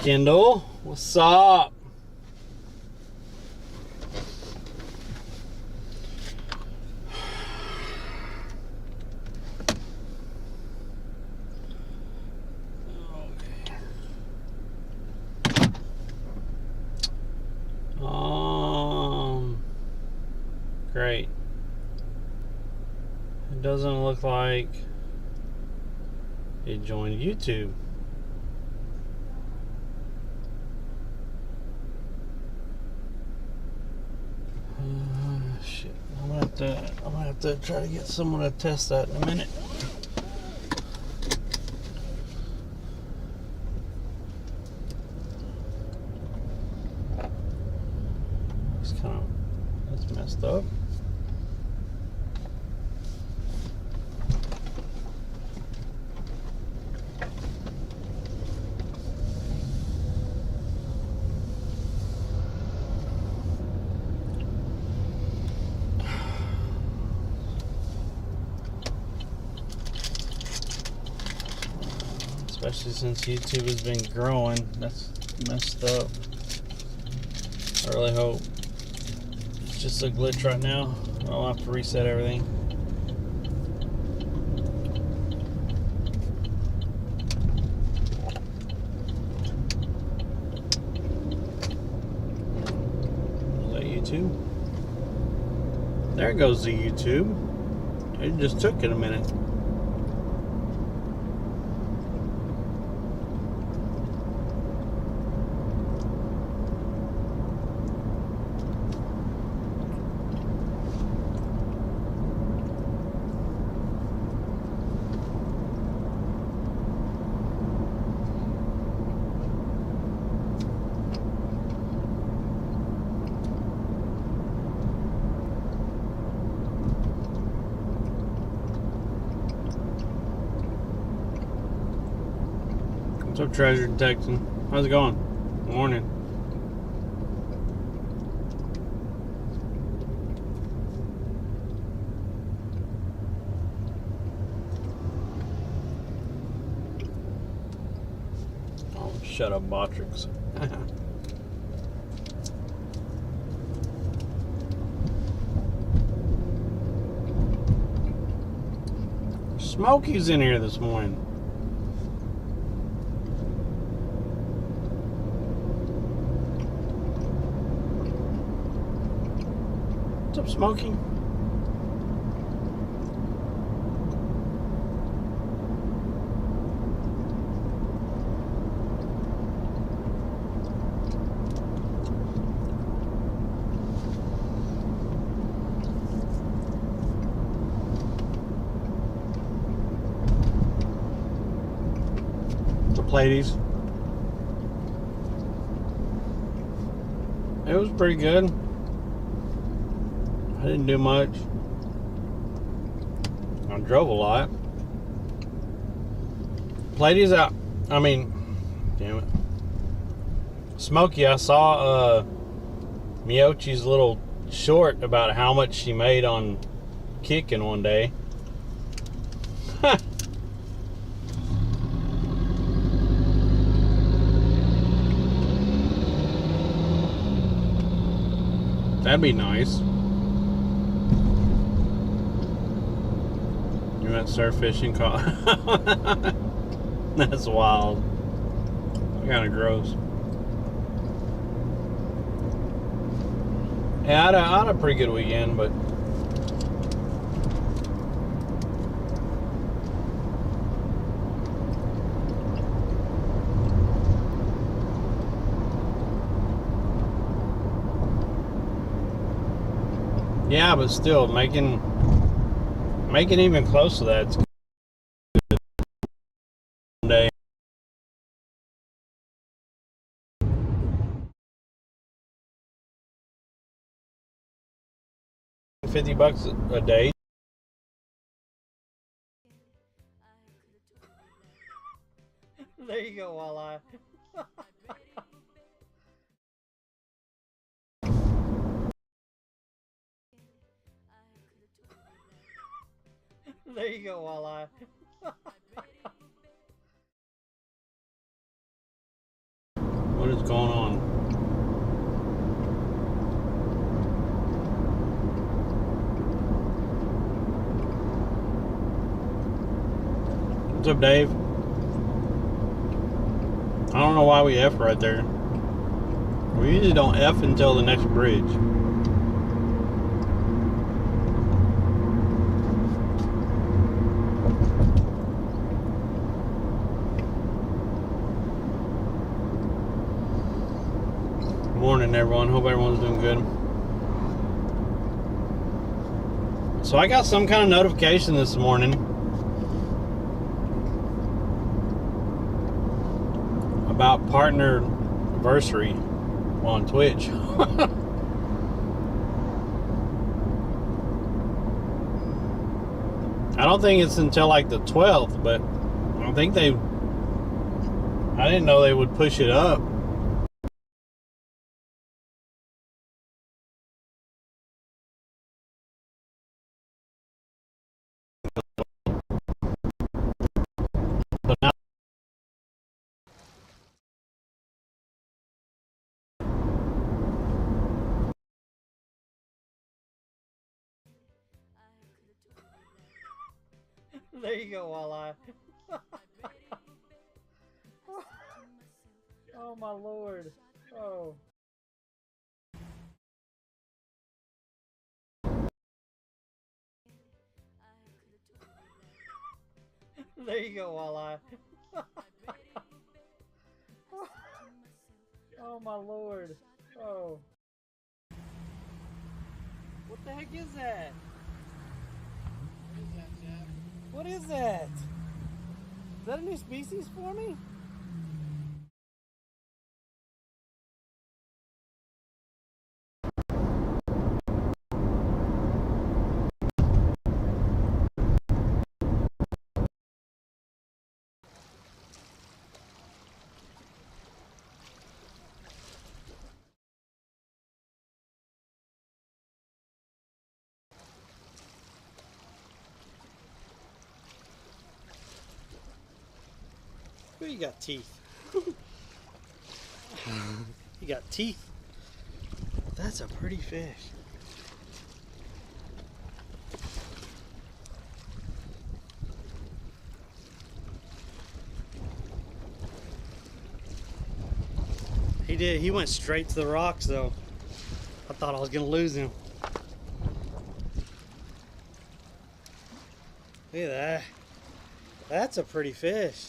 Kendall, what's up? Great. It doesn't look like it joined YouTube. Shit. I'm gonna have to try to get someone to test that in a minute. That's messed up. Especially since YouTube has been growing. That's messed up. I really hope it's just a glitch right now. I'll have to reset everything. Is that YouTube? There goes the YouTube. It just took it a minute. What's up, Treasure Texan? How's it going? Morning. Oh, shut up, Botrix. Smokey's in here this morning. What's up, Smokey? What's up, ladies? It was pretty good. I didn't do much. I drove a lot. Ladies out. I mean, damn it. Smokey, I saw Miyochi's little short about how much she made on kicking one day. That'd be nice. You went surf fishing? That's wild. Kind of gross. Yeah, I had a pretty good weekend, but yeah, but still making even close to that. It's good day. $50 a day. There you go, Walleye. There you go, Walleye. What's up, Dave? I don't know why we F right there. We usually don't F until the next bridge. Morning, everyone. Hope everyone's doing good. So I got some kind of notification this morning about partner anniversary on Twitch. I don't think it's until like the 12th, but I didn't know they would push it up. So now there you go, Walleye. Oh my lord. Oh. There you go, Walleye. Oh my lord. Oh. What the heck is that? What is that, Jeff? What is that? Is that a new species for me? Ooh, you got teeth. You got teeth. That's a pretty fish. He did. He went straight to the rocks, though. I thought I was gonna lose him. Look at that. That's a pretty fish.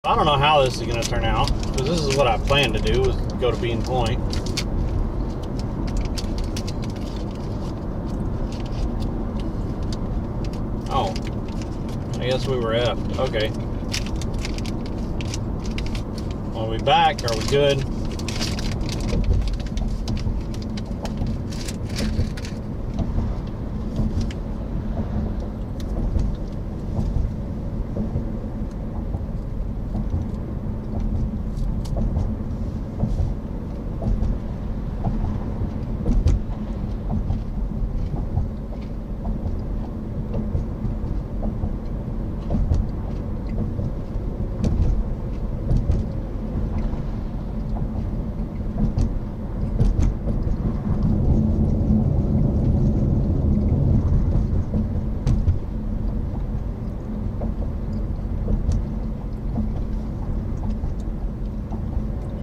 I don't know how this is going to turn out, because this is what I plan to do, is go to Bean Point. Oh, I guess we were effed. Okay. Are we back? Are we good?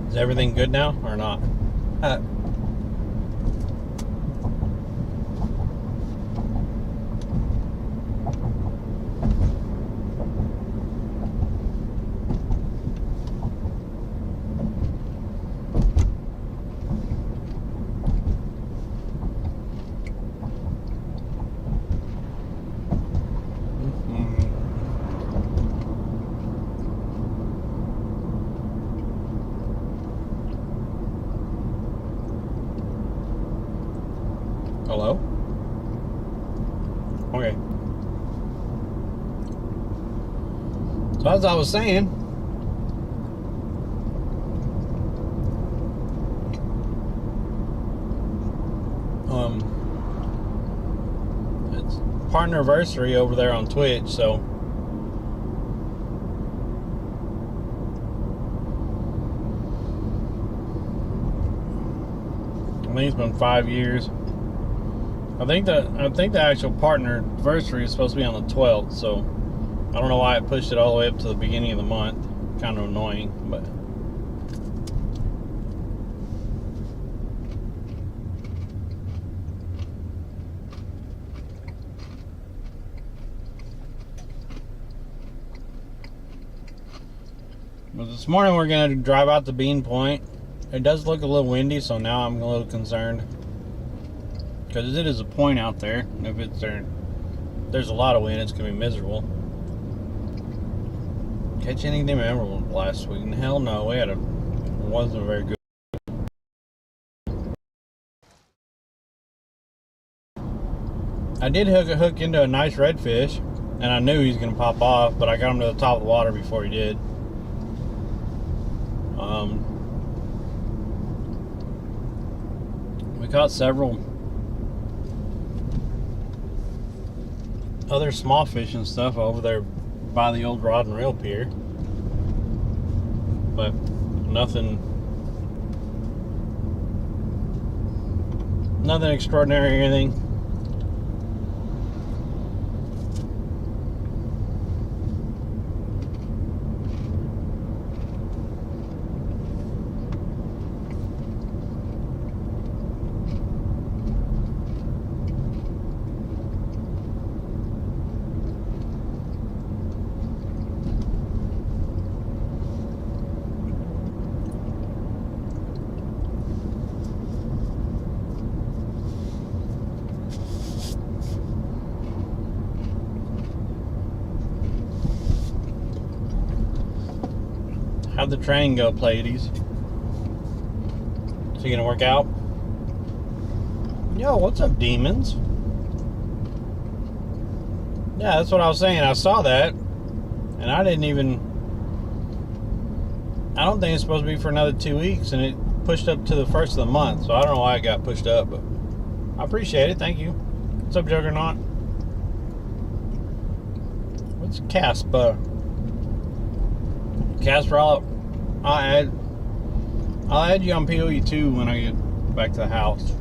Is everything good now or not? Hello? Okay. So as I was saying, It's partnerversary over there on Twitch, so I think it's been 5 years. I think the actual partnerversary is supposed to be on the 12th, so I don't know why it pushed it all the way up to the beginning of the month. Kind of annoying, but this morning we're gonna drive out to Bean Point. It does look a little windy, so now I'm a little concerned because it is a point out there. If it's there, there's a lot of wind, it's gonna be miserable. Catch anything memorable last week? Hell no, it wasn't very good. I did hook into a nice redfish, and I knew he was gonna pop off, but I got him to the top of the water before he did. We caught several other small fish and stuff over there by the old rod and reel pier, but nothing extraordinary or anything. How'd the train go, Pleiades? Is he gonna work out? Yo, what's up, demons? Yeah, that's what I was saying. I saw that, and I don't think it's supposed to be for another 2 weeks, and it pushed up to the first of the month, so I don't know why it got pushed up, but I appreciate it. Thank you. What's up, Juggernaut? What's Casper? Casper, I'll add you on POE2 when I get back to the house.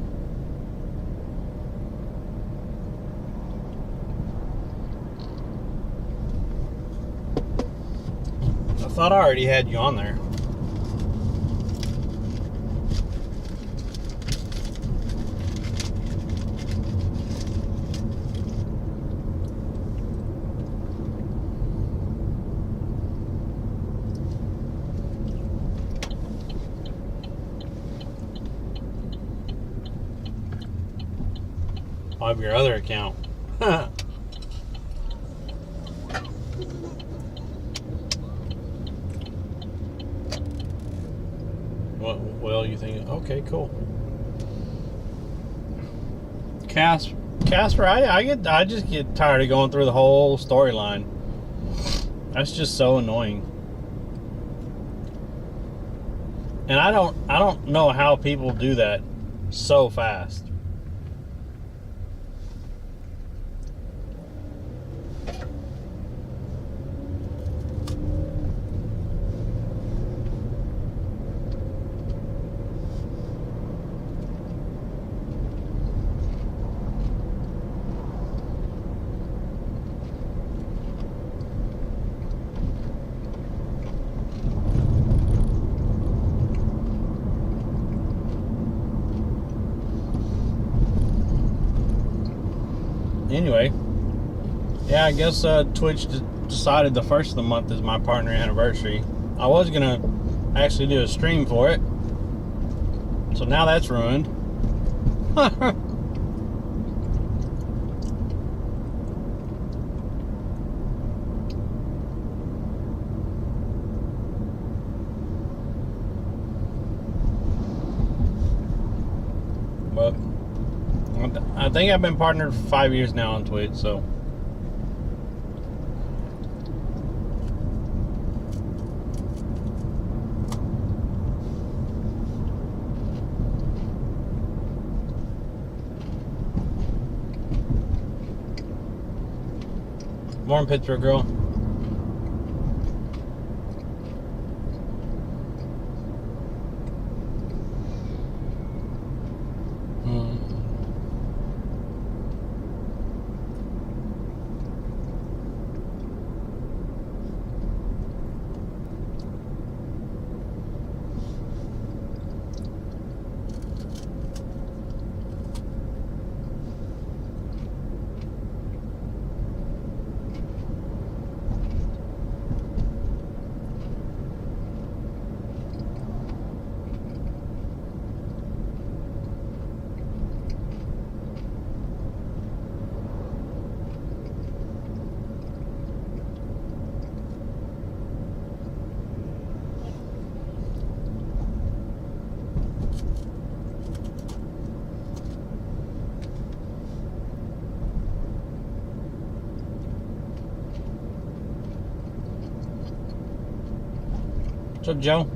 I thought I already had you on there. Of your other account. Well, you think, okay, cool. Casper, I just get tired of going through the whole storyline. That's just so annoying. And I don't know how people do that so fast. Anyway, yeah, I guess Twitch decided the first of the month is my partner anniversary. I was gonna actually do a stream for it, so now that's ruined. But I think I've been partnered for 5 years now on Twitch, so. Morning, Pittsburgh girl. What's up, Joe?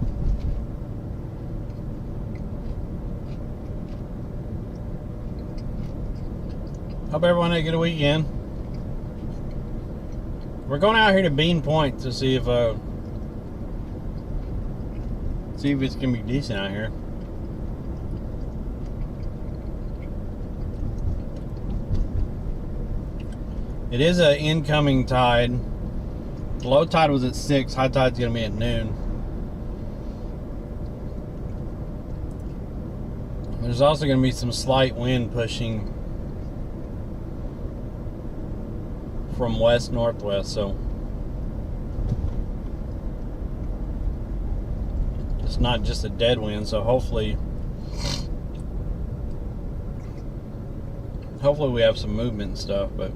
Hope everyone had a good weekend. We're going out here to Bean Point to see if it's gonna be decent out here. It is an incoming tide. Low tide was at 6. High tide's gonna be at noon. There's also going to be some slight wind pushing from west-northwest, so it's not just a dead wind, so hopefully we have some movement and stuff, but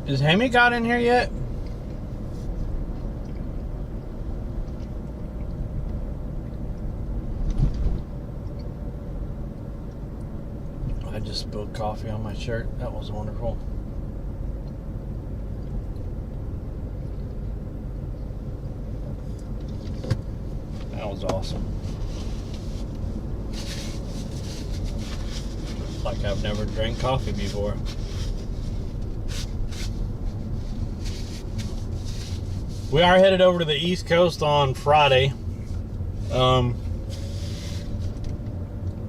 is Hammy got in here yet? I just spilled coffee on my shirt. That was wonderful. That was awesome. Like I've never drank coffee before. We are headed over to the East Coast on Friday.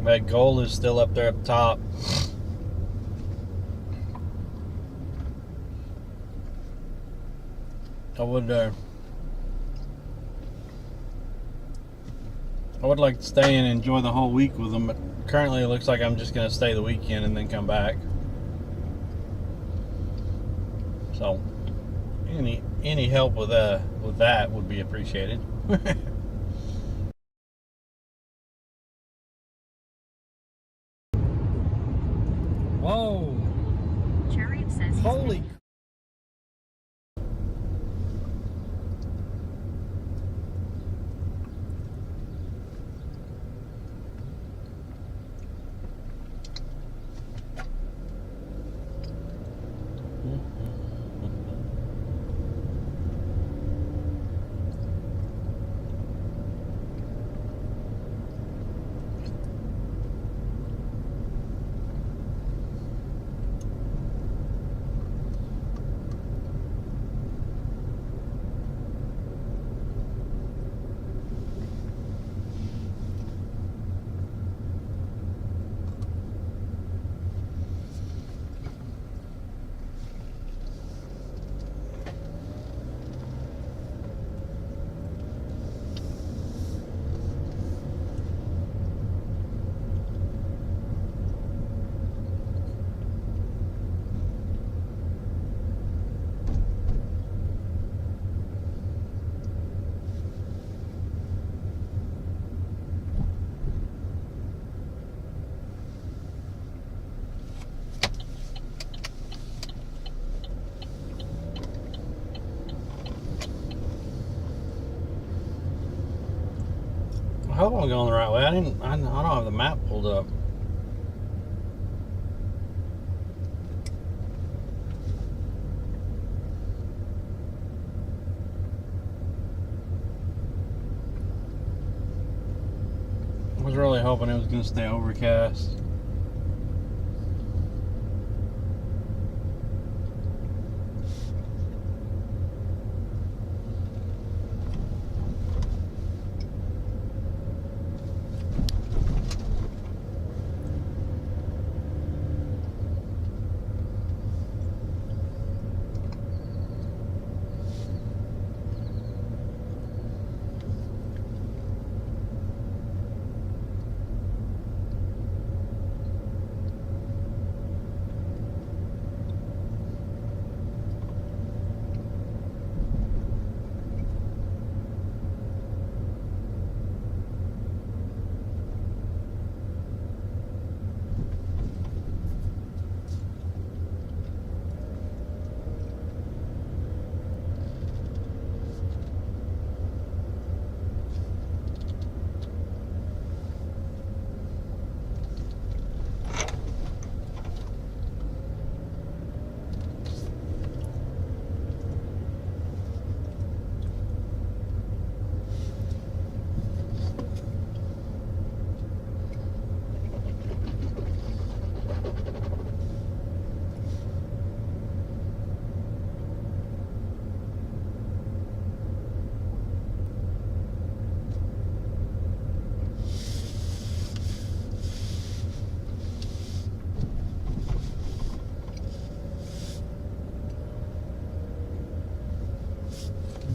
That goal is still up there up top. I would like to stay and enjoy the whole week with them, but currently it looks like I'm just going to stay the weekend and then come back. So any help with that would be appreciated. Whoa! Chariot says Holy. hope I'm going the right way. I don't have the map pulled up. I was really hoping it was going to stay overcast.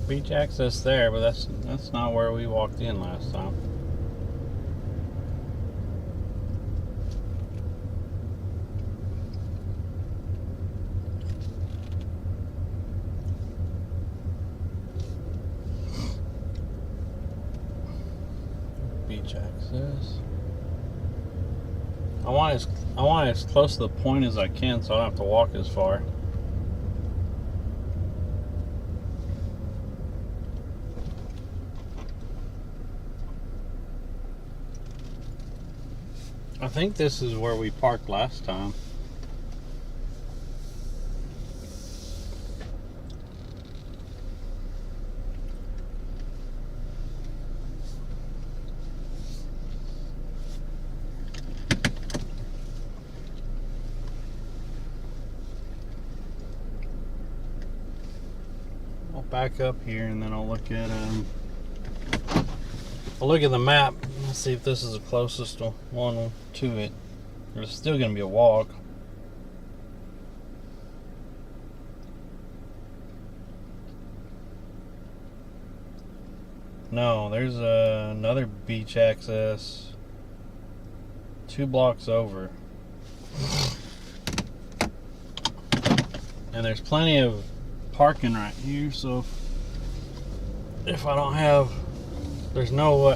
Beach access there, but that's not where we walked in last time. Beach access. I want it as close to the point as I can, so I don't have to walk as far. I think this is where we parked last time. I'll back up here and then I'll look at the map. Let's see if this is the closest one to it. There's still going to be a walk. No, there's another beach access 2 blocks over. And there's plenty of parking right here, so if I don't have, there's no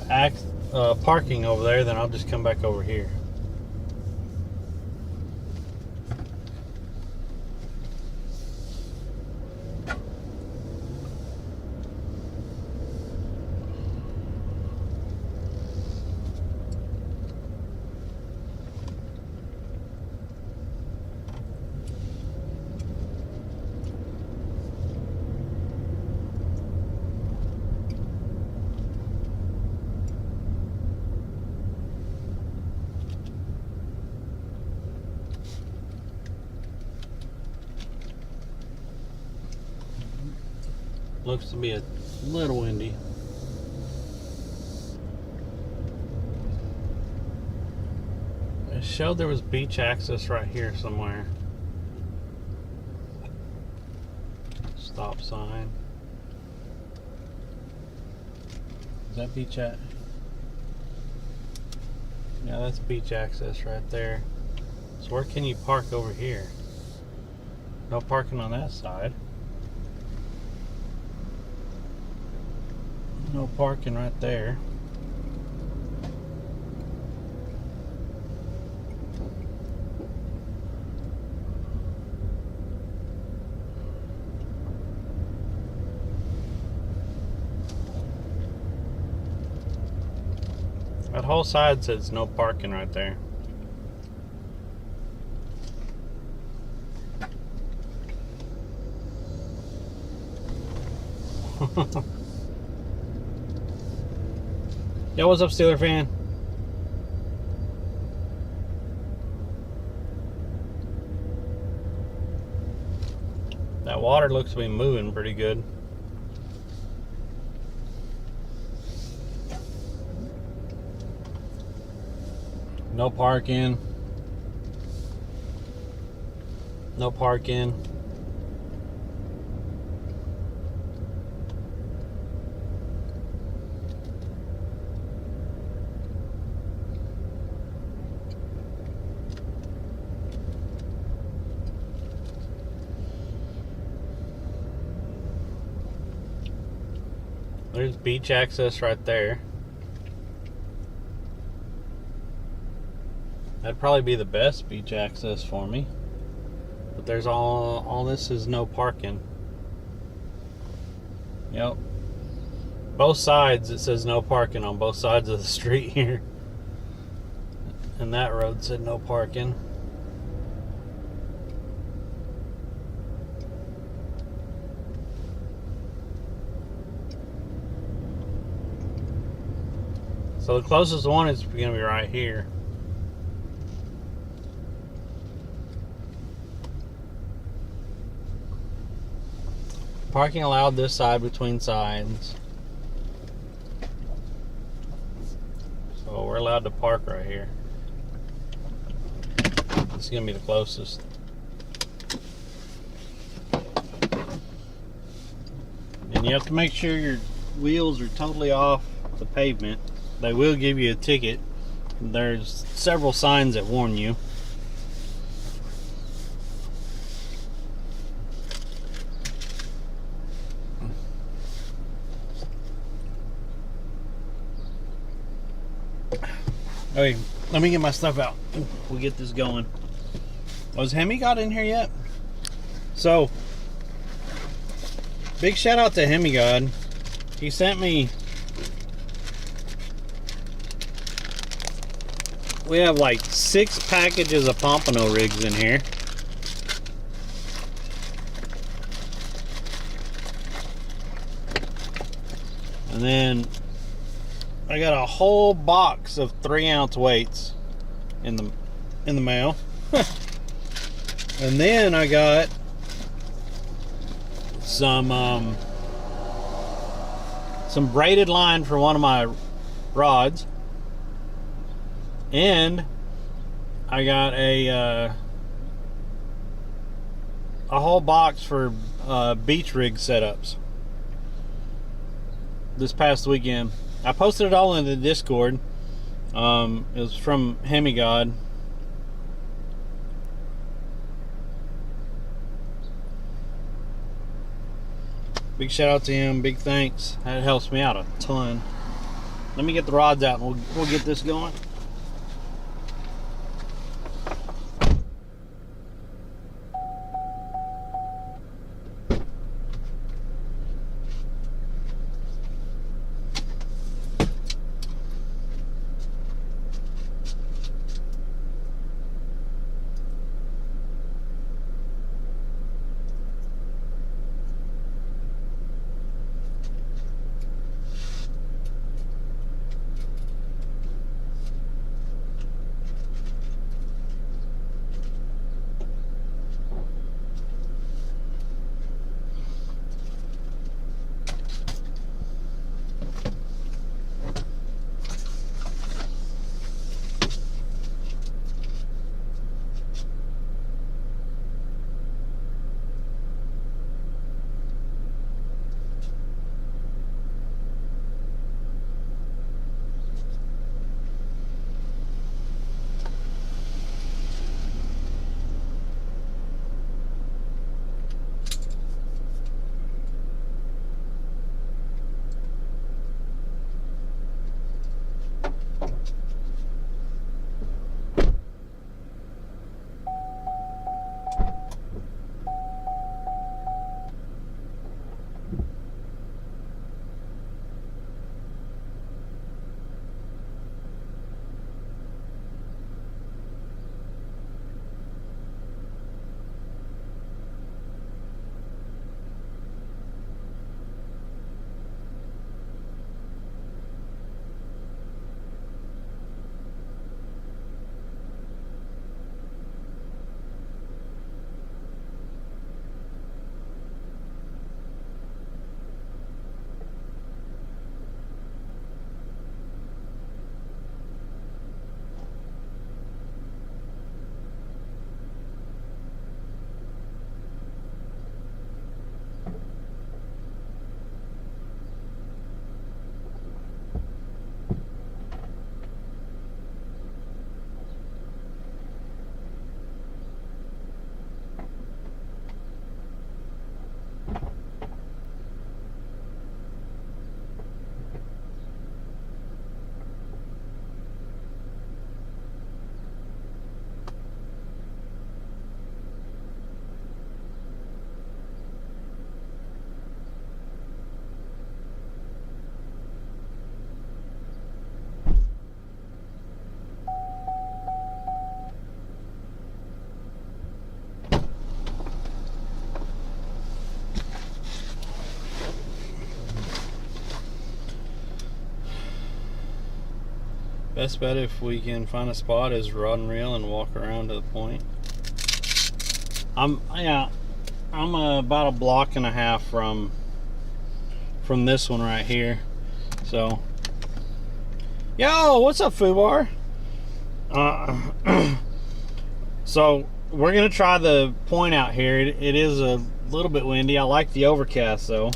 parking over there, then I'll just come back over here. Looks to be a little windy. It showed there was beach access right here somewhere. Stop sign. Is that beach at? Yeah, that's beach access right there. So where can you park over here? No parking on that side. No parking right there. That whole side says no parking right there. Yo, what's up, Steeler fan? That water looks to be moving pretty good. No parking. No parking. There's beach access right there. That'd probably be the best beach access for me. But there's all this is no parking. Yep. Both sides it says no parking on both sides of the street here. And that road said no parking. So the closest one is going to be right here. Parking allowed this side between sides. So we're allowed to park right here. This is going to be the closest. And you have to make sure your wheels are totally off the pavement. They will give you a ticket. There's several signs that warn you. Okay, let me get my stuff out. We'll get this going. Was Hemi got in here yet? So, big shout out to Hemi God. He sent me. We have like 6 packages of Pompano rigs in here. And then I got a whole box of 3-ounce weights in the mail. And then I got some braided line for one of my rods. And I got a whole box for beach rig setups this past weekend. I posted it all in the Discord. It was from Hemi God. Big shout out to him. Big thanks. That helps me out a ton. Let me get the rods out and we'll get this going. Best bet if we can find a spot is rod and reel and walk around to the point. I'm about a block and a half from this one right here. So, yo, what's up, Fubar? So we're gonna try the point out here. It is a little bit windy. I like the overcast though.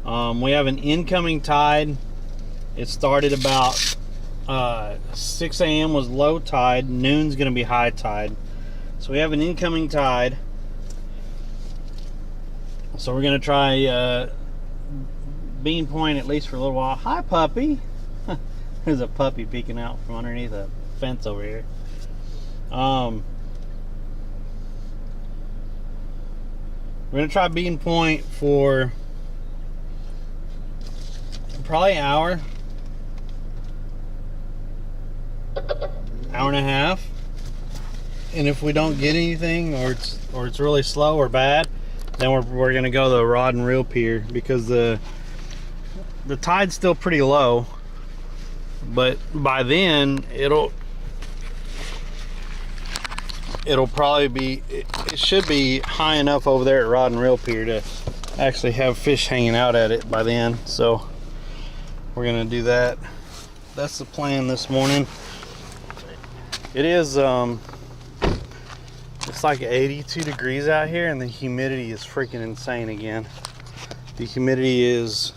We have an incoming tide. It started about 6 a.m. was low tide. Noon's gonna be high tide. So we have an incoming tide. So we're gonna try Bean Point at least for a little while. Hi, puppy. There's a puppy peeking out from underneath a fence over here. We're gonna try Bean Point for probably an hour and a half, and if we don't get anything, or it's really slow or bad, then we're gonna go the rod and reel pier, because the tide's still pretty low, but by then it'll probably be, it should be high enough over there at rod and reel pier to actually have fish hanging out at it by then. So we're gonna do that. That's the plan this morning. It is it's like 82 degrees out here, and the humidity is freaking insane again. The humidity is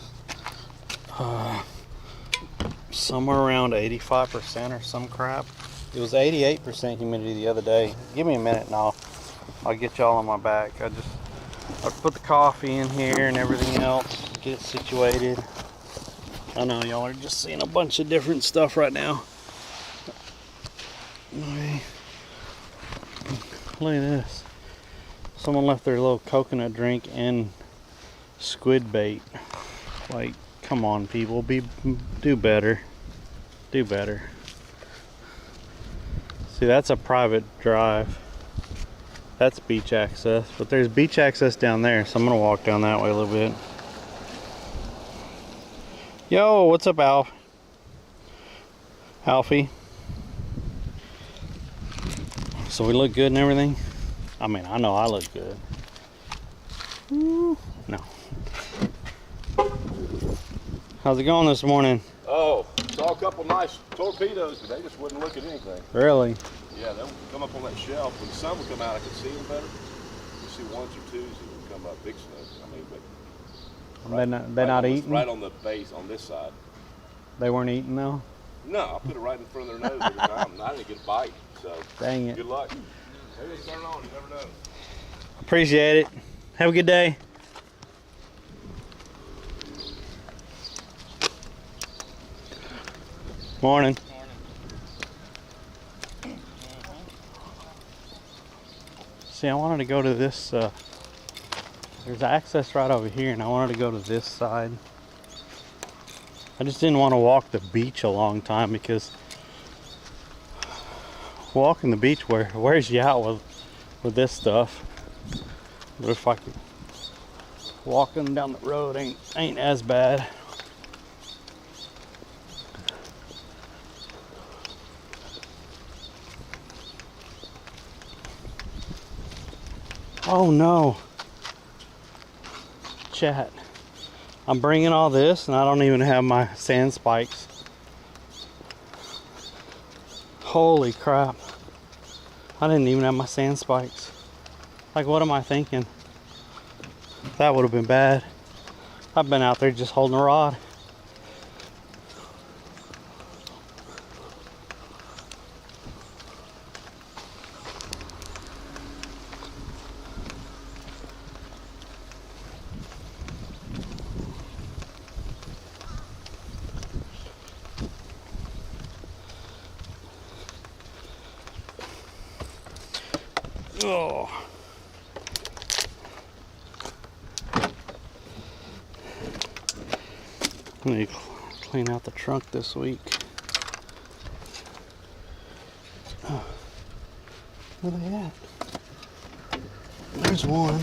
somewhere around 85% or some crap. It was 88% humidity the other day. Give me a minute and I'll get y'all on my back. I put the coffee in here and everything else, get it situated. I know y'all are just seeing a bunch of different stuff right now. Look at this. Someone left their little coconut drink and squid bait. Like, come on, people, do better. Do better. See, that's a private drive. That's beach access, but there's beach access down there, so I'm gonna walk down that way a little bit. Yo, what's up, Alfie? So we look good and everything? I mean, I know I look good. No. How's it going this morning? Oh, saw a couple nice torpedoes, but they just wouldn't look at anything. Really? Yeah, they would come up on that shelf. When the sun would come out, I could see them better. You see ones or twos that would come up, big snakes. I mean, but They're not eating? Right on the base on this side. They weren't eating though? No, I put it right in front of their nose every time, and I didn't get a bite. So dang it. Good luck. Maybe they turn on. You never know. Appreciate it. Have a good day. Morning. See, I wanted to go to this, there's access right over here, and I wanted to go to this side. I just didn't want to walk the beach a long time, because walking the beach wears you out with this stuff. But if I could, walking down the road ain't as bad. Oh no, chat, I'm bringing all this and I don't even have my sand spikes. Holy crap, I didn't even have my sand spikes. Like, what am I thinking? That would have been bad. I've been out there just holding a rod. Oh. I need to clean out the trunk this week. Oh. Where are they at? There's one.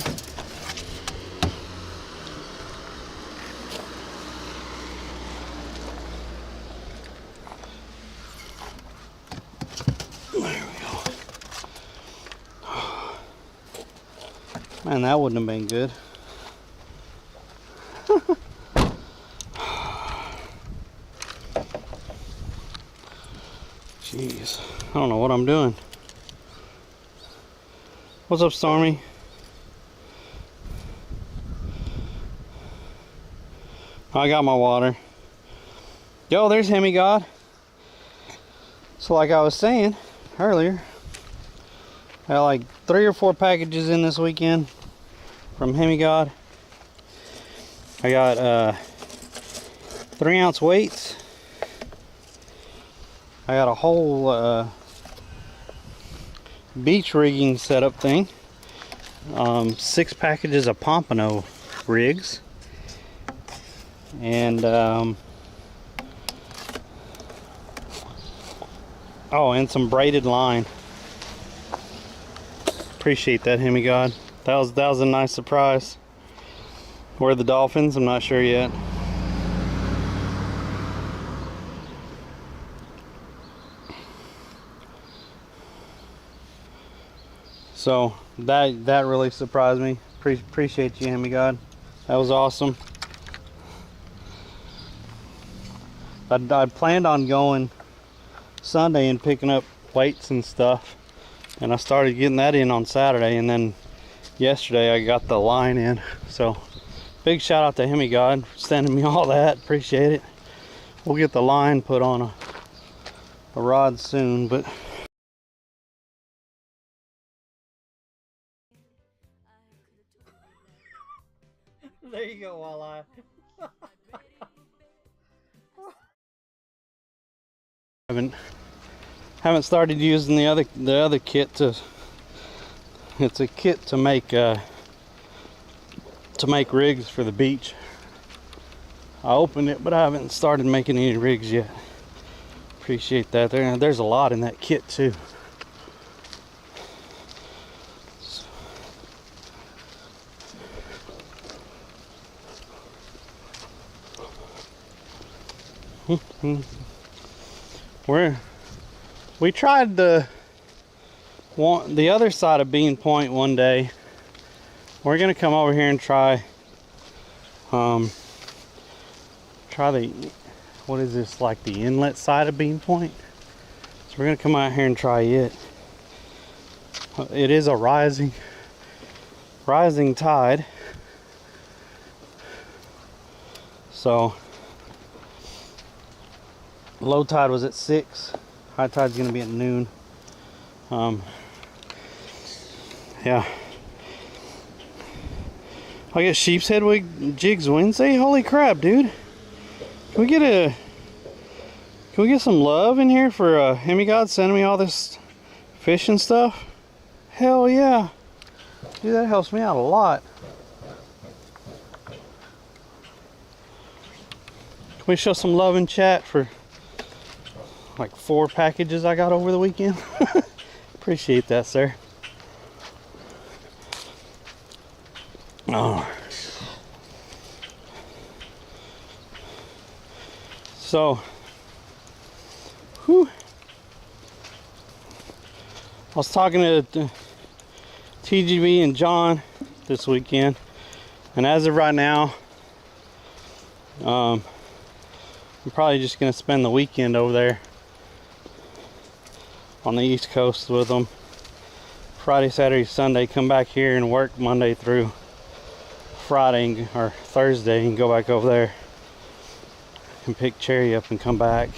Man, that wouldn't have been good. Jeez, I don't know what I'm doing. What's up, Stormy? I got my water. Yo, there's Hemi-God. So like I was saying earlier, I had like 3 or 4 packages in this weekend from Hemi-God. I got 3-ounce weights. I got a whole beach rigging setup thing. 6 packages of Pompano rigs. And oh, and some braided line. Appreciate that, Hemi-God. That was a nice surprise. Where are the dolphins? I'm not sure yet. So that really surprised me. Appreciate you, Hemi-God. That was awesome. I planned on going Sunday and picking up weights and stuff, and I started getting that in on Saturday, and then yesterday I got the line in. So big shout out to Hemi-God for sending me all that. Appreciate it. We'll get the line put on a rod soon, but there you go, Walleye. Haven't started using the other kit to. It's a kit to make rigs for the beach. I opened it, but I haven't started making any rigs yet. Appreciate that. There's a lot in that kit too. We tried the other side of Bean Point one day. We're gonna come over here and try the, what is this, like the inlet side of Bean Point? So we're gonna come out here and try it. It is a rising tide, so low tide was at 6. High tide's gonna be at noon. Yeah. I get sheep's head wig jigs Wednesday. Holy crap, dude! Can we get some love in here for Hemi-God sending me all this fish and stuff? Hell yeah, dude, that helps me out a lot. Can we show some love in chat for like 4 packages I got over the weekend? Appreciate that, sir. Oh. So, whew. I was talking to TGV and John this weekend, and as of right now, I'm probably just gonna spend the weekend over there on the East Coast with them. Friday, Saturday, Sunday, come back here and work Monday through Friday or Thursday and go back over there and pick Cherry up and come back.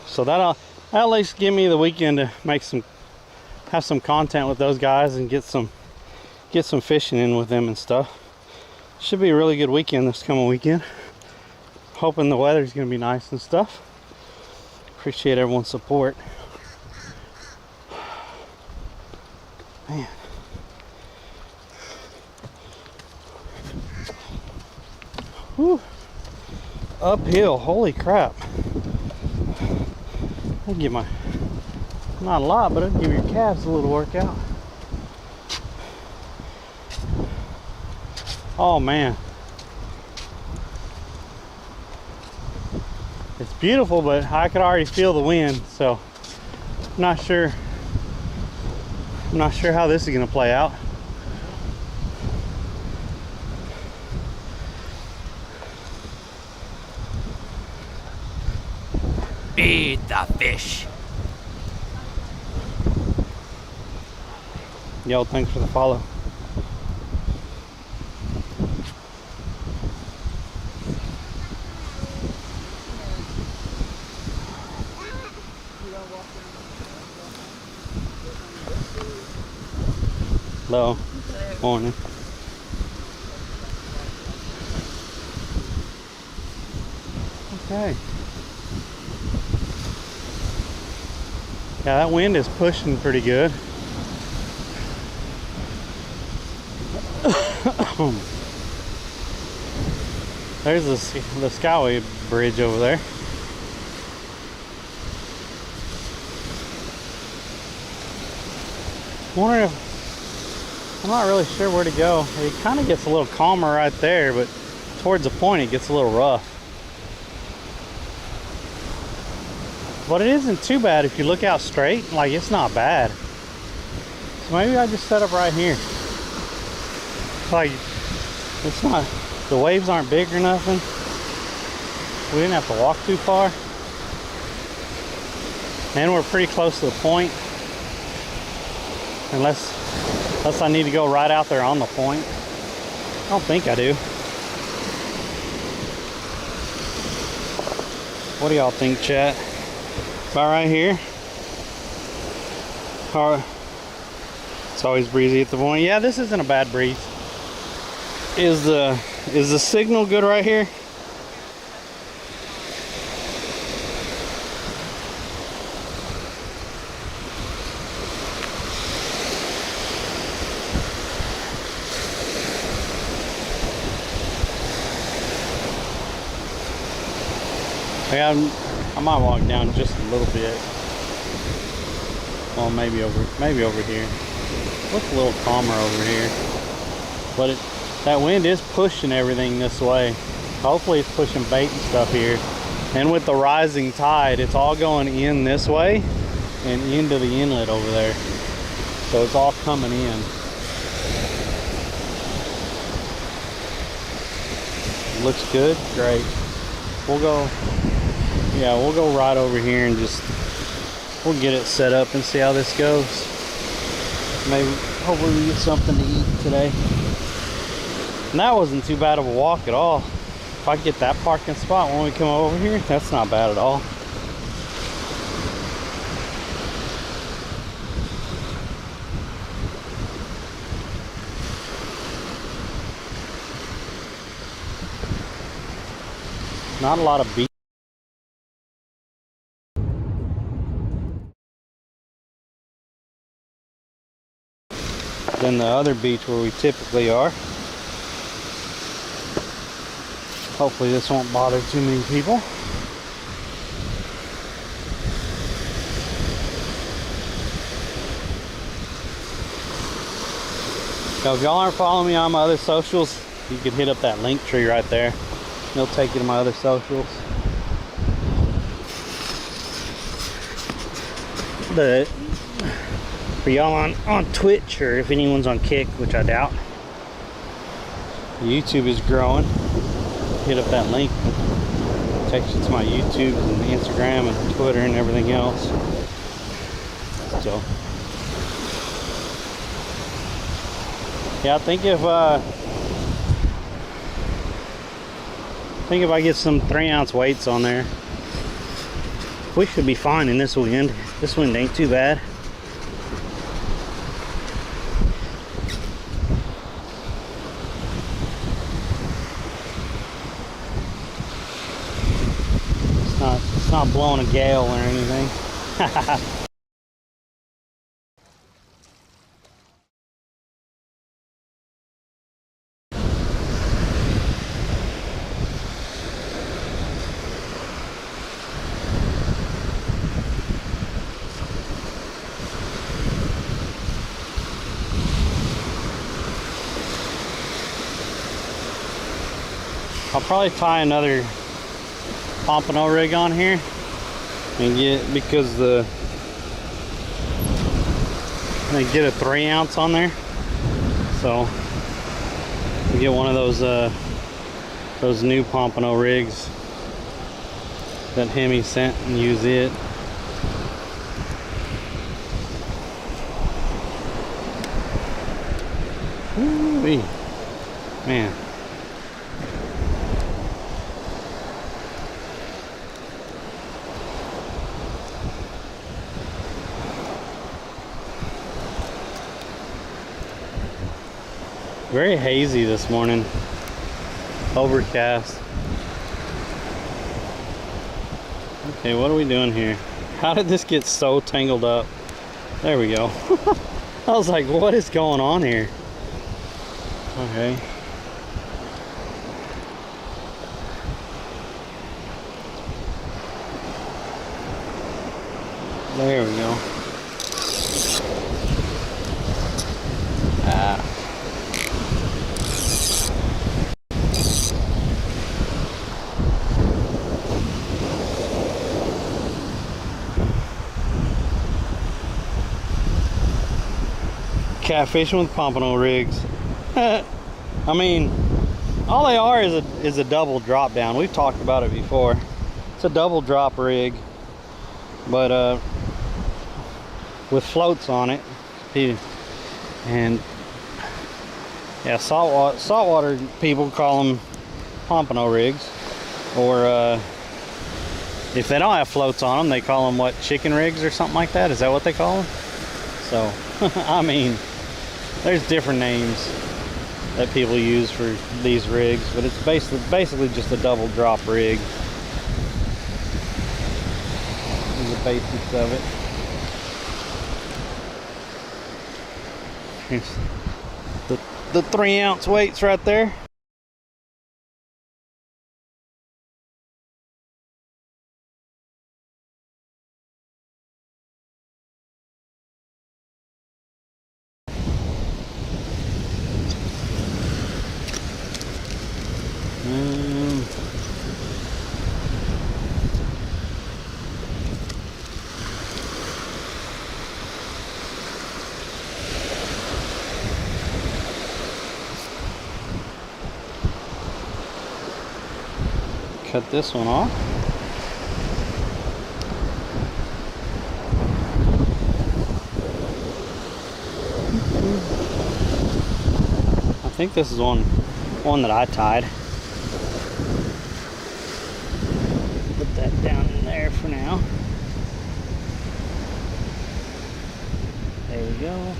So that'll at least give me the weekend to have some content with those guys and get some fishing in with them and stuff. Should be a really good weekend this coming weekend. Hoping the weather's gonna be nice and stuff. Appreciate everyone's support. Man. Whew. Uphill, holy crap. I'll give not a lot, but I'll give your calves a little workout. Oh man. It's beautiful, but I could already feel the wind, so I'm not sure I'm not sure how this is gonna play out. Feed the fish. Yo, thanks for the follow. Hello. Morning. Okay. Yeah, that wind is pushing pretty good. There's the Skyway Bridge over there. Wondering if, I'm not really sure where to go. It kind of gets a little calmer right there, but towards the point it gets a little rough. But it isn't too bad if you look out straight. Like, it's not bad. So maybe I just set up right here. Like, it's not, the waves aren't big or nothing. We didn't have to walk too far. And we're pretty close to the point. Unless I need to go right out there on the point. I don't think I do. What do y'all think, chat? About right here? Or, it's always breezy at the point. Yeah, this isn't a bad breeze. Is the signal good right here? Yeah, I might walk down just a little bit. Well, maybe over here. Looks a little calmer over here. But that wind is pushing everything this way. Hopefully it's pushing bait and stuff here. And with the rising tide, it's all going in this way and into the inlet over there. So it's all coming in. Looks good? Great. We'll go right over here and we'll get it set up and see how this goes. Maybe, hopefully we get something to eat today. And that wasn't too bad of a walk at all. If I get that parking spot when we come over here, that's not bad at all. Not a lot of beach. Than the other beach where we typically are. Hopefully this won't bother too many people. So if y'all aren't following me on my other socials, you can hit up that link tree right there. It'll take you to my other socials. But for y'all on Twitch, or if anyone's on Kick, which I doubt, YouTube is growing. Hit up that link, takes you to my YouTube and Instagram and Twitter and everything else. So yeah, I think if I get some 3-ounce weights on there, we should be fine in this wind. This wind ain't too bad. It's not blowing a gale or anything. I'll probably tie another pompano rig on here and get, because and then get a 3 ounce on there. So we get one of those new Pompano rigs that Hemi sent and use it. Ooh-wee. Man. Very hazy this morning. Overcast. Okay, what are we doing here? How did this get so tangled up? There we go. I was like, what is going on here? Okay. There we go. Ah. Catfishing with Pompano rigs. I mean, all they are is a double drop down. We've talked about it before. It's a double drop rig, but with floats on it. And yeah, saltwater people call them Pompano rigs, or if they don't have floats on them, they call them what, chicken rigs or something like that. Is that what they call them? So I mean, there's different names that people use for these rigs, but it's basically just a double drop rig. These are the basics of it. Here's the 3 ounce weights right there. Cut this one off. I think this is one that I tied. Put that down in there for now. There we go.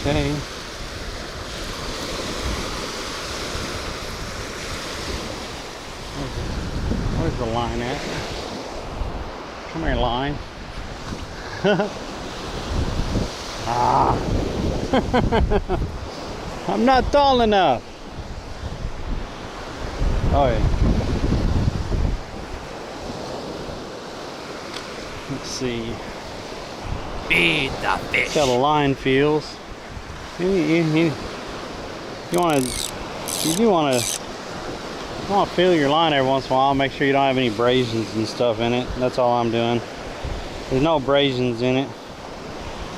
Okay. Where's the line at? Come here, line. Ah. I'm not tall enough. Oh yeah. Let's see. Feed the fish. See how the line feels. You want to feel your line every once in a while. Make sure you don't have any abrasions and stuff in it. That's all I'm doing. There's no abrasions in it,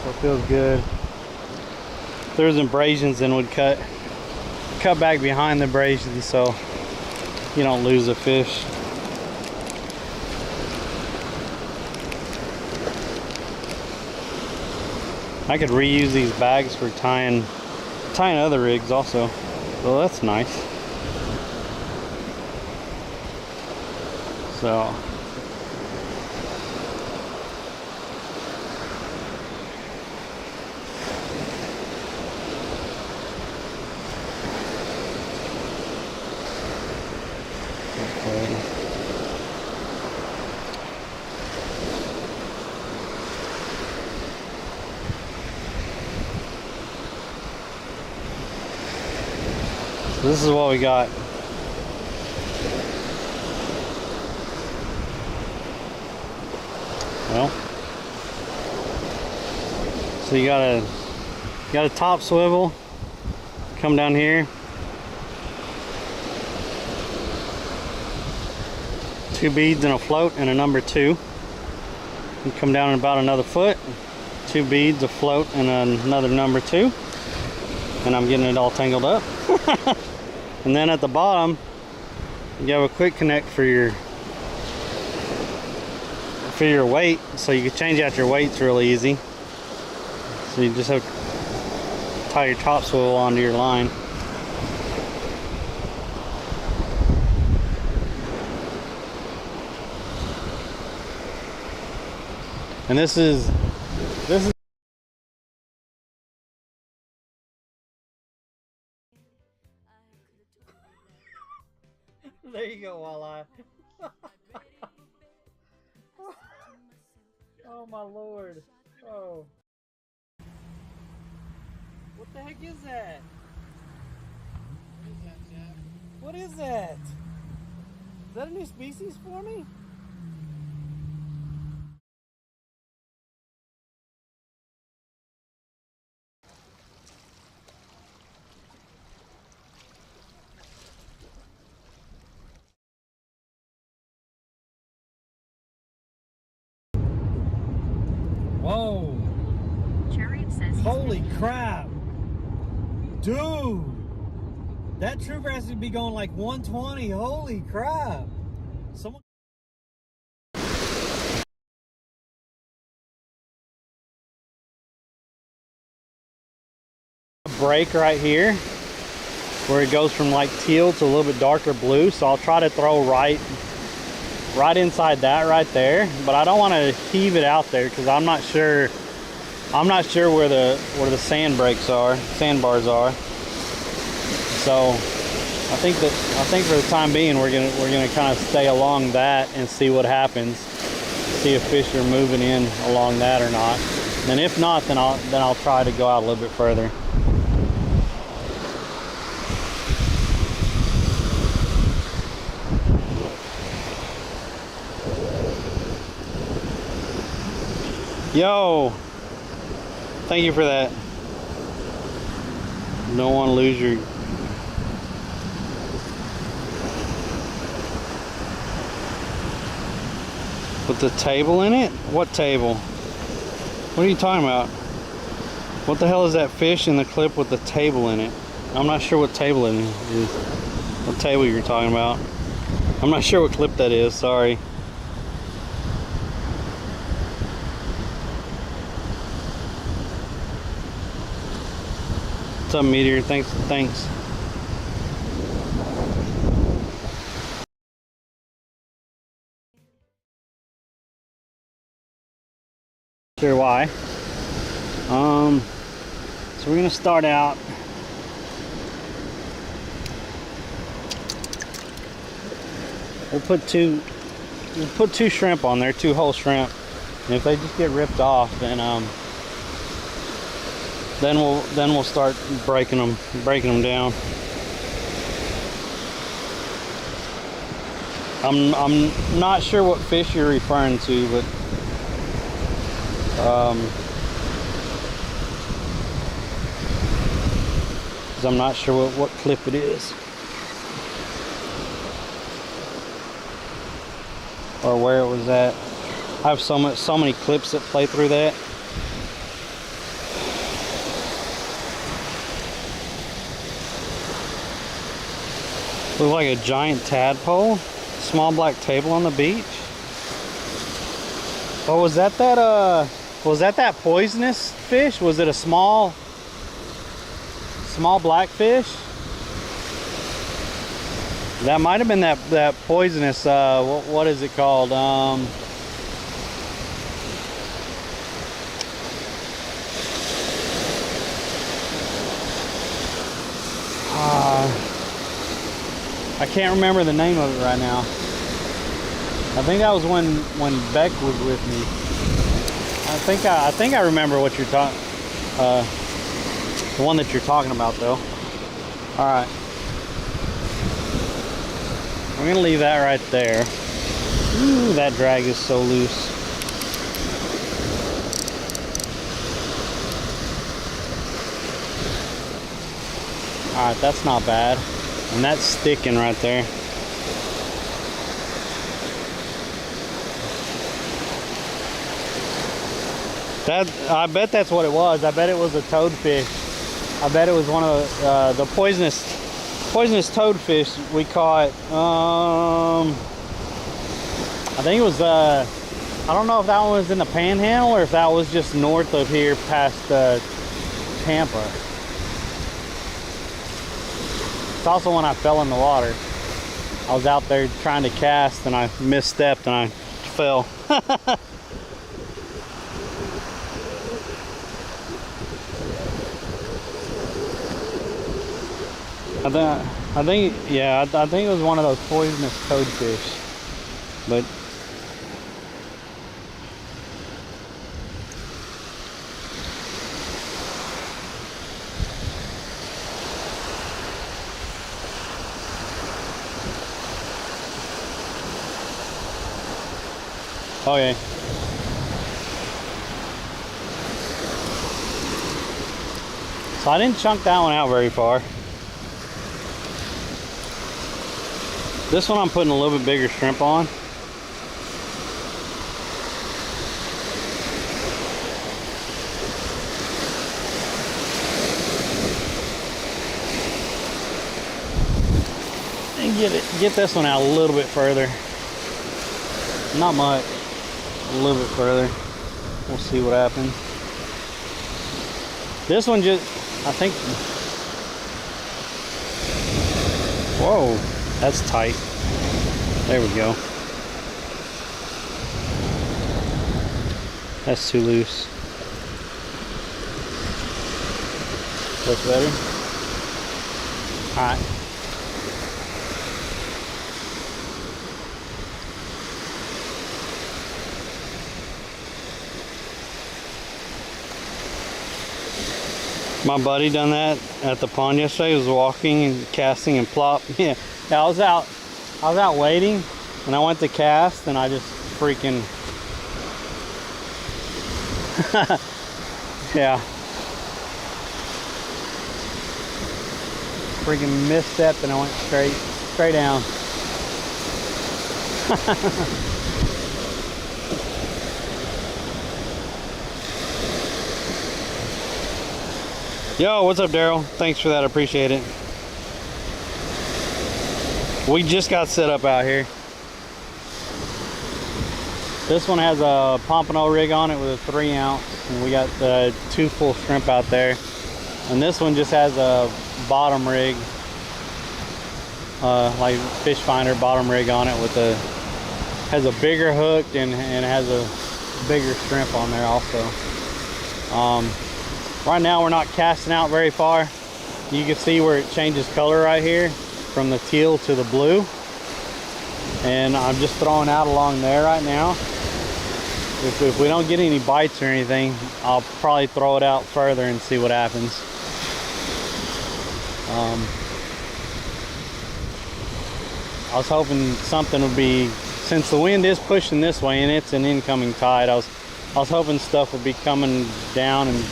so it feels good. If there's abrasions, then we'd cut back behind the abrasions so you don't lose a fish. I could reuse these bags for tying other rigs also, so that's nice. So okay. So this is what we got. Well, so you got a top swivel, come down here, 2 beads and a float and a number 2. and come down about another foot. 2 beads afloat and another number 2. And I'm getting it all tangled up. And then at the bottom, you have a quick connect for your weight, so you can change out your weights really easy. So you just have to tie your top swivel onto your line. And this is there you go, Walleye. Oh my lord. Oh. What the heck is that? What is that, Jack? What is that? Is that a new species for me? Whoa. Chariot says he's Holy been- crap. Dude. That trooper has to be going like 120. Holy crap. Someone break right here where it goes from like teal to a little bit darker blue, so I'll try to throw right inside that right there, but I don't want to heave it out there because I'm not sure where the sandbars are. So I think for the time being we're gonna kind of stay along that and see what happens, see if fish are moving in along that or not, and if not, then I'll try to go out a little bit further. Yo, thank you for that. Don't want to lose your... With the table in it? What table? What are you talking about? What the hell is that fish in the clip with the table in it? I'm not sure what table it is. What table you're talking about? I'm not sure what clip that is, sorry. What's up, Meteor? Thanks. Sure why. So we're gonna start out. We'll put two shrimp on there, 2 whole shrimp, and if they just get ripped off, then we'll start breaking them down. I'm not sure what fish you're referring to, but because I'm not sure what clip it is or where it was at. I have so many clips that play through that. Looks like a giant tadpole, small black table on the beach. Oh, was that poisonous fish? Was it a small black fish? That might have been that poisonous, what is it called? I can't remember the name of it right now. I think that was when Beck was with me. I think I remember what you're talking. The one that you're talking about, though. All right. We're gonna leave that right there. Ooh, that drag is so loose. All right, that's not bad. And that's sticking right there. I bet that's what it was. I bet it was a toadfish. I bet it was one of the poisonous toadfish we caught. I think it was. I don't know if that one was in the Panhandle or if that was just north of here, past Tampa. It's also when I fell in the water. I was out there trying to cast and I misstepped and I fell. I think it was one of those poisonous toadfish. But okay. So I didn't chunk that one out very far. This one I'm putting a little bit bigger shrimp on. And get this one out a little bit further. Not much. A little bit further. We'll see what happens. This one just, I think, whoa, that's tight. There we go. That's too loose. Looks better. All right. My buddy done that at the pond yesterday. He was walking and casting and plop. Yeah, I was out waiting and I went to cast and I just freaking yeah. Freaking misstepped and I went straight down. Yo, what's up, Daryl? Thanks for that, I appreciate it. We just got set up out here. This one has a pompano rig on it with a 3 ounce, and we got 2 full shrimp out there. And this one just has a bottom rig, like fish finder bottom rig on it with has a bigger hook and has a bigger shrimp on there also. Right now we're not casting out very far. You can see where it changes color right here from the teal to the blue. And I'm just throwing out along there right now. If we don't get any bites or anything, I'll probably throw it out further and see what happens. I was hoping something would be, since the wind is pushing this way and it's an incoming tide, I was hoping stuff would be coming down and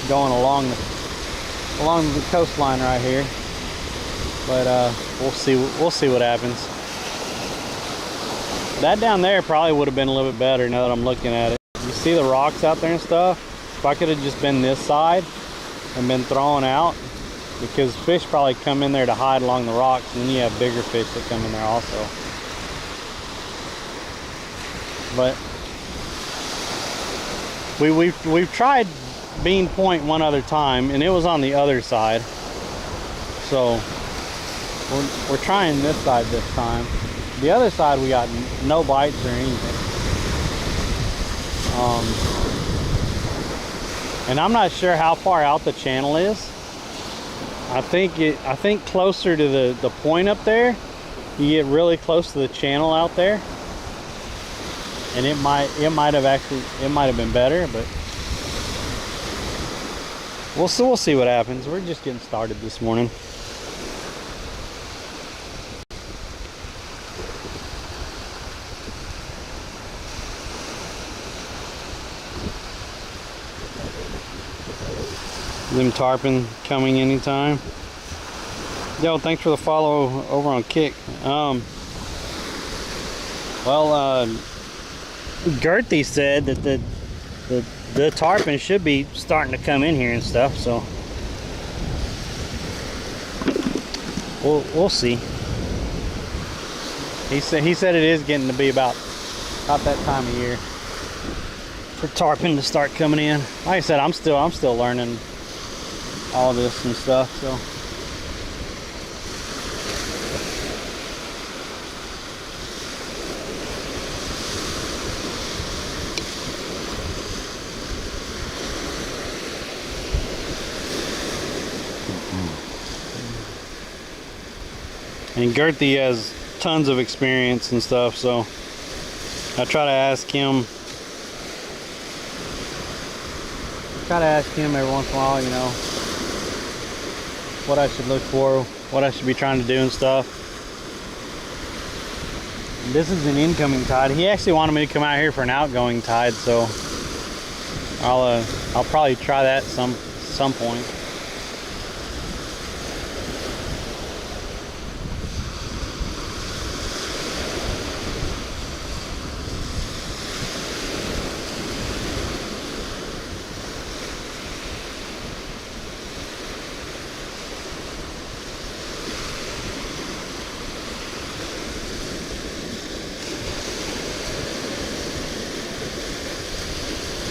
going along the coastline right here, but we'll see what happens. That down there probably would have been a little bit better now that I'm looking at it. You see the rocks out there and stuff? If I could have just been this side and been throwing out, because fish probably come in there to hide along the rocks, and then you have bigger fish that come in there also. But we've tried Bean Point one other time and it was on the other side, so we're trying this side this time. The other side we got no bites or anything, and I'm not sure how far out the channel is. I think closer to the point up there, you get really close to the channel out there, and it might have been better, but we'll see what happens. We're just getting started this morning. Them tarpon coming anytime. Yo, thanks for the follow over on Kick. Gertie said that the tarpon should be starting to come in here and stuff, so we'll see. He said it is getting to be about that time of year for tarpon to start coming in. Like I said, I'm still learning all this and stuff, so. And Gertie has tons of experience and stuff, so I try to ask him every once in a while, you know, what I should look for, what I should be trying to do and stuff. And this is an incoming tide. He actually wanted me to come out here for an outgoing tide, so I'll probably try that some point.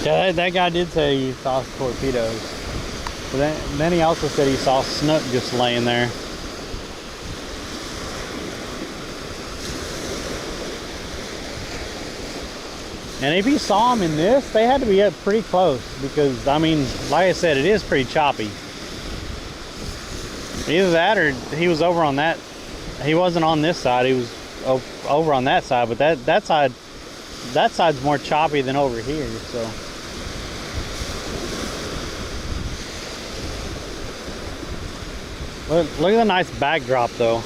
Yeah, that guy did say he saw torpedoes. But then he also said he saw snook just laying there. And if he saw them in this, they had to be up pretty close because, I mean, like I said, it is pretty choppy. Either that or he was over on that. He wasn't on this side, he was over on that side, but that side's more choppy than over here, so. Look at the nice backdrop though.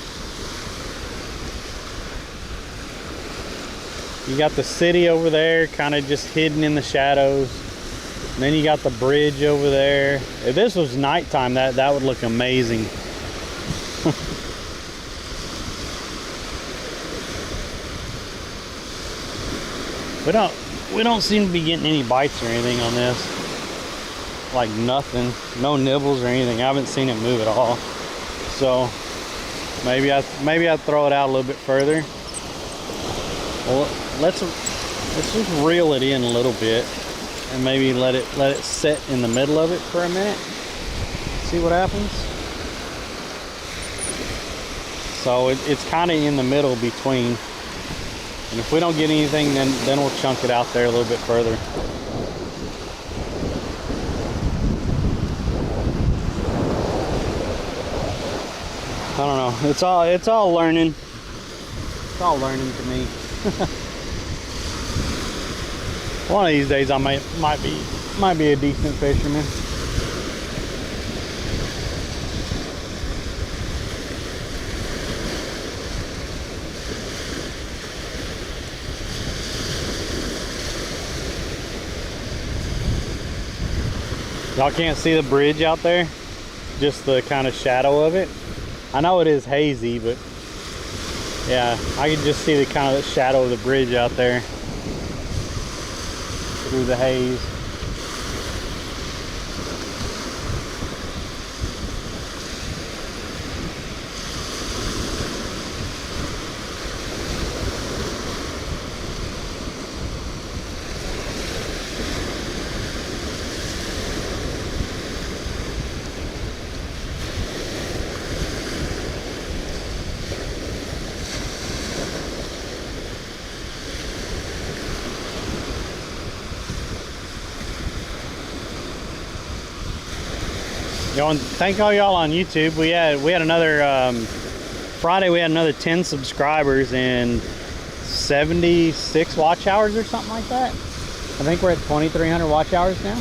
You got the city over there kind of just hidden in the shadows. And then you got the bridge over there. If this was nighttime, that would look amazing. We don't seem to be getting any bites or anything on this. Like nothing. No nibbles or anything. I haven't seen it move at all. So maybe I throw it out a little bit further. Well, let's just reel it in a little bit and maybe let it sit in the middle of it for a minute. See what happens. So it's kind of in the middle between. And if we don't get anything, then we'll chunk it out there a little bit further. I don't know. It's all learning. It's all learning to me. One of these days I might be a decent fisherman. Y'all can't see the bridge out there, just the kind of shadow of it. I know it is hazy, but yeah, I can just see the kind of shadow of the bridge out there through the haze. Yo, and thank all y'all on YouTube. We had another Friday. We had another 10 subscribers and 76 watch hours or something like that. I think we're at 2,300 watch hours now.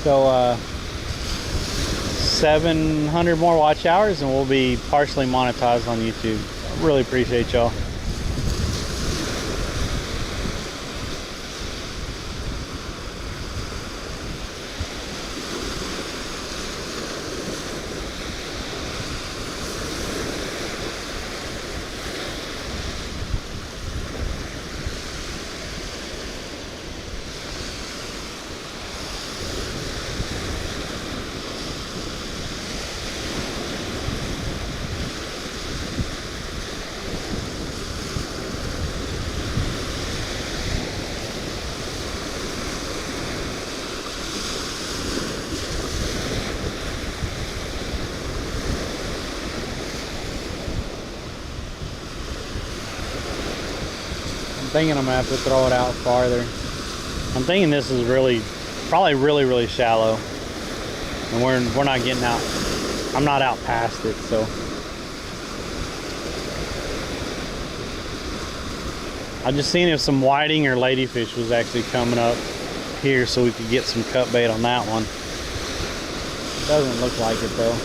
So 700 more watch hours, and we'll be partially monetized on YouTube. Really appreciate y'all. thinking I'm gonna have to throw it out farther. I'm thinking this is probably really shallow, and we're not getting out. I'm not out past it, so I just seen if some whiting or ladyfish was actually coming up here, so we could get some cut bait on that one. Doesn't look like it though.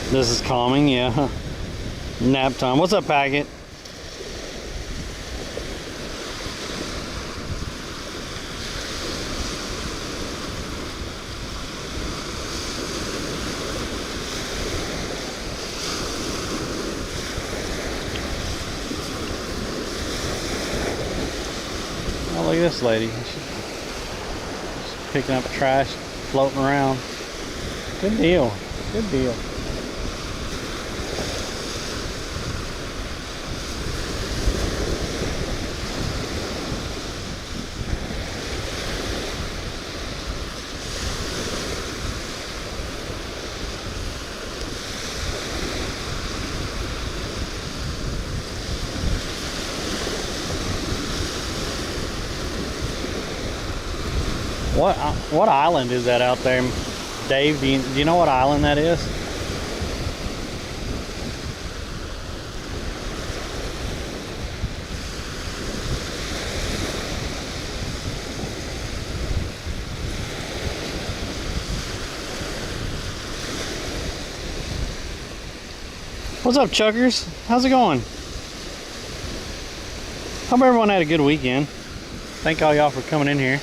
This is calming, yeah. Nap time. What's up, Packet? Oh, look at this lady. She's picking up trash, floating around. Good deal. Good deal. What island is that out there, Dave? Do you know what island that is? What's up, Chuckers? How's it going? Hope everyone had a good weekend. Thank all y'all for coming in here.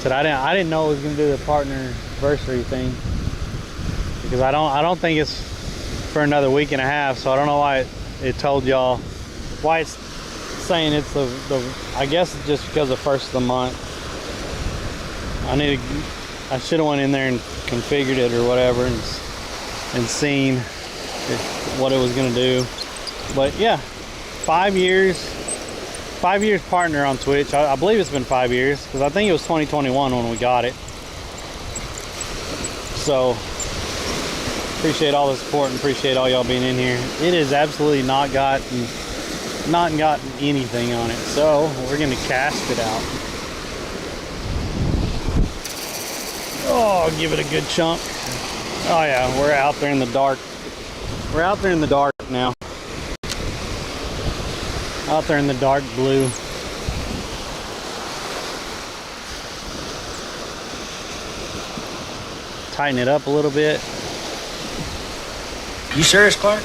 Said I didn't know it was gonna do the partner anniversary thing, because I don't think it's for another week and a half, so I don't know why it told y'all why it's saying it's the I guess it's just because of first of the month. I should have went in there and configured it or whatever and seen what it was gonna do. But yeah, 5 years partner on Twitch. I believe it's been 5 years, because I think it was 2021 when we got it. So appreciate all the support and appreciate all y'all being in here. It has absolutely not gotten anything on it, so we're gonna cast it out. Oh, give it a good chunk. Oh yeah, we're out there in the dark. We're out there in the dark now. Out there in the dark blue. Tighten it up a little bit. You serious, Clark?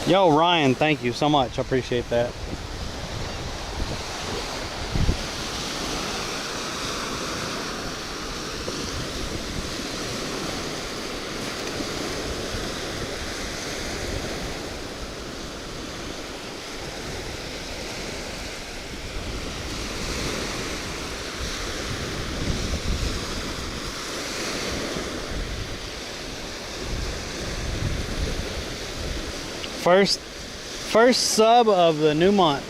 Yo, Ryan, thank you so much. I appreciate that. First sub of the new month.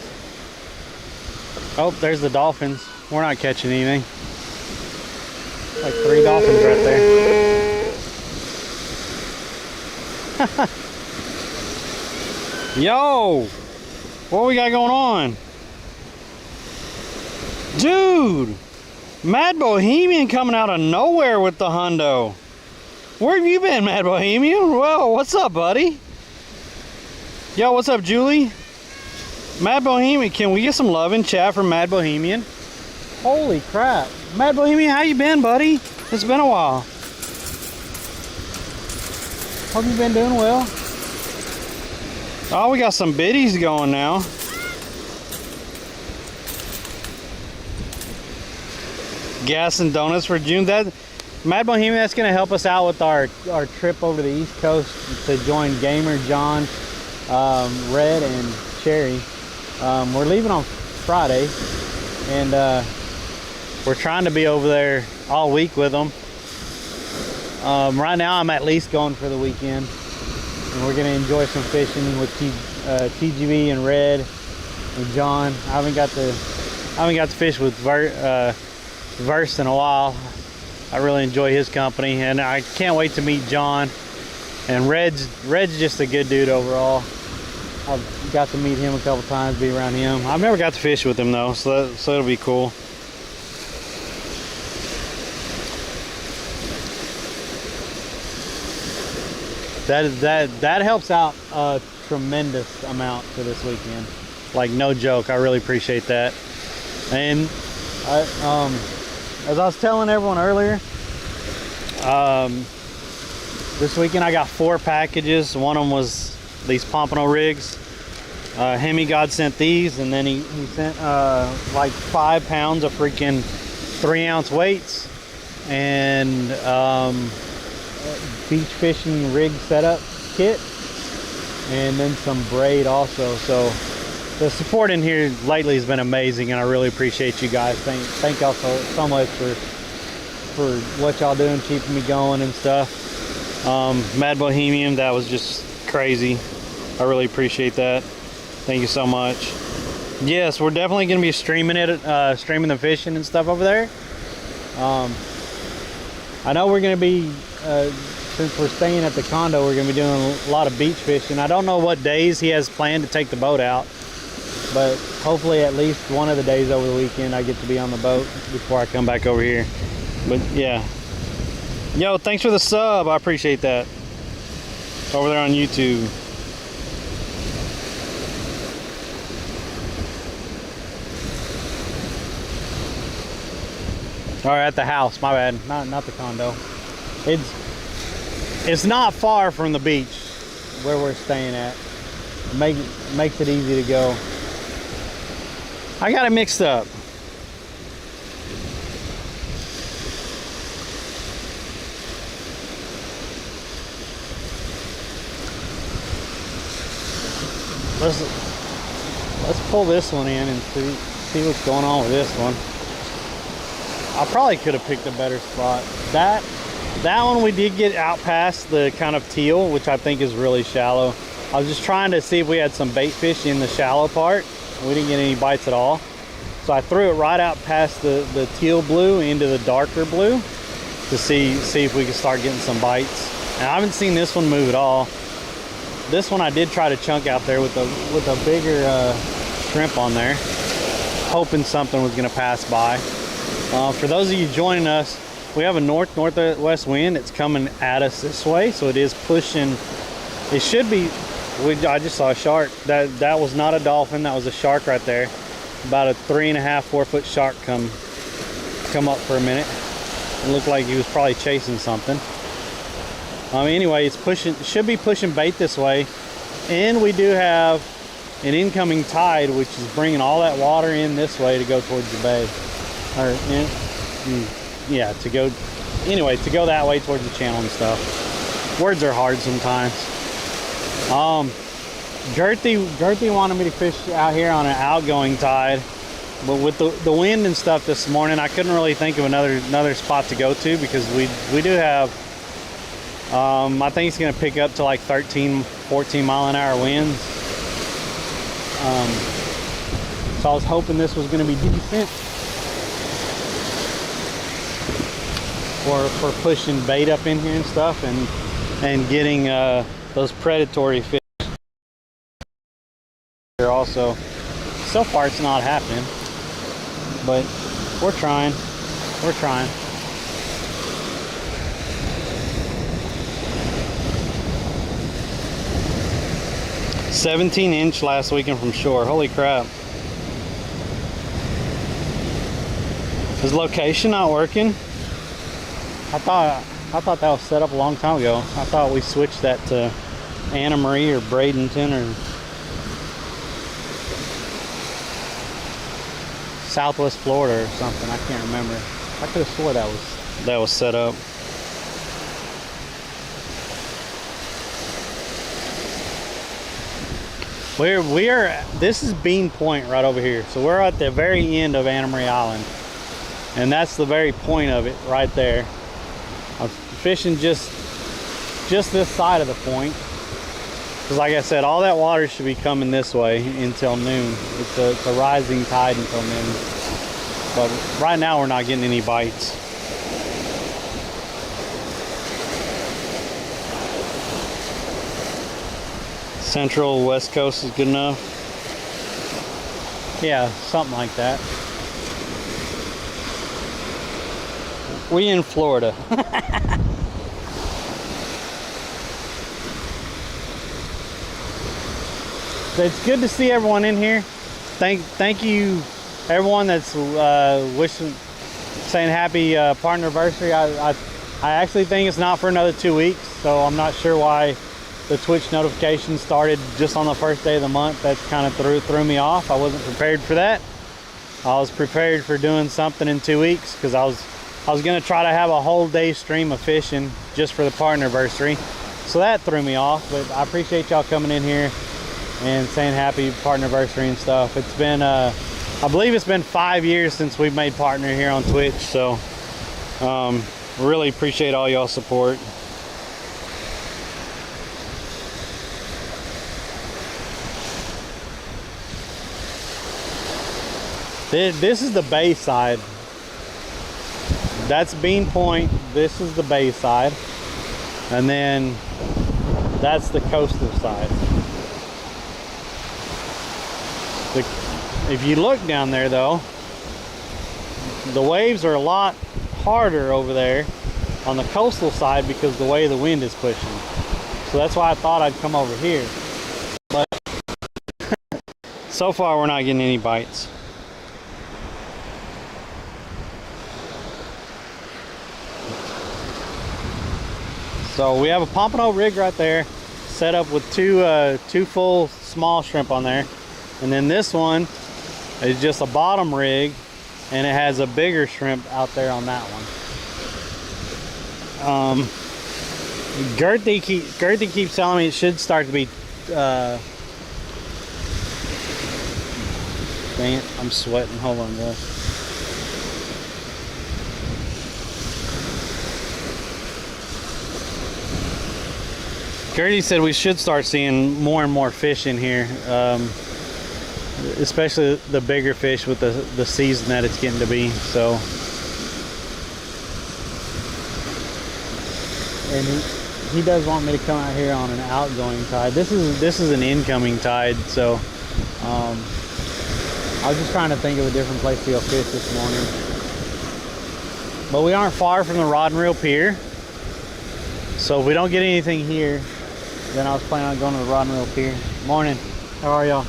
Oh, there's the dolphins. We're not catching anything. Like 3 dolphins right there. Yo, what we got going on? Dude, Mad Bohemian coming out of nowhere with the hundo. Where have you been, Mad Bohemian? Well, what's up, buddy? Yo, what's up, Julie? Mad Bohemian, can we get some love in chat from Mad Bohemian? Holy crap. Mad Bohemian, how you been, buddy? It's been a while. Hope you've been doing well. Oh, we got some biddies going now. Gas and donuts for June. That Mad Bohemian, that's gonna help us out with our trip over to the East Coast to join Gamer, John, Red, and Cherry. We're leaving on Friday, and we're trying to be over there all week with them. Right now I'm at least going for the weekend, and we're gonna enjoy some fishing with TGV and Red and John. I haven't got to fish with Verse in a while. I really enjoy his company, and I can't wait to meet John. And Red's just a good dude overall. I've got to meet him a couple times, be around him. I've never got to fish with him though, so it'll be cool. That helps out a tremendous amount for this weekend. Like, no joke, I really appreciate that. And as I was telling everyone earlier, this weekend I got 4 packages. One of them was these Pompano rigs. Hemi God sent these, and then he sent like 5 pounds of freaking 3-ounce weights and beach fishing rig setup kit, and then some braid also. So the support in here lately has been amazing, and I really appreciate you guys. Thank y'all so much for what y'all doing, keeping me going and stuff. Mad Bohemian, that was just crazy. I really appreciate that. Thank you so much. Yes, we're definitely going to be streaming it, streaming the fishing and stuff over there. I know we're going to be, since we're staying at the condo, we're going to be doing a lot of beach fishing. I don't know what days he has planned to take the boat out, but hopefully at least one of the days over the weekend I get to be on the boat before I come back over here. But yeah. Yo, thanks for the sub. I appreciate that. Over there on YouTube. All right, at the house, my bad, not the condo. It's not far from the beach where we're staying at. Makes it easy to go. I got it mixed up. Let's pull this one in and see what's going on with this one. I probably could have picked a better spot. That one we did get out past the kind of teal, which I think is really shallow. I was just trying to see if we had some bait fish in the shallow part. We didn't get any bites at all. So I threw it right out past the teal blue into the darker blue to see if we could start getting some bites. And I haven't seen this one move at all. This one I did try to chunk out there with a bigger shrimp on there, hoping something was gonna pass by. For those of you joining us, we have a northwest wind. It's coming at us this way, so it is pushing. It should be. I just saw a shark. That was not a dolphin. That was a shark right there. About a 3.5-4 foot shark come up for a minute. It looked like he was probably chasing something. Anyway, it's pushing. Should be pushing bait this way, and we do have an incoming tide, which is bringing all that water in this way to go towards the bay. Yeah, to go that way towards the channel and stuff. Words are hard sometimes. Gertie wanted me to fish out here on an outgoing tide, but with the wind and stuff this morning, I couldn't really think of another spot to go to, because we do have I think it's gonna pick up to like 13-14 mile-an-hour winds. So I was hoping this was gonna be decent for pushing bait up in here and stuff, and getting those predatory fish here also. So far it's not happening, but we're trying. 17-inch last weekend from shore. Holy crap. Is location not working? I thought that was set up a long time ago. I thought we switched that to Anna Marie or Bradenton or Southwest Florida or something. I can't remember. I could have swore that was set up. This is Bean Point right over here. So we're at the very end of Anna Maria Island. And that's the very point of it right there. I'm fishing just this side of the point. Because like I said, all that water should be coming this way until noon. It's a rising tide until noon. But right now we're not getting any bites. Central West Coast is good enough. Yeah, something like that. We in Florida. It's good to see everyone in here. Thank you everyone that's saying happy partner anniversary. I actually think it's not for another 2 weeks, so I'm not sure why the Twitch notification started just on the first day of the month. That kind of threw me off. I wasn't prepared for that. I was prepared for doing something in 2 weeks because I was gonna try to have a whole day stream of fishing just for the partner anniversary. So that threw me off, but I appreciate y'all coming in here and saying happy partner anniversary and stuff. It's been, I believe it's been 5 years since we've made partner here on Twitch. So really appreciate all y'all support. This is the bay side. That's Bean Point. This is the bay side. And then that's the coastal side. If you look down there though, the waves are a lot harder over there on the coastal side because the way the wind is pushing. So that's why I thought I'd come over here. But so far we're not getting any bites. So we have a pompano rig right there, set up with two full small shrimp on there, and then this one is just a bottom rig, and it has a bigger shrimp out there on that one. Gertie keeps telling me it should start to be. Dang it, I'm sweating. Hold on, guys. Gertie said we should start seeing more and more fish in here, especially the bigger fish with the season that it's getting to be. So, and he does want me to come out here on an outgoing tide. This is an incoming tide. So, I was just trying to think of a different place to go fish this morning. But we aren't far from the Rod and Reel Pier, so if we don't get anything here, then I was planning on going to the Rod and Reel Pier. Morning. How are y'all?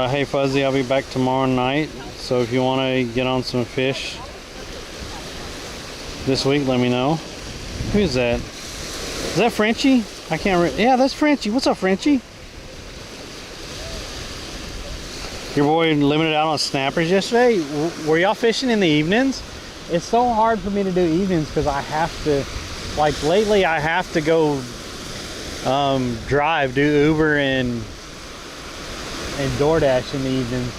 Hey Fuzzy, I'll be back tomorrow night. So if you want to get on some fish this week, let me know. Who's that? Is that Frenchie? I can't yeah, that's Frenchie. What's up, Frenchie? Your boy limited out on snappers yesterday. Were y'all fishing in the evenings? It's so hard for me to do evenings because I have to, like lately I have to go drive, do Uber and DoorDash in the evenings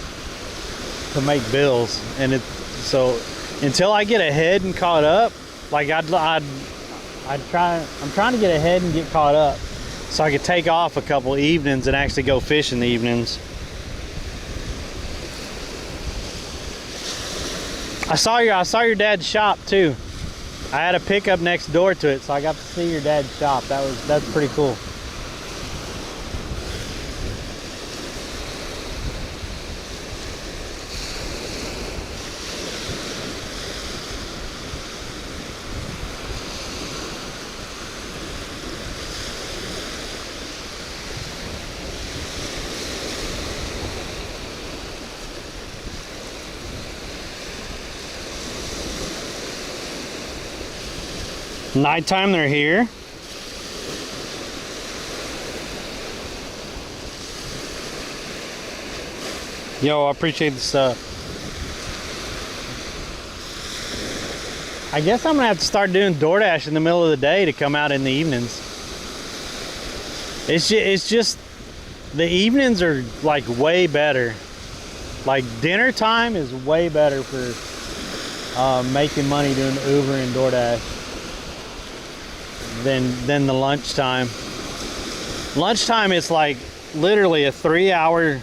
to make bills. And so until I get ahead and caught up, like I'm trying to get ahead and get caught up so I could take off a couple evenings and actually go fish in the evenings. I saw your dad's shop too. I had a pickup next door to it, so I got to see your dad's shop. That's pretty cool. Nighttime they're here. Yo, I appreciate the stuff. I guess I'm gonna have to start doing DoorDash in the middle of the day to come out in the evenings. It's just the evenings are like way better. Like dinner time is way better for making money doing Uber and DoorDash than the lunchtime. Lunchtime is like literally a 3 hour,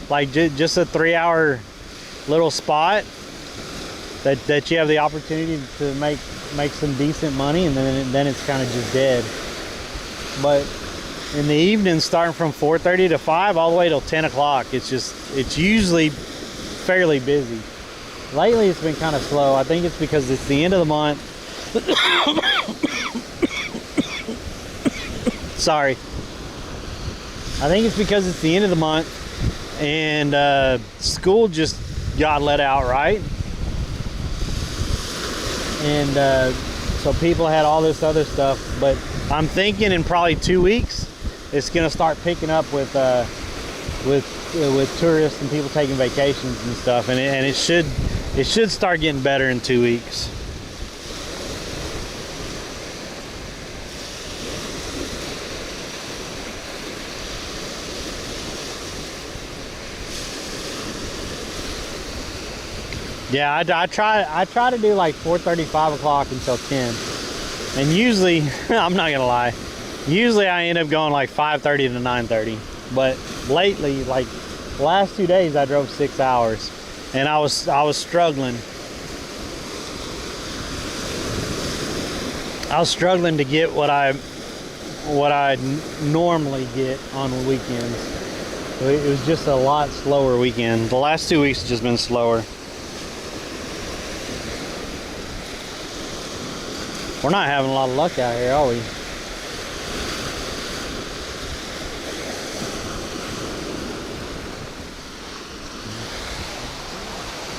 like just a 3 hour little spot that you have the opportunity to make some decent money, and then it's kind of just dead. But in the evening, starting from 4:30 to 5 all the way till 10 o'clock, it's usually fairly busy. Lately it's been kind of slow. I think it's because it's the end of the month. Sorry. I think it's because it's the end of the month and school just got let out, right? And so people had all this other stuff, but I'm thinking in probably 2 weeks it's gonna start picking up with tourists and people taking vacations and stuff, and it should start getting better in 2 weeks. Yeah, I try to do like 4:30, 5 o'clock until 10, and usually I'm not gonna lie, usually I end up going like 5:30 to 9:30. But lately, like the last 2 days, I drove 6 hours, and I was struggling. I was struggling to get what I normally get on weekends. It was just a lot slower weekend. The last 2 weeks have just been slower. We're not having a lot of luck out here, are we?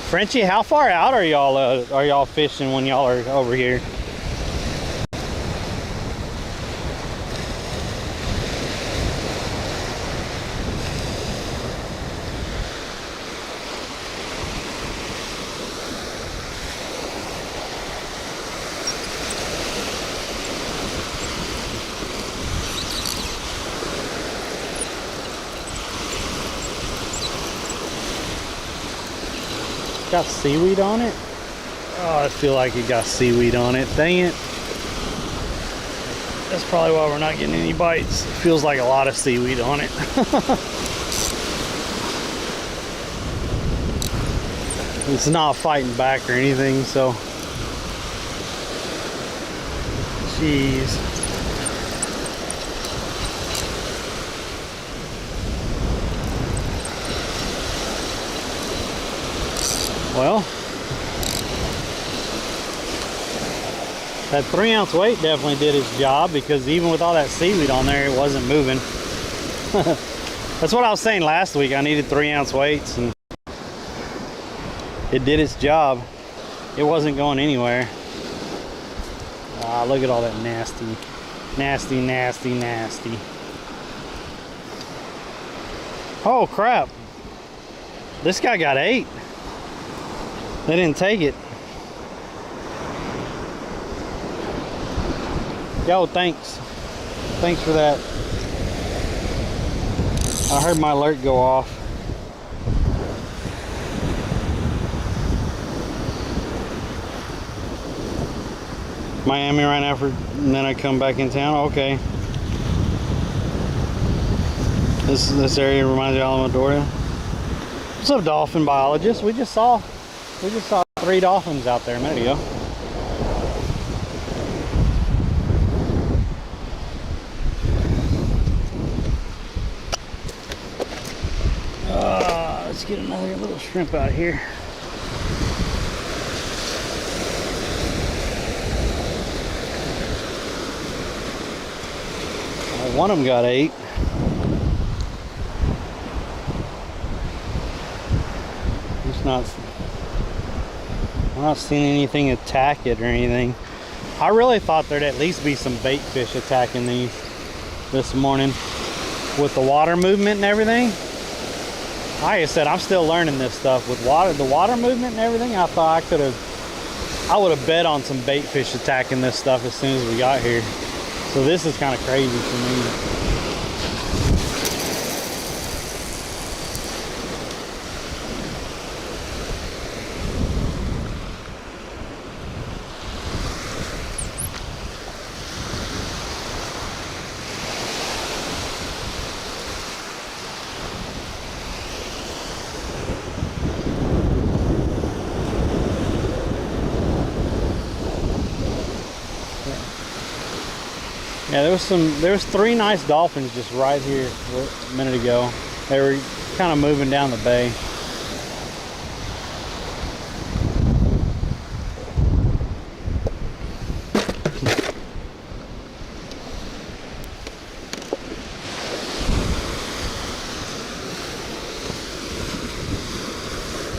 Frenchie, how far out are y'all fishing when y'all are over here? Got seaweed on it? Oh, I feel like it got seaweed on it. Dang it. That's probably why we're not getting any bites. It feels like a lot of seaweed on it. It's not fighting back or anything, so. Jeez. Well, that 3-ounce weight definitely did its job, because even with all that seaweed on there, it wasn't moving. That's what I was saying last week. I needed 3-ounce weights, and it did its job. It wasn't going anywhere. Ah, look at all that nasty, nasty, nasty, nasty. Oh crap. This guy got 8. They didn't take it. Yo, thanks. Thanks for that. I heard my alert go off. Miami right after, and then I come back in town. Okay. This area reminds you of Alamodora. What's up, dolphin biologist? We just saw 3 dolphins out there a minute ago. Let's get another little shrimp out here. Well, one of them got 8. I'm not seeing anything attack it or anything. I really thought there'd at least be some bait fish attacking these this morning with the water movement and everything. Like I said, I'm still learning this stuff with water, the water movement and everything. I thought I would have bet on some bait fish attacking this stuff as soon as we got here. So this is kind of crazy for me. Yeah, there was 3 nice dolphins just right here a minute ago. They were kind of moving down the bay.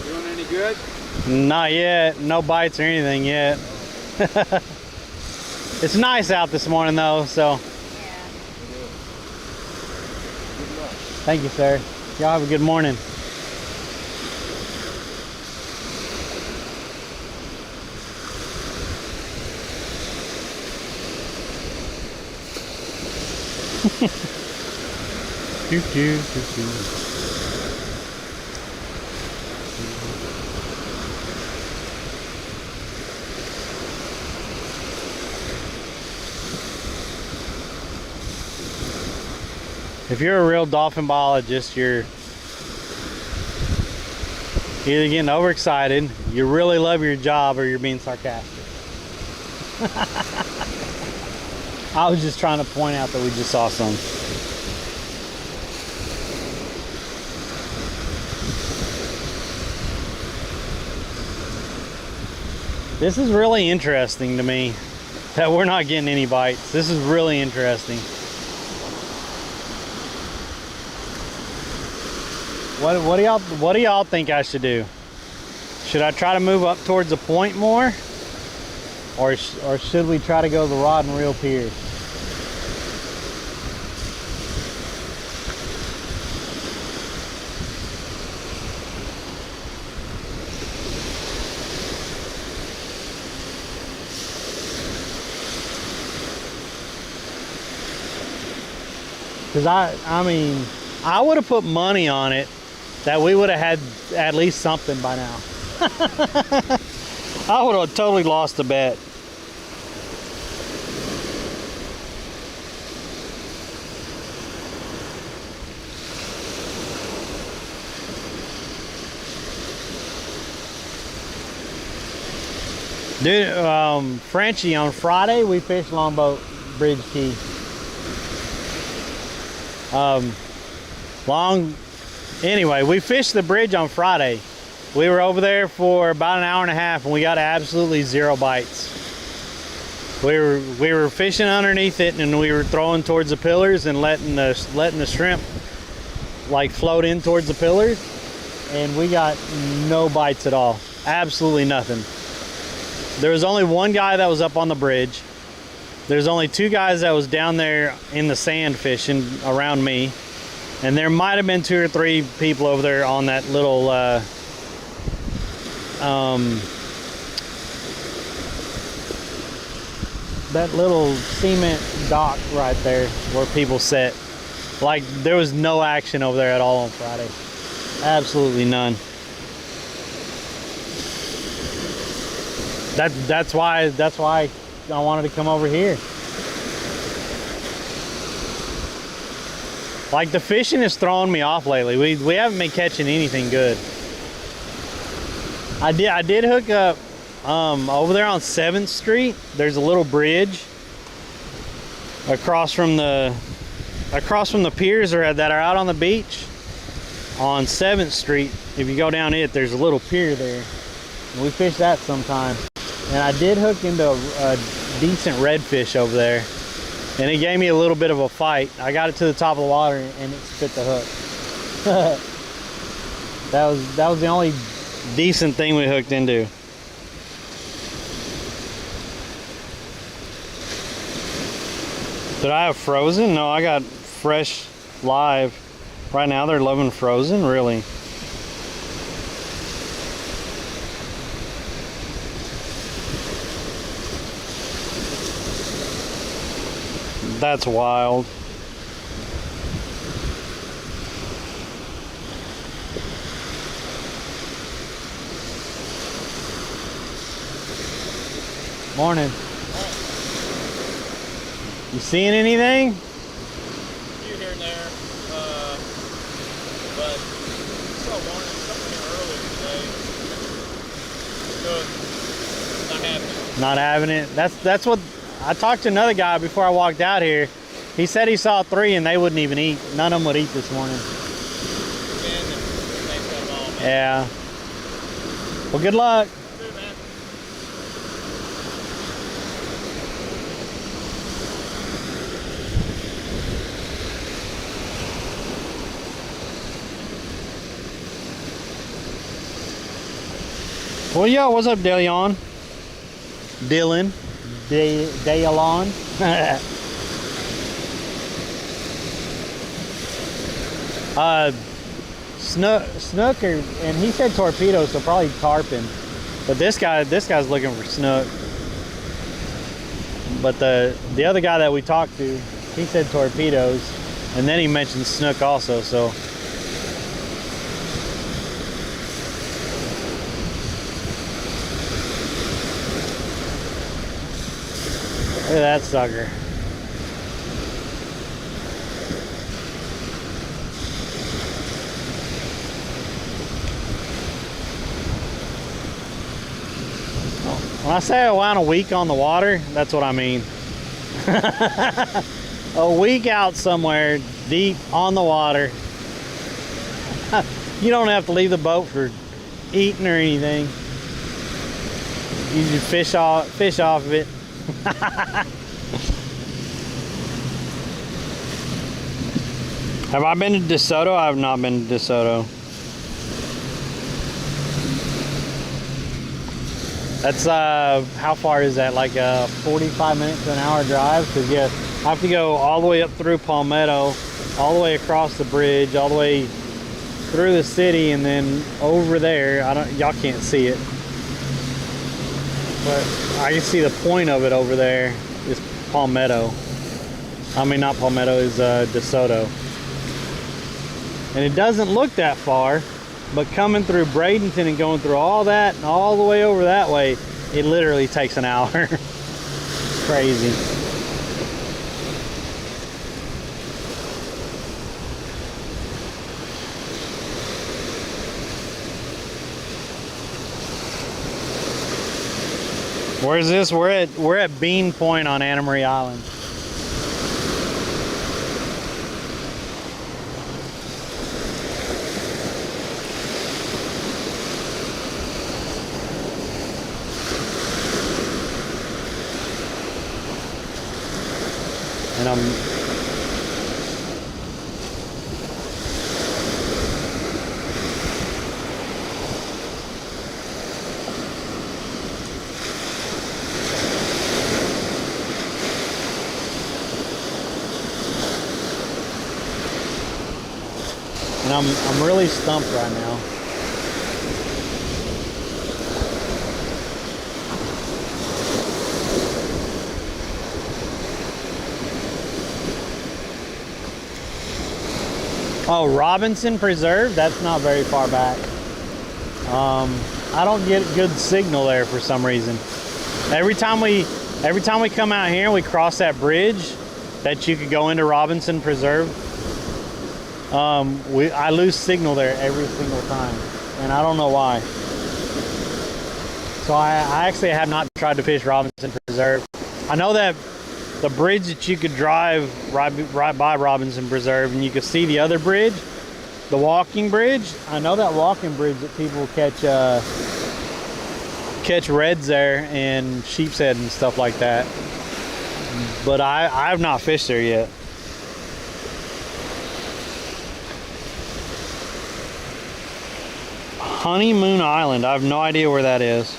Doing any good? Not yet, no bites or anything yet. It's nice out this morning though, so. Thank you, sir. Y'all have a good morning. If you're a real dolphin biologist, you're either getting overexcited, you really love your job, or you're being sarcastic. I was just trying to point out that we just saw some. This is really interesting to me that we're not getting any bites. This is really interesting. What do y'all think I should do? Should I try to move up towards the point more, or should we try to go the rod and reel pier? Because I mean, I would have put money on it that we would have had at least something by now. I would have totally lost the bet. Dude, Frenchie, on Friday we fished Longboat Bridge Key. Anyway, we fished the bridge on Friday. We were over there for about an hour and a half and we got absolutely 0 bites. We were fishing underneath it and we were throwing towards the pillars and letting the shrimp like float in towards the pillars, and we got no bites at all. Absolutely nothing. There was only one guy that was up on the bridge. There's only 2 guys that was down there in the sand fishing around me. And there might have been 2 or 3 people over there on that little cement dock right there where people sit. Like, there was no action over there at all on Friday. Absolutely none. That's why I wanted to come over here. Like, the fishing is throwing me off lately. We haven't been catching anything good. I did hook up over there on 7th Street. There's a little bridge across from the piers that are out on the beach on 7th Street. If you go down it, there's a little pier there. And we fish that sometime. And I did hook into a decent redfish over there. And it gave me a little bit of a fight. I got it to the top of the water and it spit the hook. That was the only decent thing we hooked into. Did I have frozen? No, I got fresh live. Right now they're loving frozen, really. That's wild. Morning. You seeing anything? Few here and there, but saw one something earlier today. So not having it. Not having it. That's what I talked to another guy before I walked out here. He said he saw 3 and they wouldn't even eat. None of them would eat this morning. Yeah. Well, good luck. Well, yeah, what's up, Deleon? Dylan. Deleon. Snooker, and he said torpedo, so probably tarpon. But this guy's looking for snook. But the other guy that we talked to, he said torpedoes, and then he mentioned snook also, so. Look at that sucker. When I say I went a week on the water, that's what I mean. A week out somewhere deep on the water. You don't have to leave the boat for eating or anything. You just fish off of it. Have I been to DeSoto? I have not been to DeSoto. That's how far is that? Like a 45 minutes to an hour drive? Because yeah, I have to go all the way up through Palmetto, all the way across the bridge, all the way through the city, and then over there. Y'all can't see it, but I can see the point of it over there. Is Palmetto. I mean, not Palmetto. Is DeSoto, and it doesn't look that far. But coming through Bradenton and going through all that and all the way over that way, it literally takes an hour. Crazy. Where's this? We're at Bean Point on Anna Marie Island. And I'm really stumped right now. Oh, Robinson Preserve? That's not very far back. I don't get good signal there for some reason. Every time we come out here and we cross that bridge that you could go into Robinson Preserve, I lose signal there every single time, and I don't know why. So I actually have not tried to fish Robinson Preserve. I know that the bridge that you could drive right by Robinson Preserve, and you could see the other bridge, the walking bridge. I know that walking bridge that people catch reds there and sheep's head and stuff like that. But I've not fished there yet. Honeymoon Island. I have no idea where that is.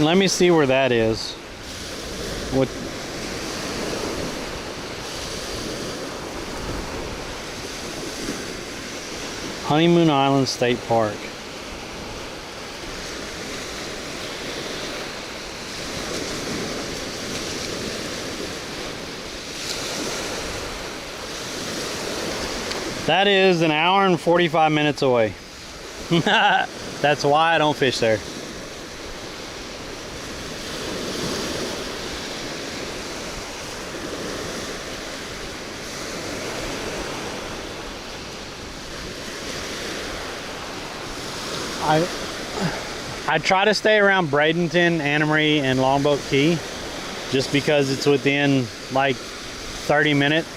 Let me see where that is. What? Honeymoon Island State Park. That is an hour and 45 minutes away. That's why I don't fish there. I try to stay around Bradenton, Anna Marie, and Longboat Key just because it's within like 30 minutes.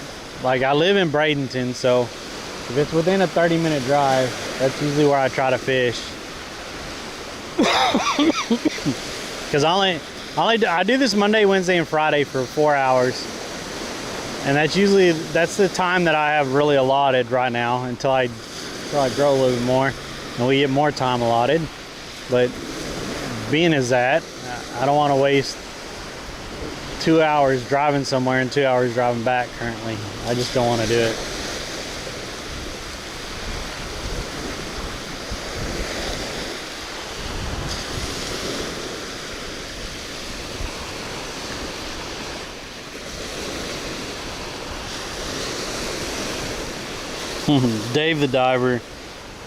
Like I live in Bradenton, so if it's within a 30-minute drive, that's usually where I try to fish. Because I do this Monday, Wednesday, and Friday for 4 hours, and that's the time that I have really allotted right now until I grow a little bit more and we get more time allotted. But being as that, I don't want to waste 2 hours driving somewhere and 2 hours driving back currently. I just don't want to do it. Dave the Diver.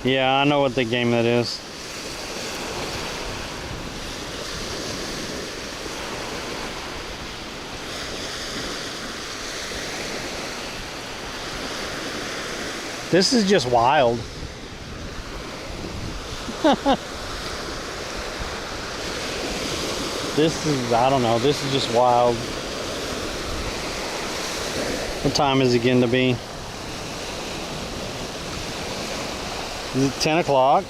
Yeah, I know what the game that is. This is just wild. I don't know, this is just wild. What time is it getting to be? Is it 10 o'clock?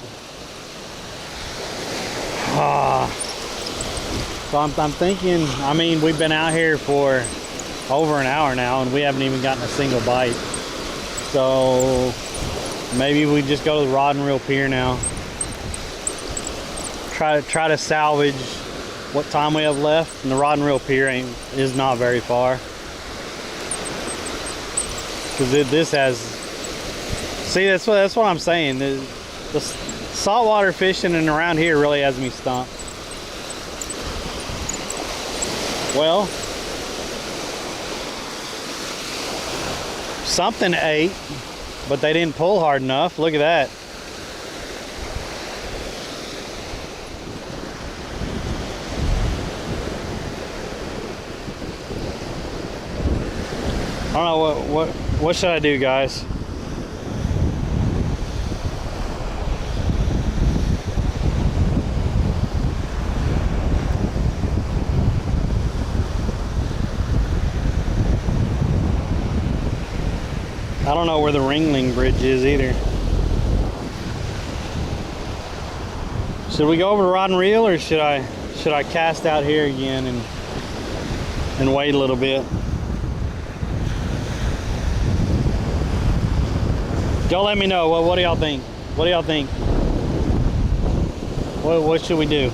So I'm thinking, I mean, we've been out here for over an hour now and we haven't even gotten a single bite. So maybe we just go to the Rod and Reel Pier now. Try to salvage what time we have left. And the Rod and Reel Pier is not very far. Because this has... See, that's what I'm saying. The saltwater fishing and around here really has me stumped. Well, something ate, but they didn't pull hard enough. Look at that. I don't know what should I do, guys? I don't know where the Ringling Bridge is either. Should we go over to Rod and Reel, or should I cast out here again and wait a little bit? Y'all let me know. What do y'all think? What do y'all think? What should we do?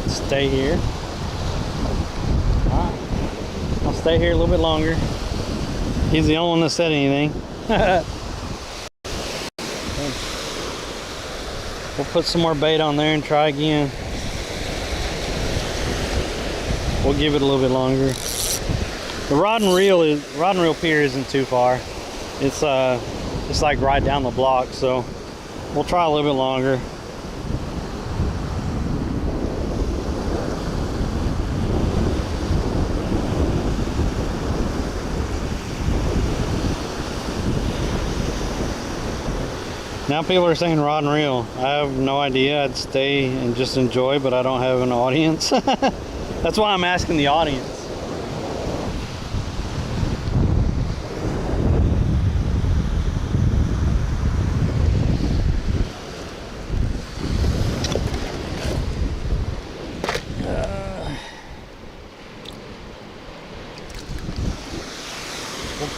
Stay here. Alright. I'll stay here a little bit longer. He's the only one that said anything. We'll put some more bait on there and try again. We'll give it a little bit longer. The Rod and Reel Pier isn't too far. It's like right down the block, so we'll try a little bit longer. Now people are saying Rod and Reel. I have no idea. I'd stay and just enjoy, but I don't have an audience. That's why I'm asking the audience.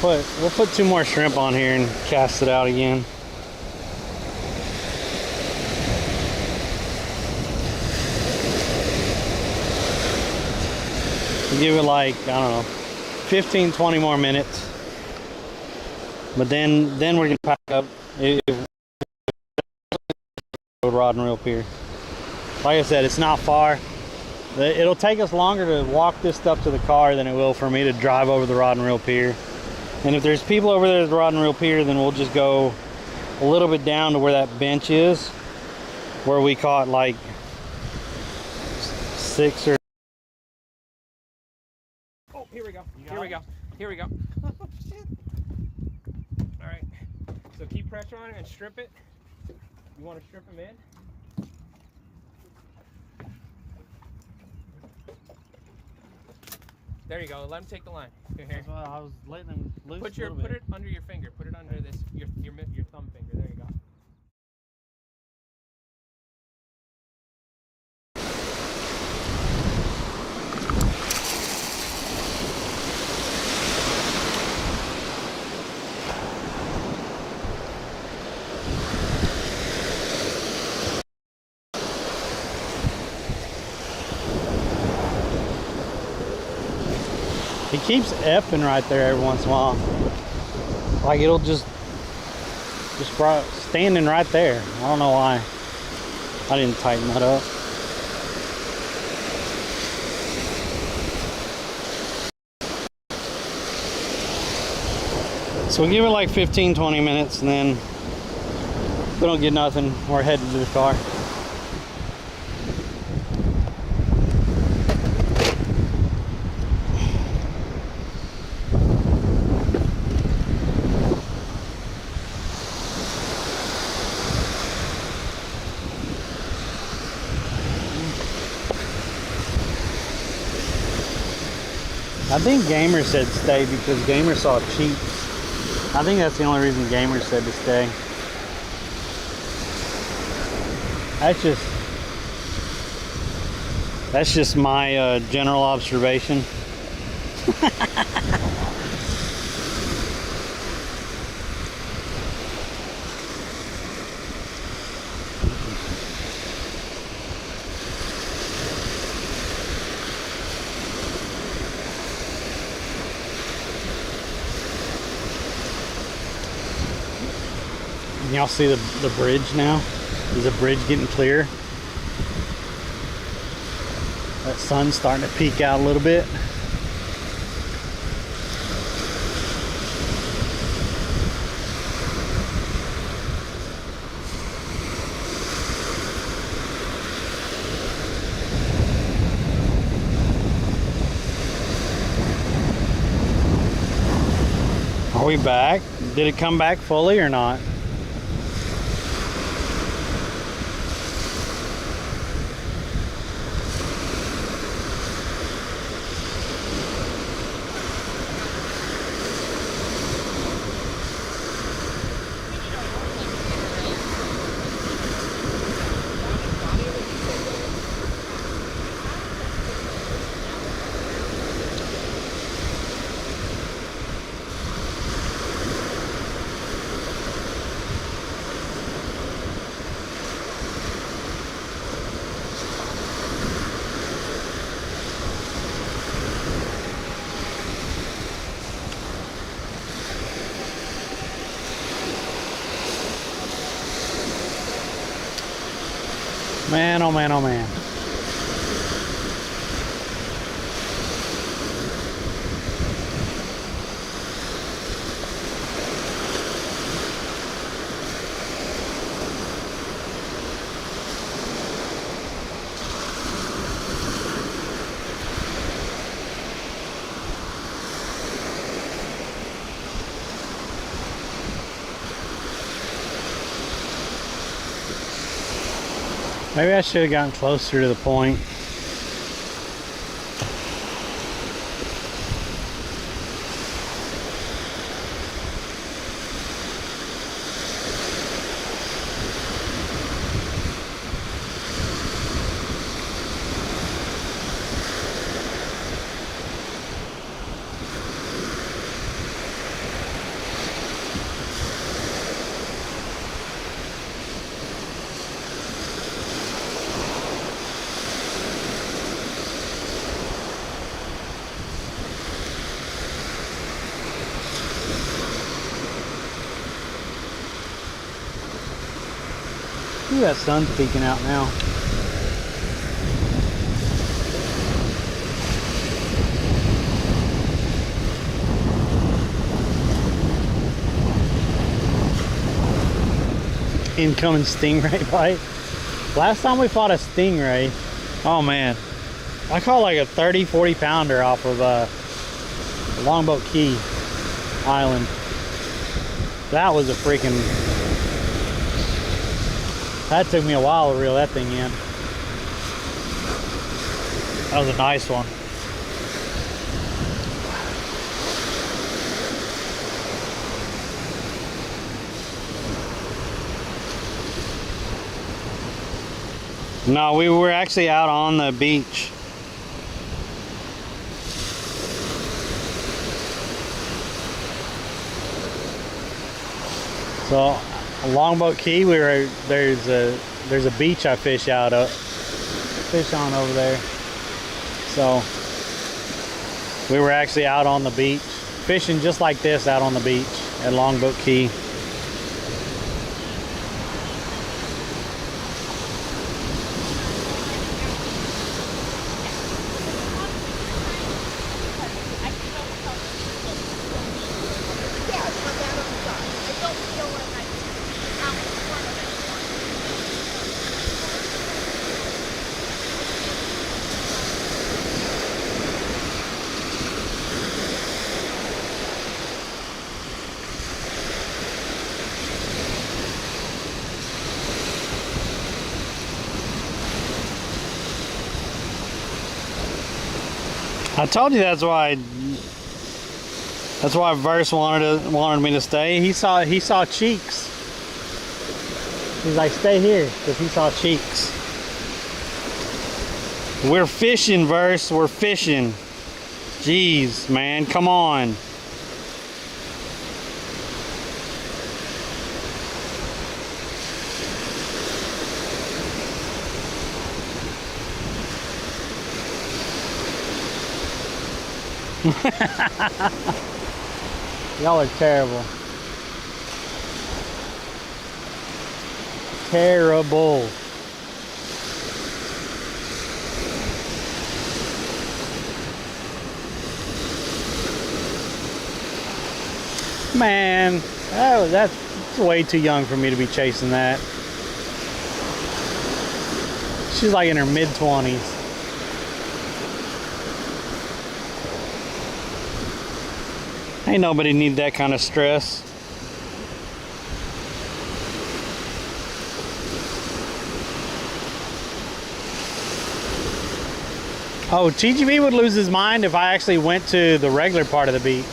We'll put 2 more shrimp on here and cast it out again. Give it like, I don't know, 15, 20 more minutes. But then we're gonna pack up rod and reel pier. Like I said, it's not far. It'll take us longer to walk this stuff to the car than it will for me to drive over the rod and reel pier. And if there's people over there at the rod and reel pier, then we'll just go a little bit down to where that bench is, where we caught like 6 or... Oh, here we go. Here we go. Here we go. Oh, shit. All right. So keep pressure on it and strip it. You want to strip them in? There you go. Let them take the line. Here. That's why I was letting them loose. Put it under your finger. Put it under this your thumb finger. There you go. He keeps effing right there every once in a while. Like it'll just standing right there. I don't know why. I didn't tighten that up. So we'll give it like 15, 20 minutes, and then if we don't get nothing, we're heading to the car. I think Gamer said stay because Gamer saw cheats. I think that's the only reason Gamer said to stay. That's just my general observation. Y'all see the bridge now? Is the bridge getting clear? That sun's starting to peek out a little bit. Are we back? Did it come back fully or not? Man, oh man, oh man. Maybe I should have gotten closer to the point. Ooh, that sun's peeking out now. Incoming stingray bite. Last time we fought a stingray, oh man, I caught like a 30-40 pounder off of Longboat Key Island. That was a freaking, that took me a while to reel that thing in. That was a nice one. No, we were actually out on the beach. So, Longboat Key, there's a beach I fish on over there. So, we were actually out on the beach, fishing just like this out on the beach at Longboat Key. I told you that's why Verse wanted me to stay. He saw cheeks. He's like, stay here, because he saw cheeks. We're fishing, Verse. We're fishing. Jeez, man, come on. Y'all are terrible. Terrible. Man, that's way too young for me to be chasing that. She's like in her mid-20s. Ain't nobody need that kind of stress. Oh, TGV would lose his mind if I actually went to the regular part of the beach.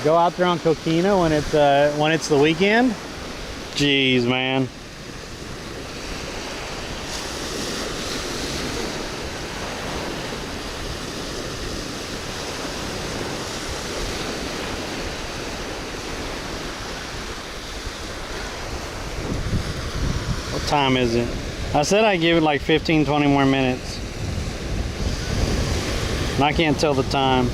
Go out there on Coquina when it's the weekend. Jeez, man. Time is it? I said I'd give it like 15-20 more minutes, and I can't tell the time.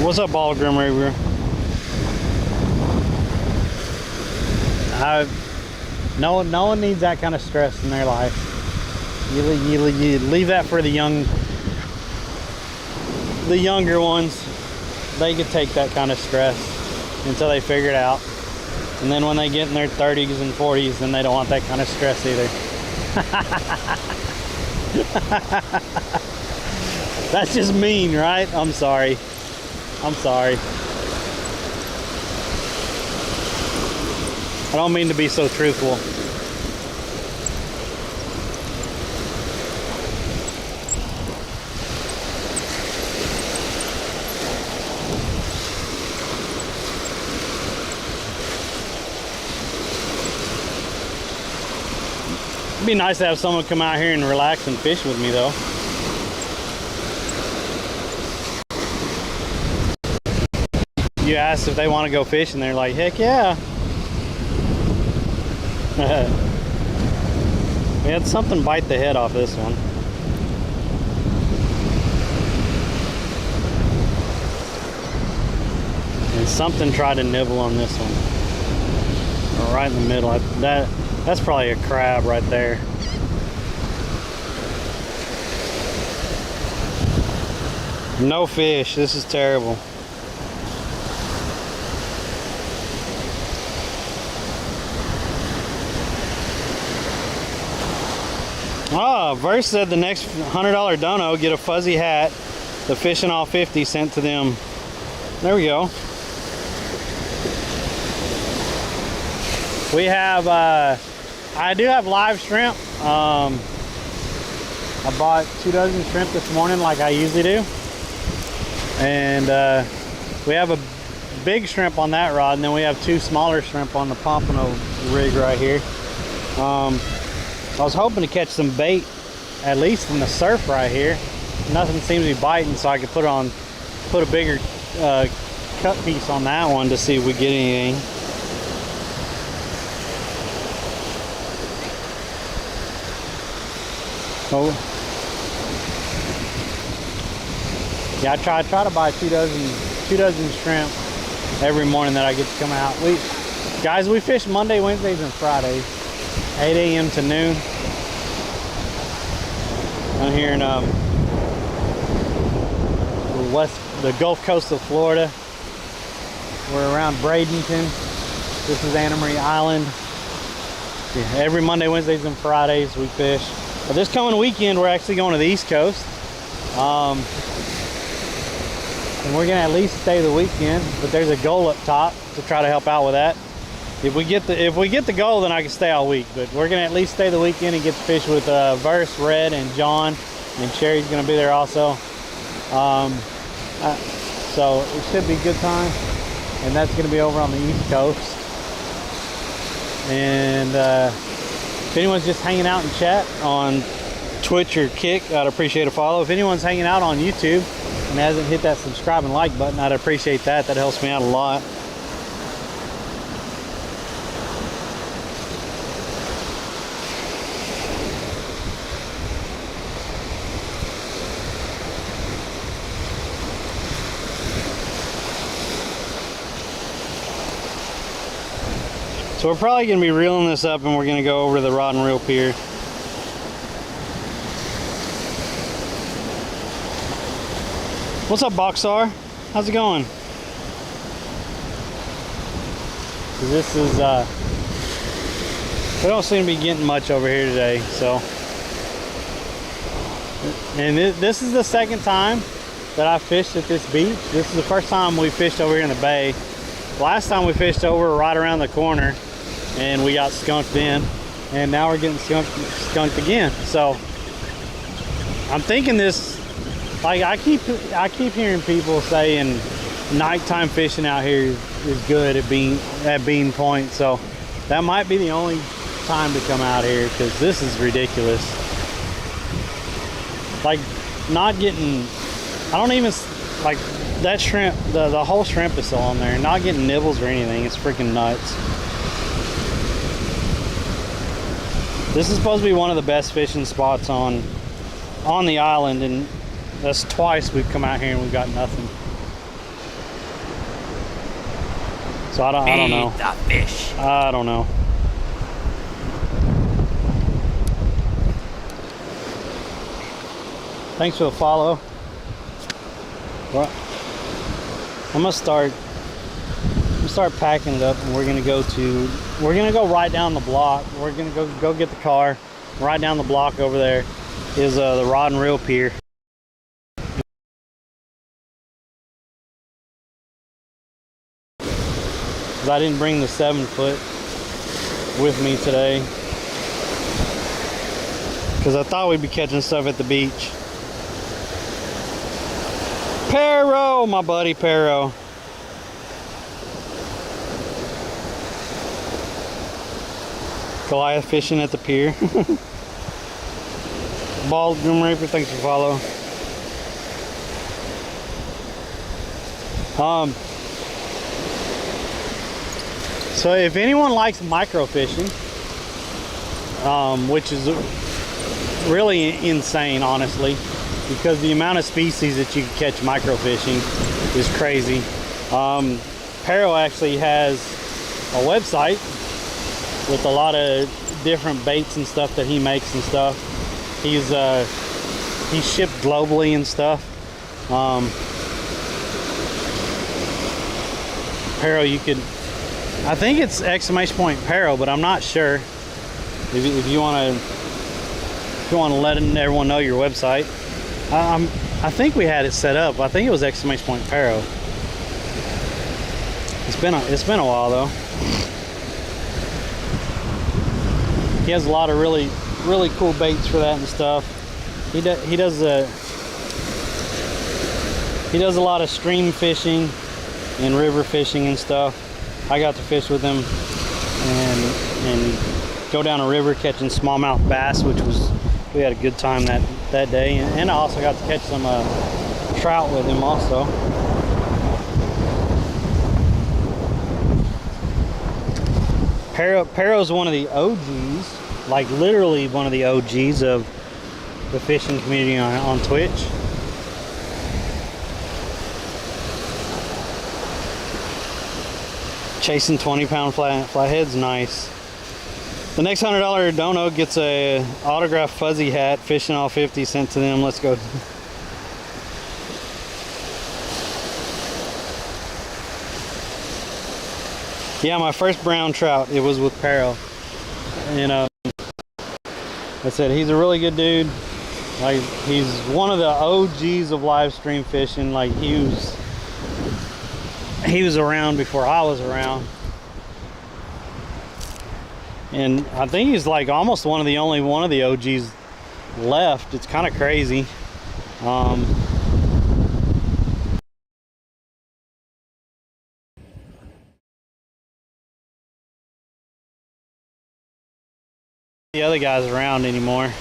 What's up, Ball Grim River? No one needs that kind of stress in their life. You leave that for the younger ones. They could take that kind of stress until they figure it out, and then when they get in their 30s and 40s, then they don't want that kind of stress either. That's just mean, right? I'm sorry. I don't mean to be so truthful. It'd be nice to have someone come out here and relax and fish with me, though. You asked if they want to go fishing, they're like, heck yeah. We had something bite the head off this one. And something tried to nibble on this one. Or right in the middle. That's probably a crab right there. No fish. This is terrible. Ah, Verse said the next $100 dono get a fuzzy hat, the Fishing All 50 sent to them. There we go. We have, I do have live shrimp. I bought 2 dozen shrimp this morning like I usually do. And we have a big shrimp on that rod, and then we have 2 smaller shrimp on the pompano rig right here. I was hoping to catch some bait, at least from the surf right here. Nothing seems to be biting, so I could put a bigger cut piece on that one to see if we get anything. Oh, yeah, I try to buy 2 dozen shrimp every morning that I get to come out. Guys, we fish Monday, Wednesdays, and Fridays, 8 a.m. to noon. I'm here in the Gulf Coast of Florida. We're around Bradenton. This is Anna Marie Island. Yeah, every Monday, Wednesdays, and Fridays we fish. But this coming weekend, we're actually going to the East Coast. And we're gonna at least stay the weekend, but there's a goal up top to try to help out with that. If we get the goal, then I can stay all week, but we're gonna at least stay the weekend and get to fish with Verse, Red, and John, and Cherry's gonna be there also. So it should be a good time, and that's gonna be over on the East Coast. And if anyone's just hanging out and chat on Twitch or Kick, I'd appreciate a follow. If anyone's hanging out on YouTube and hasn't hit that subscribe and like button, I'd appreciate that. That helps me out a lot. So we're probably going to be reeling this up, and we're going to go over to the rod and reel pier. What's up, Boxar? How's it going? This is, we don't seem to be getting much over here today, so. And this is the second time that I fished at this beach. This is the first time we fished over here in the bay. Last time we fished over right around the corner, and we got skunked in, and now we're getting skunked again. So I'm thinking this, like I keep hearing people saying nighttime fishing out here is good at Bean Point, so that might be the only time to come out here, because this is ridiculous. Like, not getting, I don't even, like, that shrimp, the whole shrimp is still on there, not getting nibbles or anything. It's freaking nuts. This is supposed to be one of the best fishing spots on the island, and that's twice we've come out here and we've got nothing. So I don't know. The fish. I don't know. Thanks for the follow. Well, I'm gonna start packing it up, and we're gonna go right down the block. We're gonna go get the car. Right down the block over there is the rod and reel pier. Cause I didn't bring the 7-foot with me today, cause I thought we'd be catching stuff at the beach. Pero, my buddy Pero. Goliath fishing at the pier. Bald Grim Reaper, thanks for follow. So if anyone likes micro fishing, which is really insane, honestly, because the amount of species that you can catch microfishing is crazy. Pero actually has a website with a lot of different baits and stuff that he makes and stuff. He's shipped globally and stuff. Pero, you could, I think it's exclamation point Pero, but I'm not sure. If you want to let everyone know your website, I think we had it set up. I think it was exclamation point Pero. It's been a while though. He has a lot of really cool baits for that and stuff. He does a lot of stream fishing and river fishing and stuff. I got to fish with him and go down a river catching smallmouth bass, we had a good time that day. And I also got to catch some trout with him also. Pero's one of the OGs, like literally one of the OGs of the fishing community on Twitch. Chasing 20-pound flatheads, nice. The next $100 dono gets a autographed fuzzy hat, fishing all 50 sent to them. Let's go. Yeah, my first brown trout, it was with Pero. You know, I said he's a really good dude. Like, he's one of the OGs of live stream fishing. Like, he was around before I was around. And I think he's like almost only one of the OGs left. It's kind of crazy. The other guys around anymore.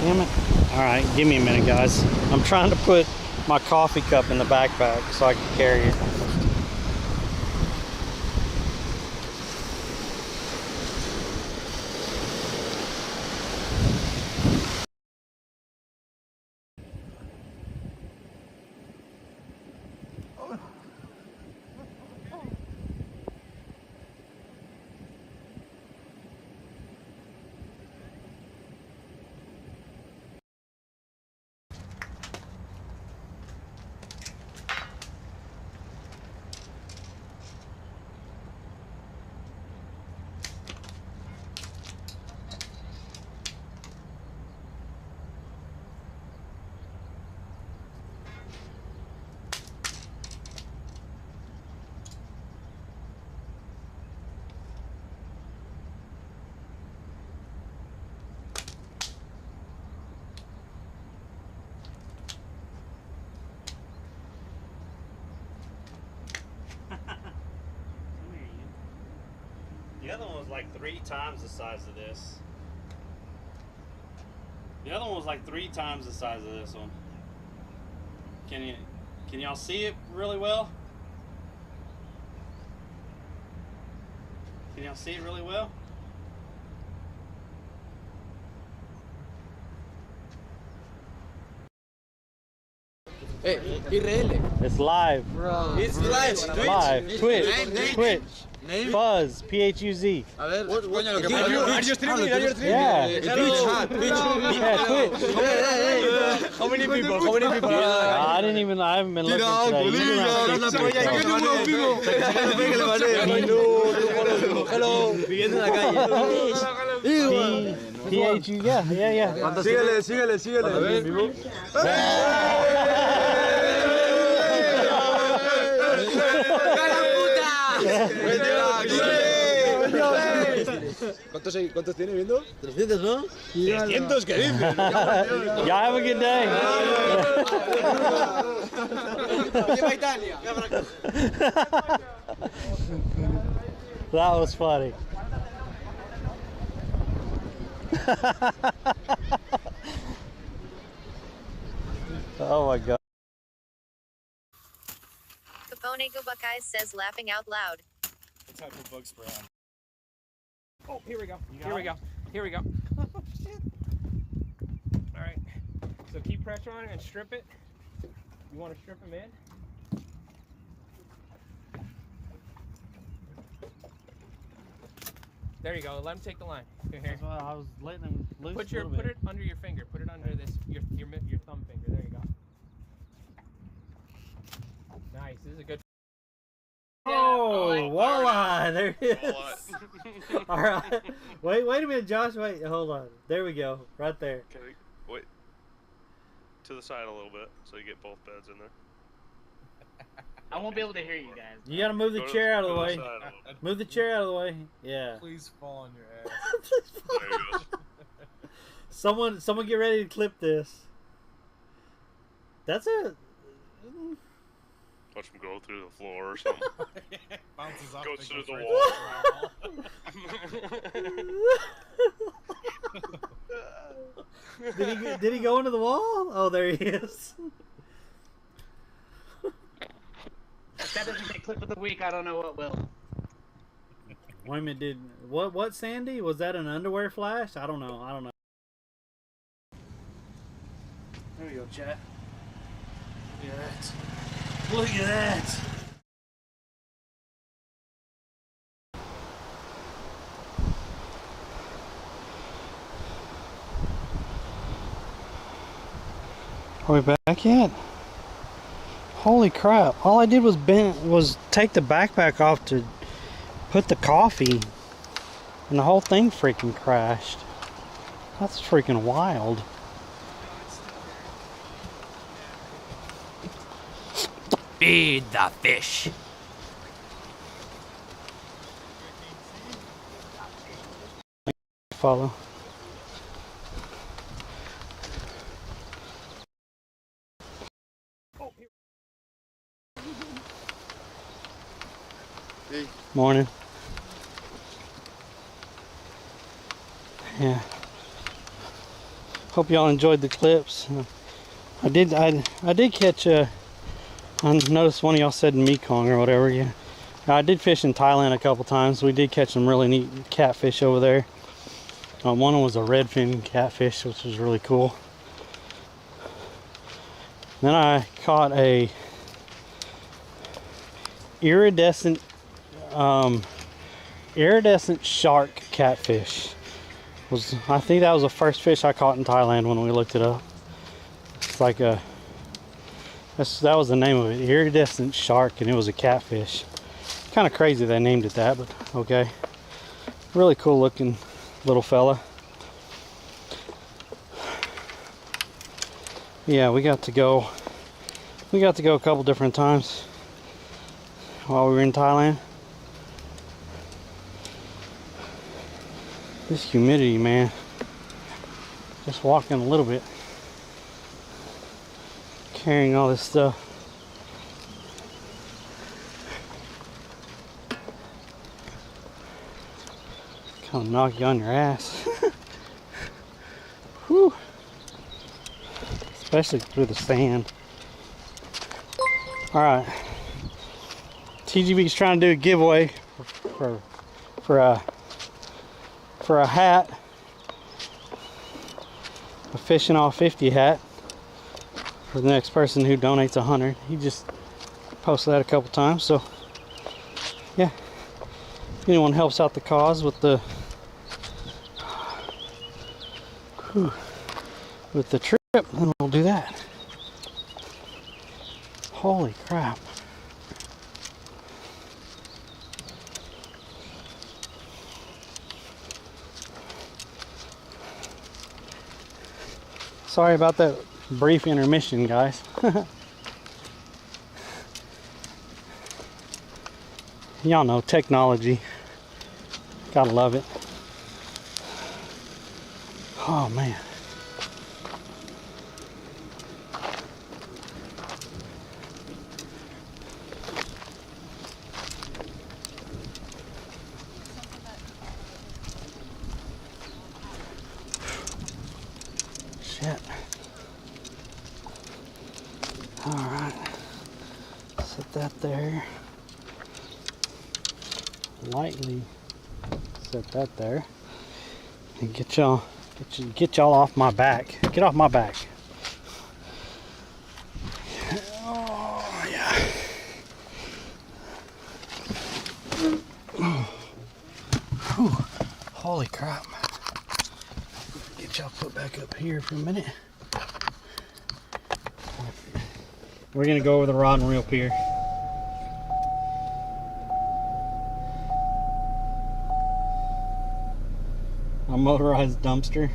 Damn it. Alright, give me a minute, guys. I'm trying to put my coffee cup in the backpack so I can carry it. The other one was like 3 times the size of this. The other one was like 3 times the size of this one. Can y'all see it really well? Can y'all see it really well? Hey, IRL. It's live. Bro. It's live. Twitch. Live. Twitch. Name. Twitch. Name. Fuzz. P-H-U-Z. A ver, coño, lo que pasa. Are you streaming? Yeah. Twitch. Yeah, Twitch. How many people? I haven't been looking today. You've been around 6 years, Hello. Viviendo en la calle. P-H-U, yeah. Síguele. A ver. ¿Cuántos tiene viendo? 300, ¿no? 300, ¿qué dices? Y'all have a good day. Lleva Italia. That was funny. Oh my God. Capone Go Buckeyes says laughing out loud. What type of bug spray on? Oh, here we go. Here we go. Here we go. Oh, shit. All right. So keep pressure on it and strip it. You want to strip them in? There you go. Let him take the line. Here. That's why I was letting him loose Put a little it bit. under your finger. Put it under this your thumb finger. There you go. Nice. This is a good. Oh, walleye! There it is. Walleye. All right. Wait a minute, Josh. Wait, hold on. There we go. Right there. Okay, wait. To the side a little bit so you get both beds in there. I won't be able to hear you guys. You gotta move the Go to- chair out of the go to way. side a little bit. Move the chair out of the way. Yeah. Please fall on your ass. There you go. Someone get ready to clip this. That's a. Watch them go through the floor or something. Bounces off. Goes and through the right wall. Did he go into the wall? Oh, there he is. If that doesn't get clip of the week, I don't know what will. Wait a minute, what Sandy? Was that an underwear flash? I don't know. There we go, chat. Look at that. Look at that. Are we back yet? Holy crap. All I did was take the backpack off to put the coffee and the whole thing freaking crashed. That's freaking wild. Feed the fish. Follow. Hey. Morning. Yeah. Hope y'all enjoyed the clips. I did catch I noticed one of y'all said Mekong or whatever. Yeah. I did fish in Thailand a couple times. We did catch some really neat catfish over there. One was a redfin catfish, which was really cool. Then I caught a iridescent shark catfish. I think that was the first fish I caught in Thailand when we looked it up. It's like that was the name of it, iridescent shark, and it was a catfish. Kind of crazy they named it that, but okay. Really cool looking little fella. Yeah, we got to go a couple different times while we were in Thailand. This humidity, man. Just walking a little bit, carrying all this stuff. Kind of knock you on your ass. Whew. Especially through the sand. All right. TGB's trying to do a giveaway for a hat, a Fishing All 50 hat, for the next person who donates 100. He just posted that a couple times, so yeah. If anyone helps out the cause with the trip, then we'll do that. Holy crap. Sorry about that brief intermission, guys. Y'all know technology. Gotta love it. Oh man. Shit. All right. Set that there. Lightly Set that there. And get y'all off my back. Get off my back. Oh yeah. Whew. Holy crap. Get y'all put back up here for a minute. We're gonna go over the rod and reel pier. A motorized dumpster.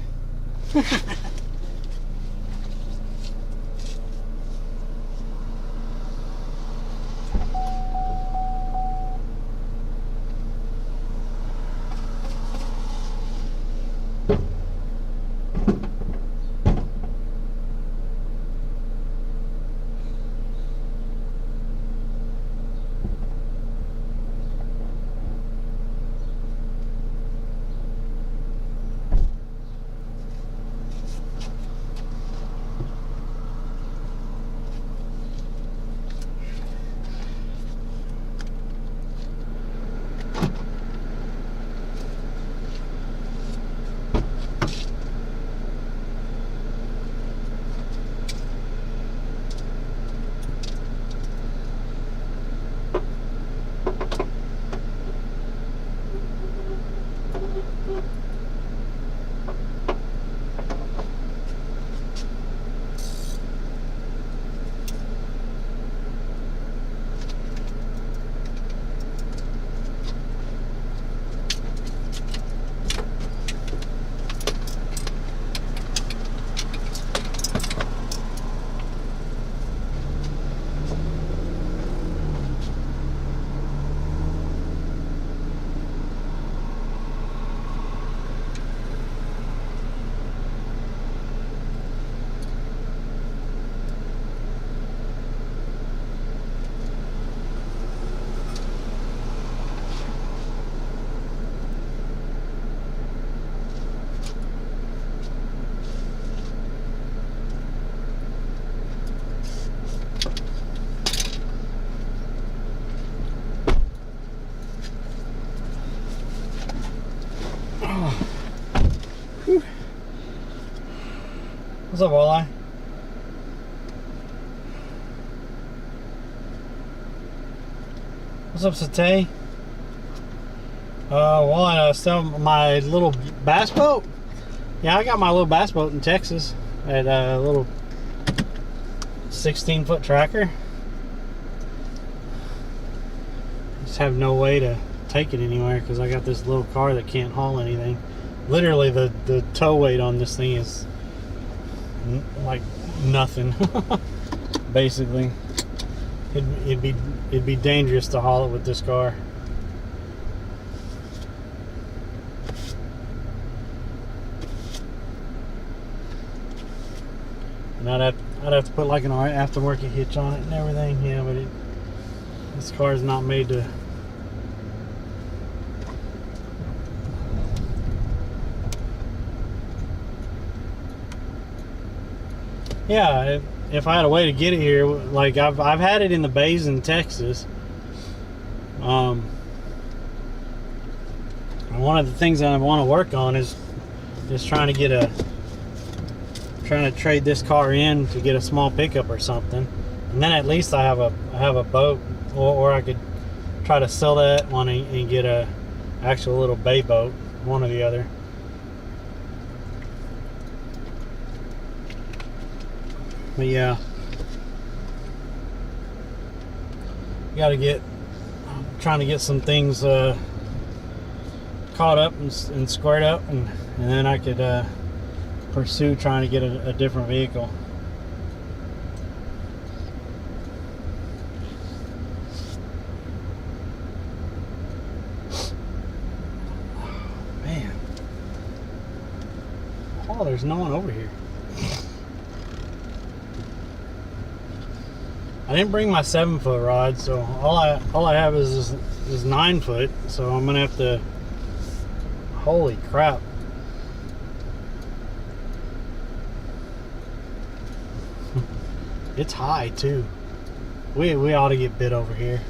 What's up, Walleye? What's up, Satay? Walleye, still my little bass boat? Yeah, I got my little bass boat in Texas. I had a little 16-foot tracker. Just have no way to take it anywhere because I got this little car that can't haul anything. Literally, the tow weight on this thing is like nothing. Basically, it'd be dangerous to haul it with this car. And I'd have to put like an aftermarket hitch on it and everything. Yeah, but this car is not made to. Yeah, if I had a way to get it here, like I've had it in the bays in Texas. One of the things that I want to work on is trying to trade this car in to get a small pickup or something, and then at least I have a boat, or I could try to sell that one and get a actual little bay boat, one or the other. But yeah, trying to get some things caught up and squared up, and then I could pursue trying to get a different vehicle. Man, oh, there's no one over here. I didn't bring my 7-foot rod, so all I have is 9-foot. So I'm gonna have to. Holy crap! It's high too. We ought to get bit over here.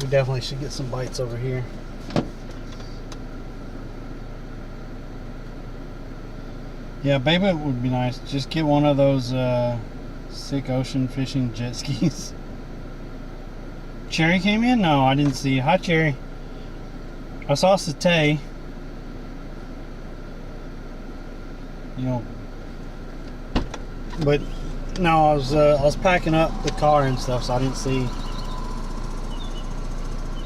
We definitely should get some bites over here. Yeah, maybe it would be nice. Just get one of those sick ocean fishing jet skis. Cherry came in? No, I didn't see. Hi, Cherry. I saw Satay. You know, but no, I was packing up the car and stuff, so I didn't see.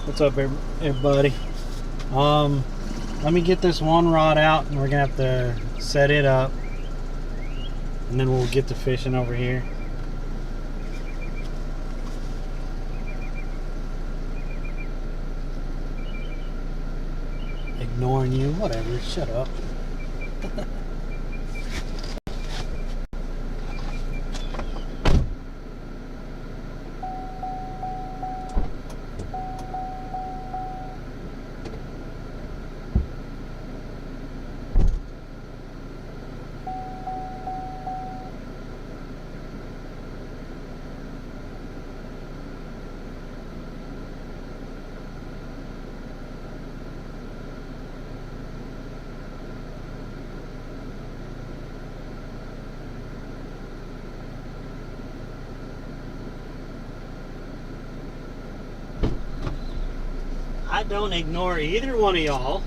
What's up, everybody? Let me get this one rod out, and we're gonna have to set it up, and then we'll get to fishing over here. Ignoring you, whatever. Shut up. I don't ignore either one of y'all.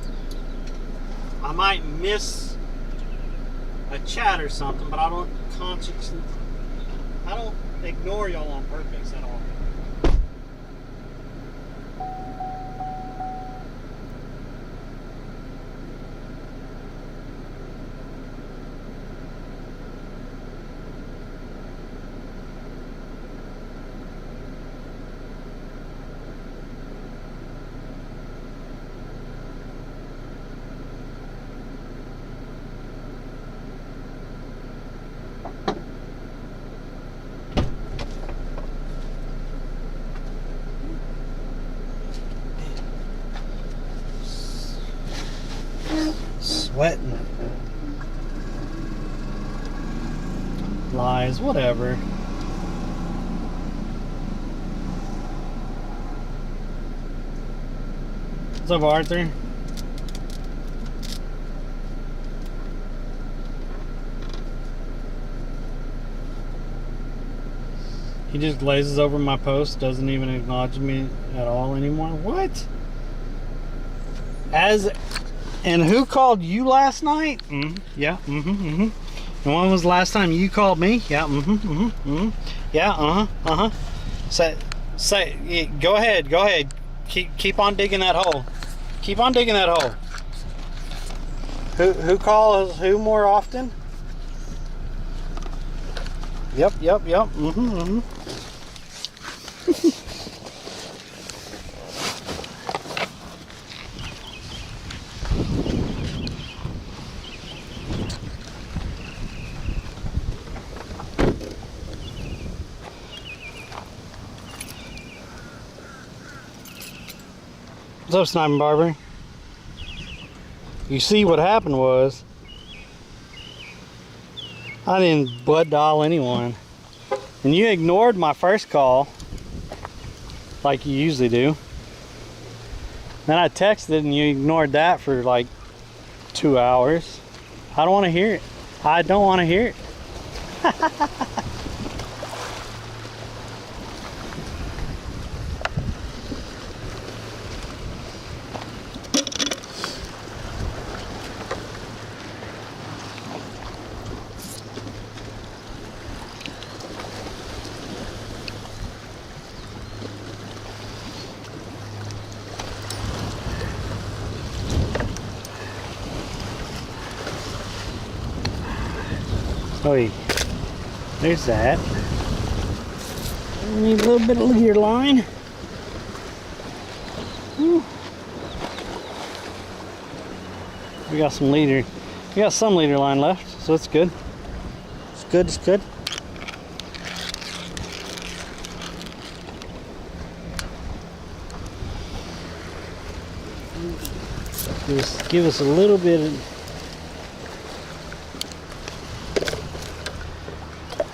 I might miss a chat or something, but I don't ignore y'all on purpose at all. Sweating. Lies, whatever. What's up, Arthur? He just glazes over my post, doesn't even acknowledge me at all anymore. What? And who called you last night? Yeah, And when was the last time you called me? Yeah, Yeah, Say, go ahead. Keep on digging that hole. Keep on digging that hole. Who calls who more often? Yep. What's up, Sniping Barber? You see what happened was I didn't butt dial anyone, and you ignored my first call like you usually do. Then I texted and you ignored that for like 2 hours. I don't want to hear it. I don't want to hear it. Oh, there's that. Need a little bit of leader line. Whew. We got some leader. We got some leader line left, so it's good. It's good. Give us a little bit of.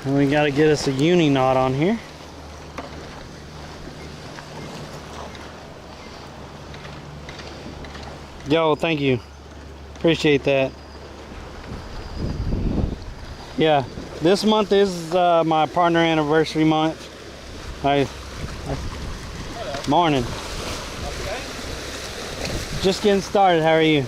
And we got to get us a uni knot on here. Yo, thank you. Appreciate that. Yeah, this month is my partner anniversary month. Morning. Just getting started. How are you?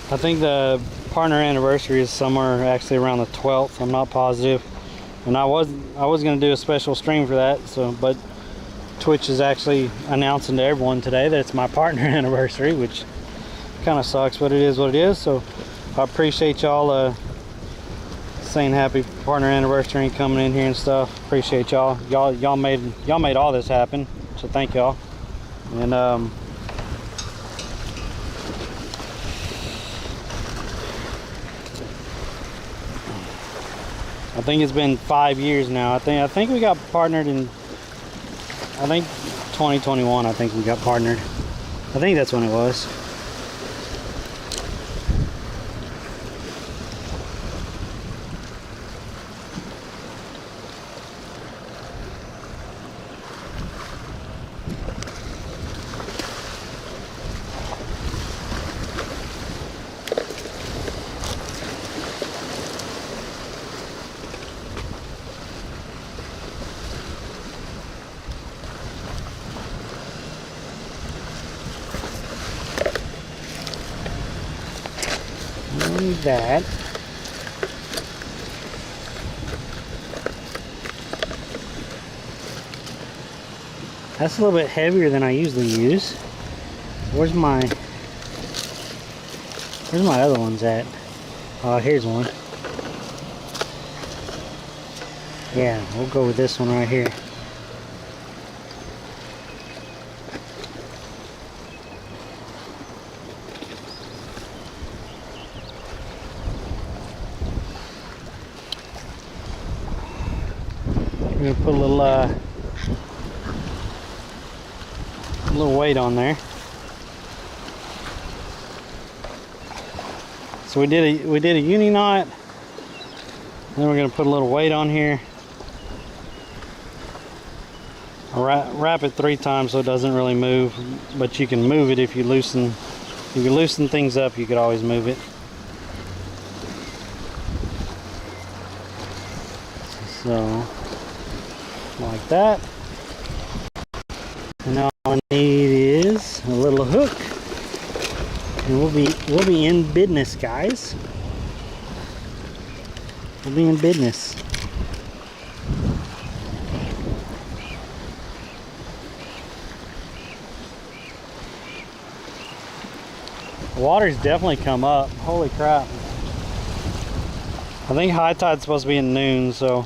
I think the partner anniversary is somewhere actually around the 12th. I'm not positive. And I was going to do a special stream for that, but Twitch is actually announcing to everyone today that it's my partner anniversary, which kind of sucks, but it is what it is. So I appreciate y'all saying happy partner anniversary and coming in here and stuff. Appreciate y'all. Y'all made all this happen. So thank y'all. And I think it's been 5 years now. I think we got partnered in 2021. I think we got partnered. I think that's when it was. That that's a little bit heavier than I usually use. Where's my other ones at? Here's one. Yeah, we'll go with this one right here. I'm gonna put a little weight on there. So we did a uni knot. Then we're gonna put a little weight on here. I'll wrap it 3 times so it doesn't really move, but you can move it if you loosen things up. You could always move it. So. Like that. And all I need is a little hook, and we'll be in business, guys. We'll be in business. The water's definitely come up. Holy crap! I think high tide's supposed to be at noon, so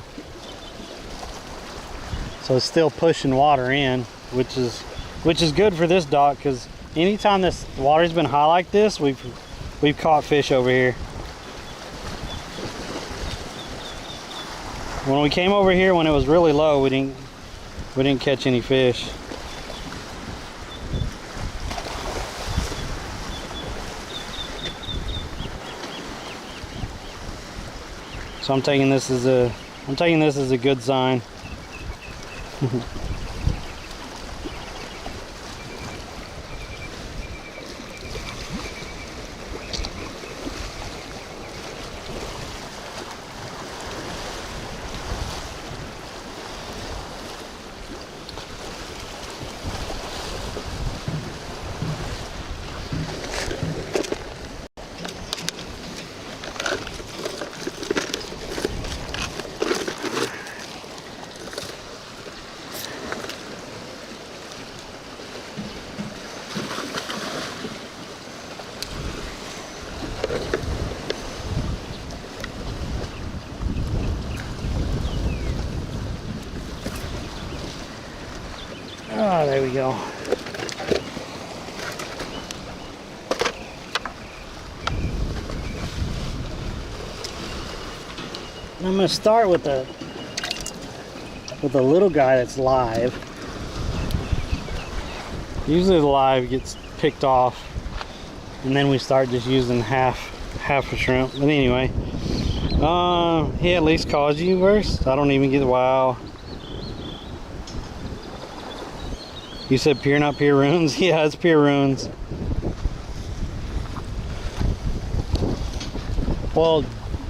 it's still pushing water in, which is good for this dock, because anytime this water's been high like this, we've caught fish over here. When we came over here when it was really low, we didn't catch any fish. So I'm taking this as a good sign. Oh, there we go. I'm going to start with the little guy that's live. Usually the live gets picked off, and then we start just using half a shrimp. But anyway, He at least calls you first. I don't even get, wow. You said pier, not pier ruins? Yeah, it's pier ruins. Well,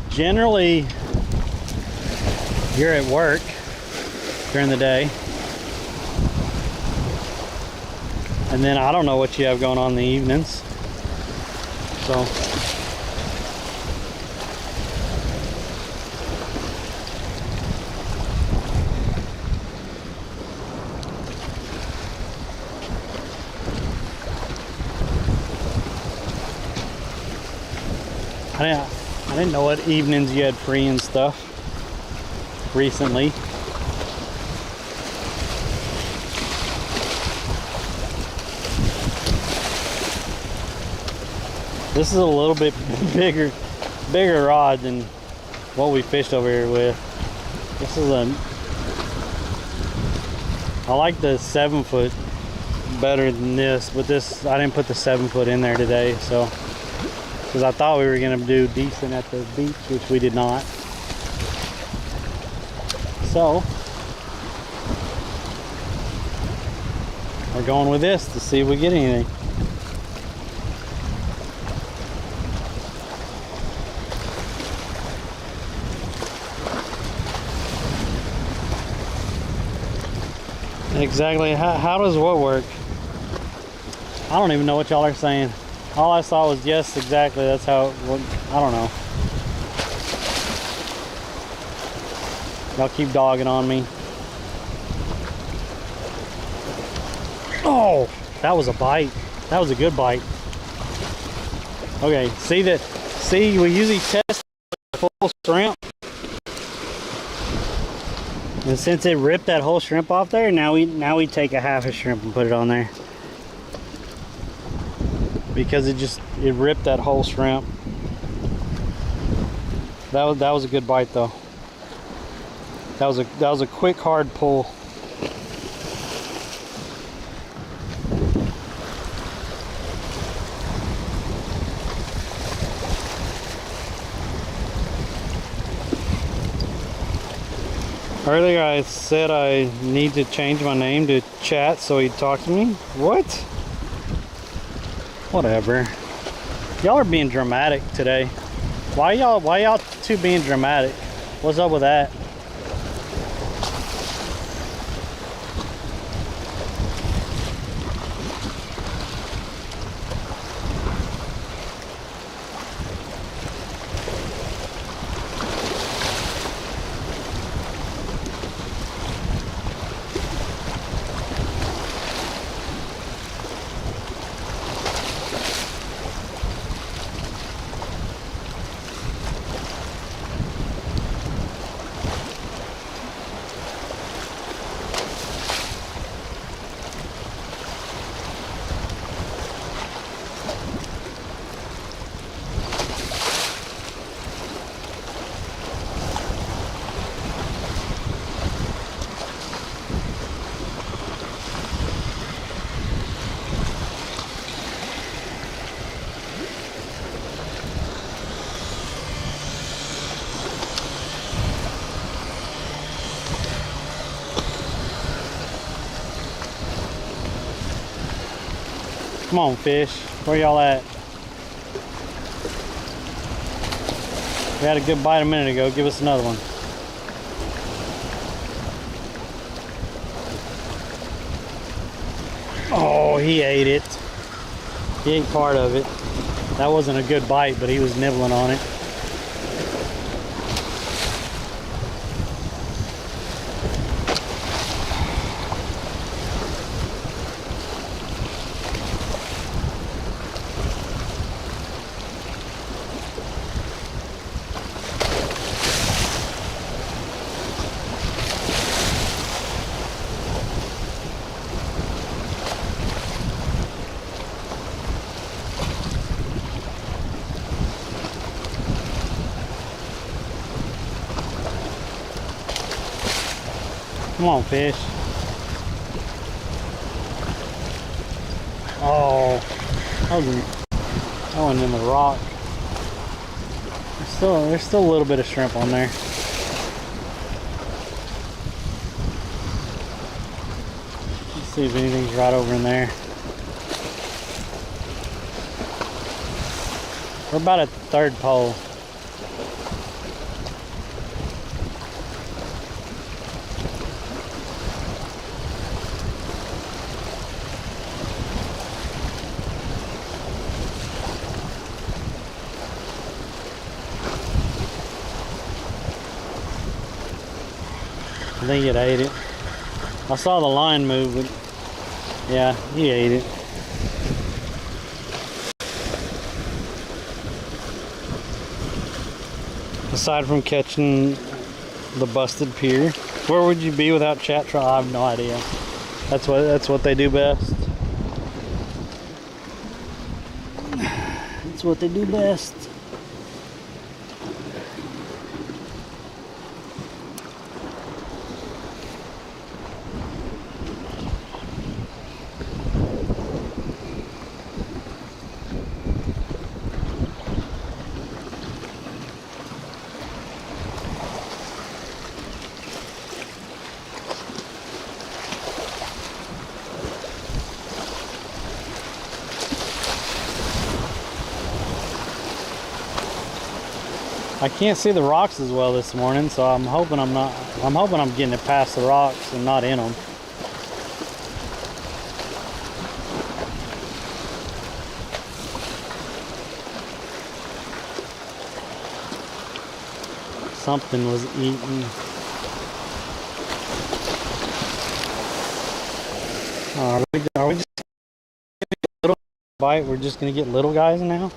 generally, you're at work during the day. And then I don't know what you have going on in the evenings. So. I didn't know what evenings you had free and stuff recently. This is a little bit bigger rod than what we fished over here with. This is I like the 7-foot better than this, but this, I didn't put the 7-foot in there today, so, because I thought we were gonna do decent at the beach, which we did not. So we're going with this to see if we get anything. Exactly. How does what work? I don't even know what y'all are saying. All I saw was yes, exactly. That's how it worked. I don't know. Y'all keep dogging on me. Oh, that was a bite. That was a good bite. Okay, see, we usually test the full shrimp. And since it ripped that whole shrimp off there, now we take a half a shrimp and put it on there. Because it ripped that whole shrimp. That was a good bite though. That was a quick, hard pull. Earlier I said I need to change my name to Chat so he'd talk to me. What? Whatever. Y'all are being dramatic today. Why y'all two being dramatic? What's up with that? Come on, fish. Where y'all at? We had a good bite a minute ago. Give us another one. Oh, he ate it. He ate part of it. That wasn't a good bite, but he was nibbling on it. Come on, fish. Oh, that wasn't in the rock. There's still a little bit of shrimp on there. Let's see if anything's right over in there. We're about at the third pole. I think it ate it. I saw the line move, but yeah, he ate it. Aside from catching the busted pier, where would you be without chat trawl? I have no idea. That's what they do best. That's what they do best. I can't see the rocks as well this morning, so I'm hoping I'm getting it past the rocks and not in them. Something was eating. Are we just getting a little bite? We're just gonna get little guys now?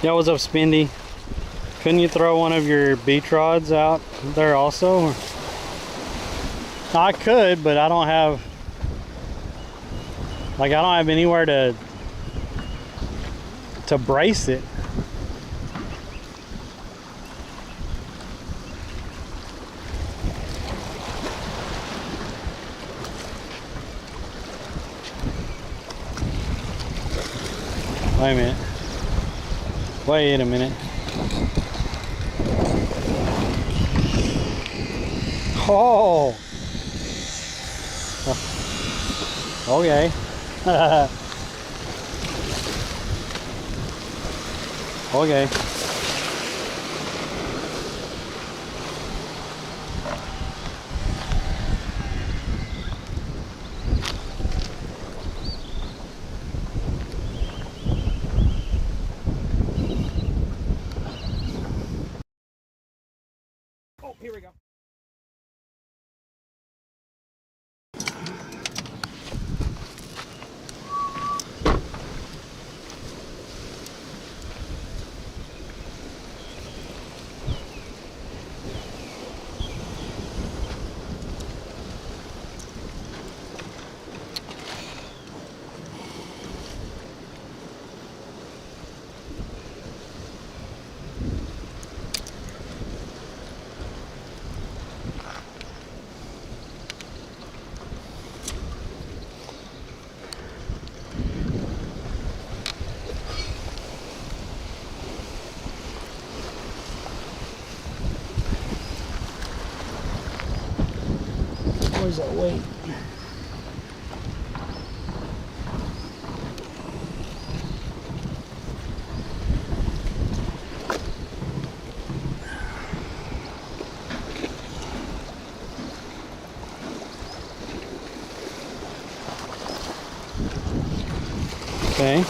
Yeah, what's up, Spindy? Couldn't you throw one of your beach rods out there also? I could, but I don't have anywhere to brace it. Wait a minute. Wait a minute. Oh. Okay. Okay. Oh, here we go. Where's that weight? Okay.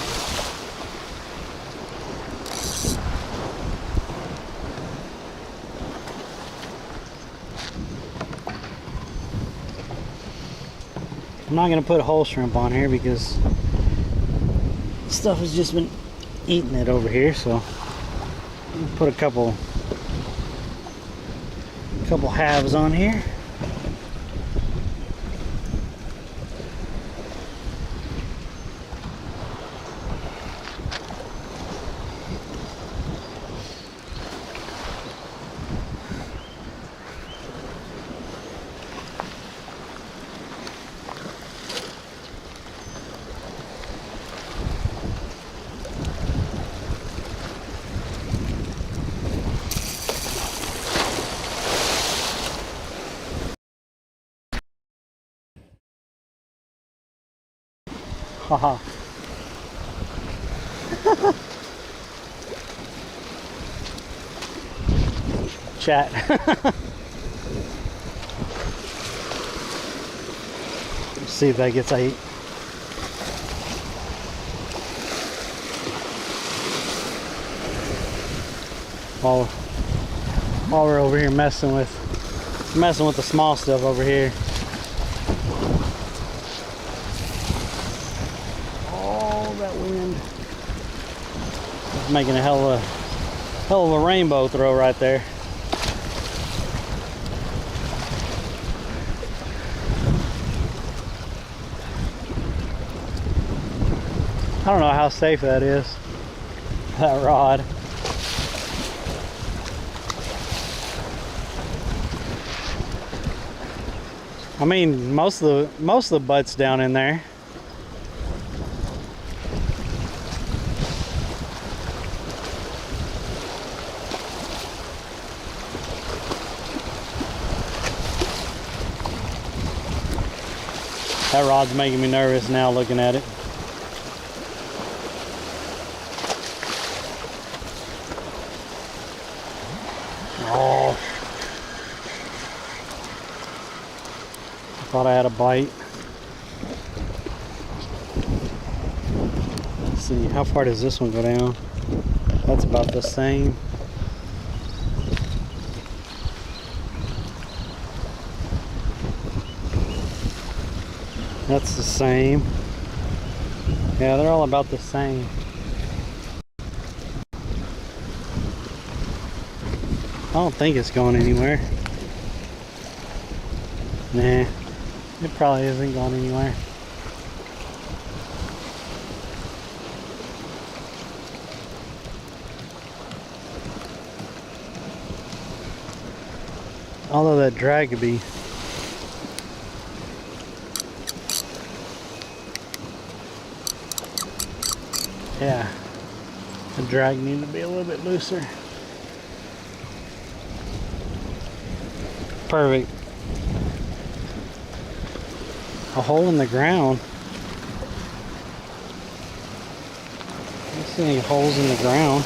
I'm not gonna put a whole shrimp on here because stuff has just been eating it over here, so I'll put a couple halves on here. Haha. Chat. Let's see if that gets ate. While we're over here messing with the small stuff over here. Oh, that wind. It's making a hell of a rainbow throw right there. I don't know how safe that is, that rod. I mean, most of the butts down in there. That rod's making me nervous now looking at it. Oh. Thought I had a bite. Let's see, how far does this one go down? That's about the same. That's the same. Yeah, they're all about the same. I don't think it's going anywhere. Nah. It probably isn't going anywhere. Although that drag could be. Yeah. The drag needs to be a little bit looser. Perfect. A hole in the ground. I don't see any holes in the ground.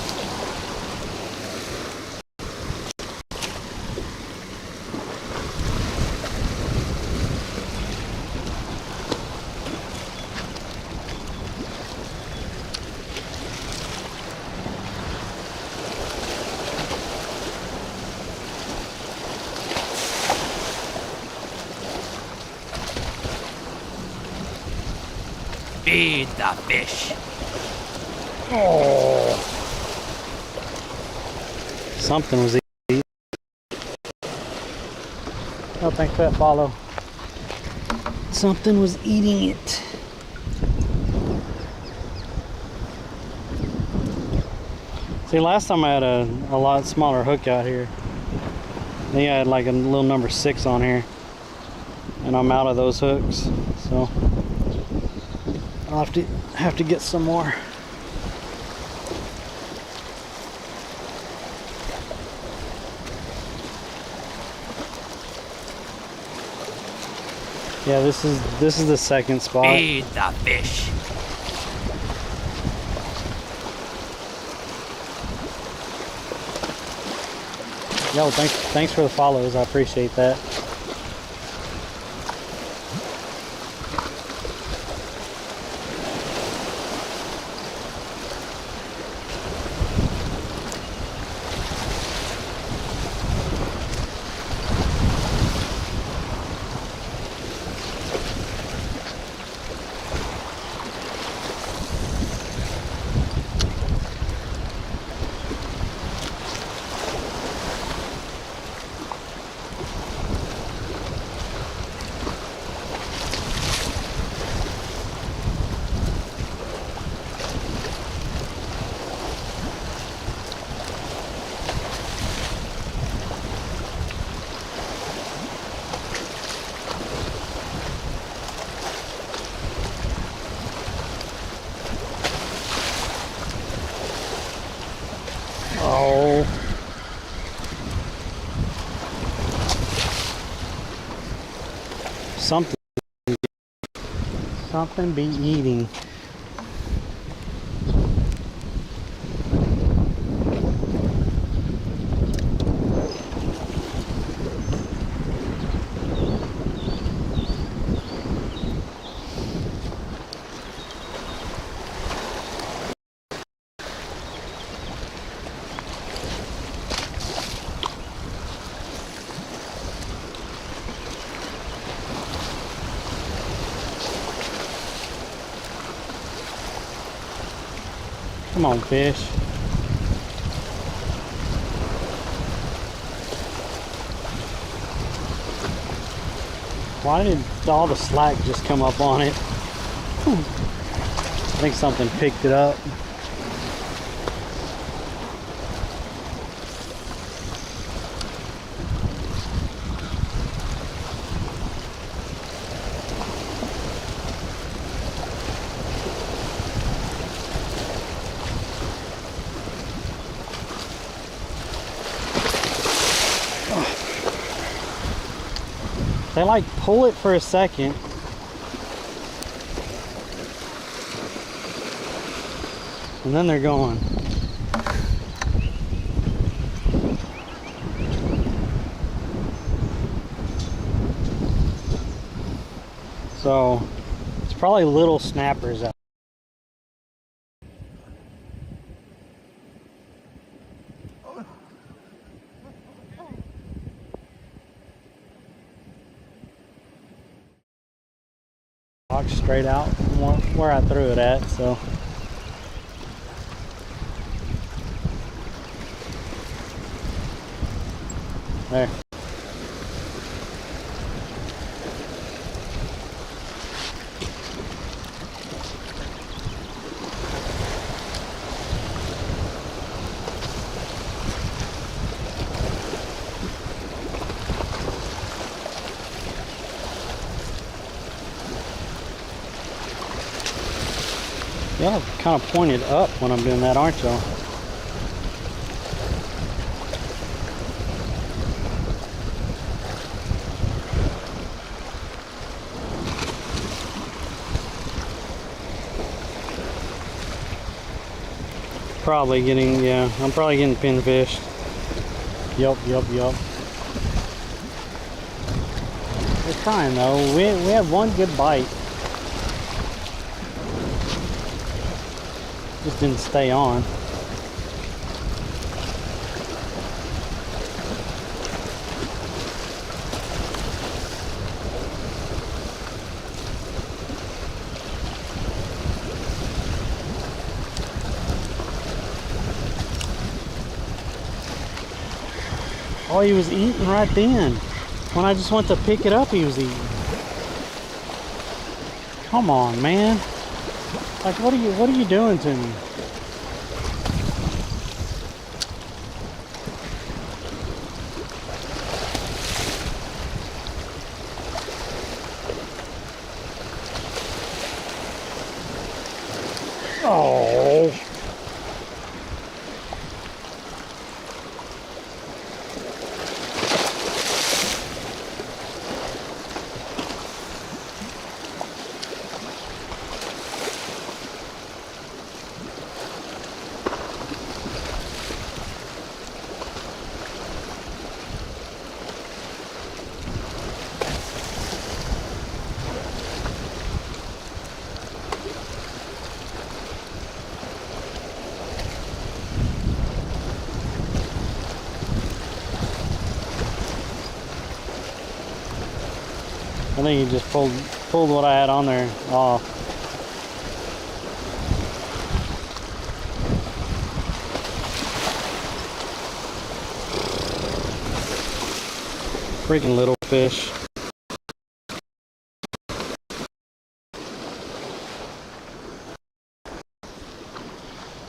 Feed the fish. Oh. Something was eating. Oh, thanks for that follow. Something was eating it. See, last time I had a lot smaller hook out here. I think I had like a little number 6 on here. And I'm out of those hooks. So I'll have to get some more. Yeah, this is the second spot. Feed the fish. Yo, thanks for the follows. I appreciate that. Oh. Something be eating. Come on, fish. Why did all the slack just come up on it? I think something picked it up. They like pull it for a second. And then they're gone. So it's probably little snappers out. Straight out from where I threw it at, so there. Y'all kind of pointed up when I'm doing that, aren't y'all? Probably getting, yeah, I'm probably getting pinfished. Yup. We're trying though. We have one good bite. Just didn't stay on. Oh, he was eating right then. When I just went to pick it up, he was eating. Come on, man. Like, what are you doing to me? Oh. I think he just pulled what I had on there off. Freaking little fish.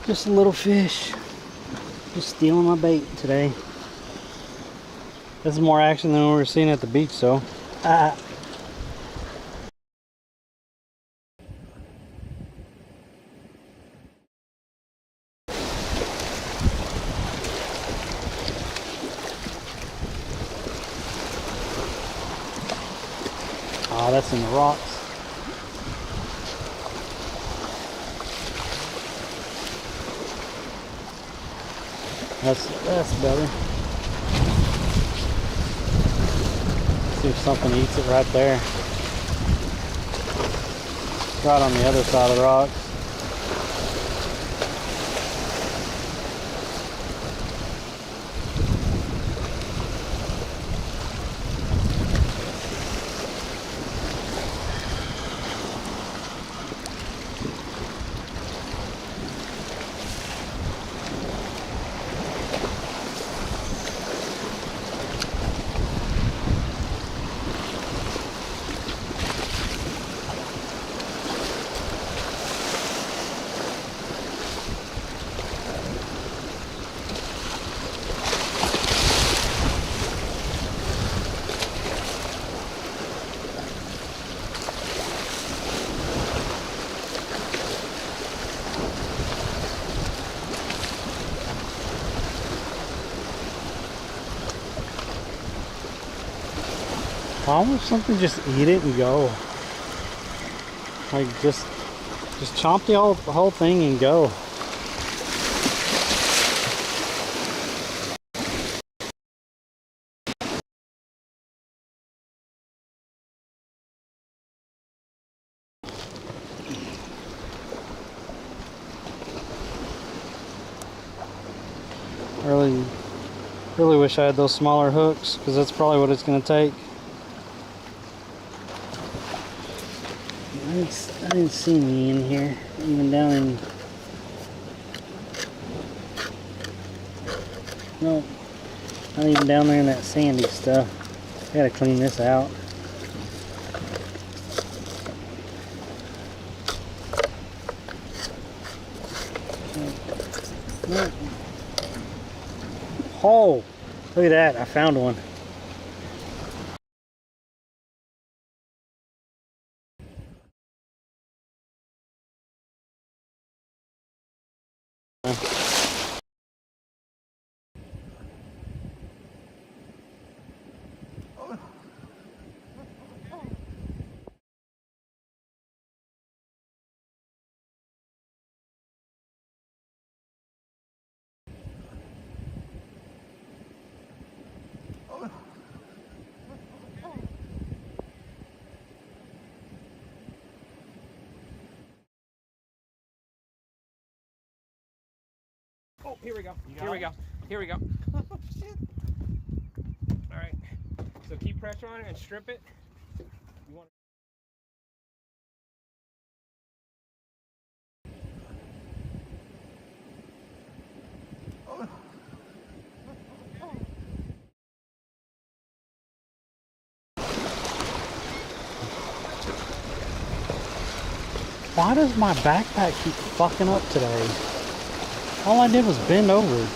Just a little fish. Just stealing my bait today. This is more action than we were seeing at the beach, so. Oh, that's in the rocks. That's better. See if something eats it right there. Right on the other side of the rocks. Why won't something just eat it and go? Like just chomp the whole thing and go. Really wish I had those smaller hooks, because that's probably what it's going to take. I didn't see any in here, even down in... No, not even down there in that sandy stuff. I gotta clean this out. Oh, look at that, I found one. Oh, here we go. Here we go. Here we go. Oh, shit. All right. So keep pressure on it and strip it. You want Why does my backpack keep fucking up today? All I did was bend over.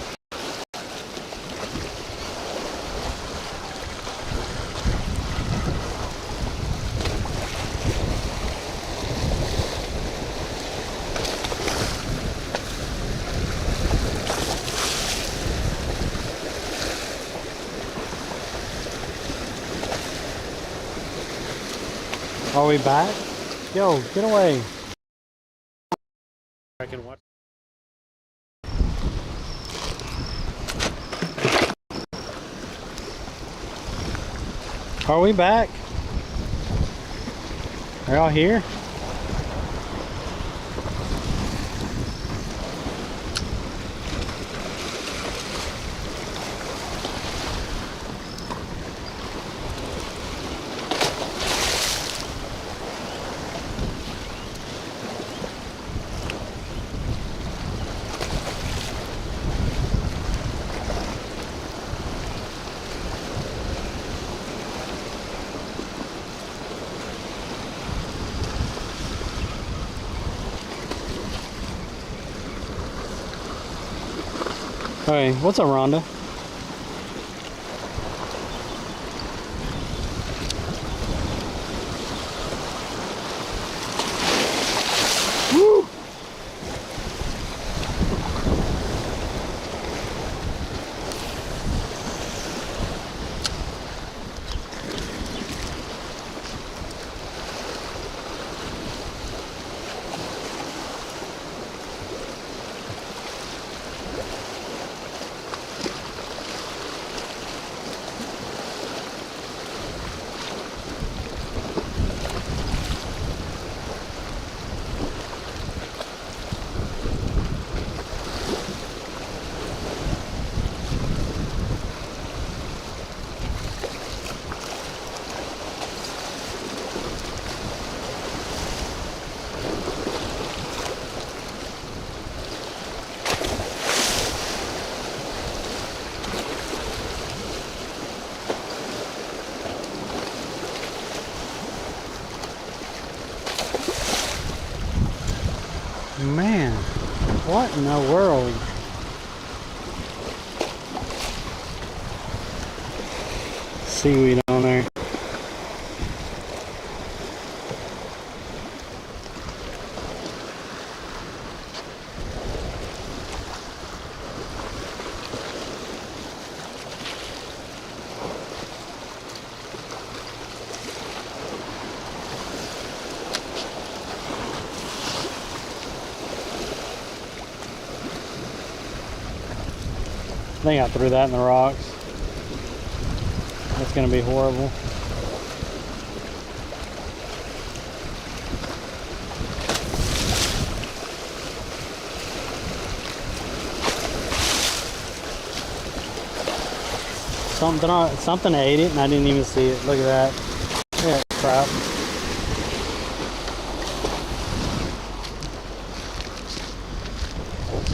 Are we back? Yo, get away. I can watch. Are we back? Are y'all here? Hey, what's up, Rhonda? Woo! Man, what in the world? Seaweed on there. think I threw that in the rocks. That's gonna be horrible. Something ate it and I didn't even see it. Look at that. Yeah, crap.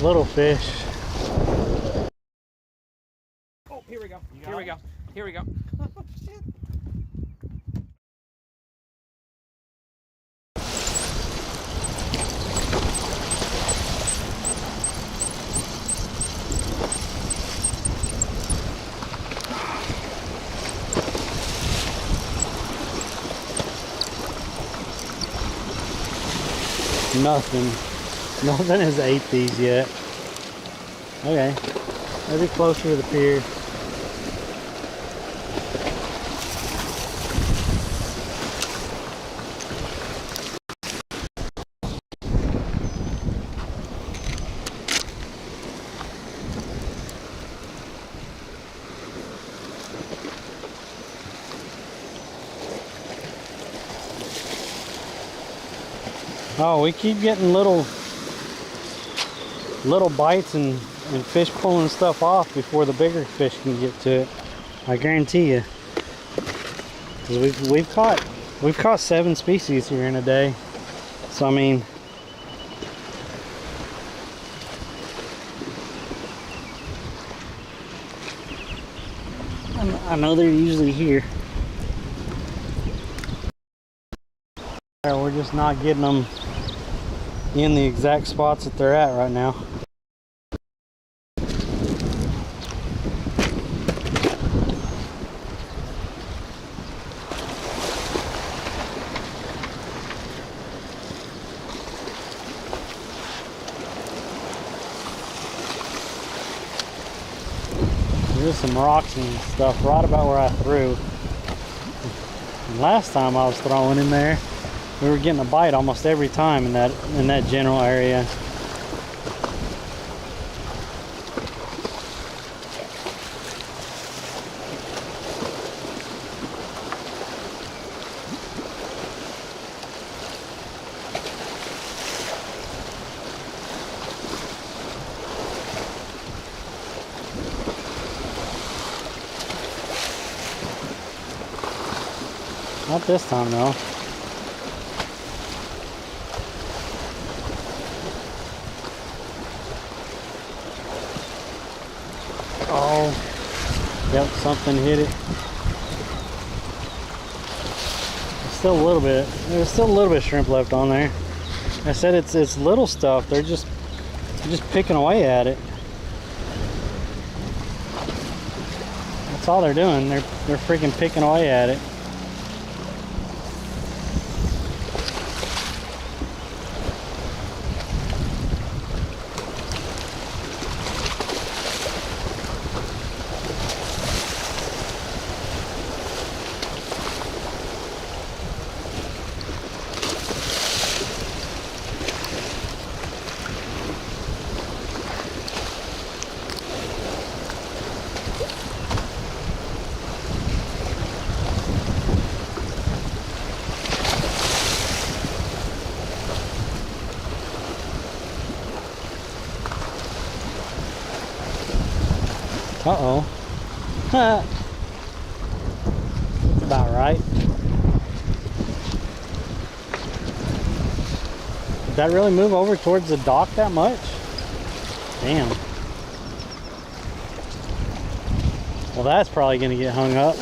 Little fish. Oh, here we go. Here we go. Here we go. Nothing has ate these yet. Okay, maybe closer to the pier. Oh, we keep getting little bites and fish pulling stuff off before the bigger fish can get to it. I guarantee you. 'Cause we've caught 7 species here in a day. So I mean, I know they're usually here. We're just not getting them in the exact spots that they're at right now. There's some rocks and stuff right about where I threw. And last time I was throwing in there, we were getting a bite almost every time in that general area. Not this time though. Oh, yep, something hit it. Still a little bit. There's still a little bit of shrimp left on there. I said it's little stuff. They're just picking away at it. That's all they're doing. They're freaking picking away at it. Uh-oh. About right. Did that really move over towards the dock that much? Damn. Well, that's probably going to get hung up.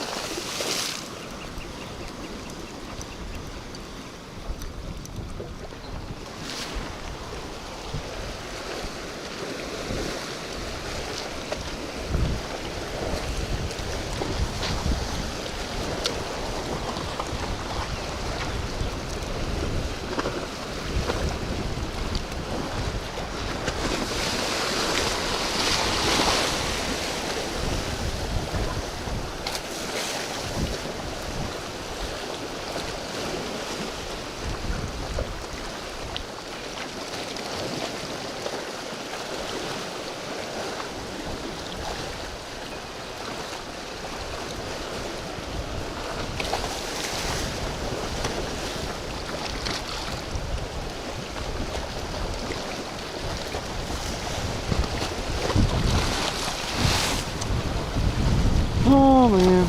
Oh man.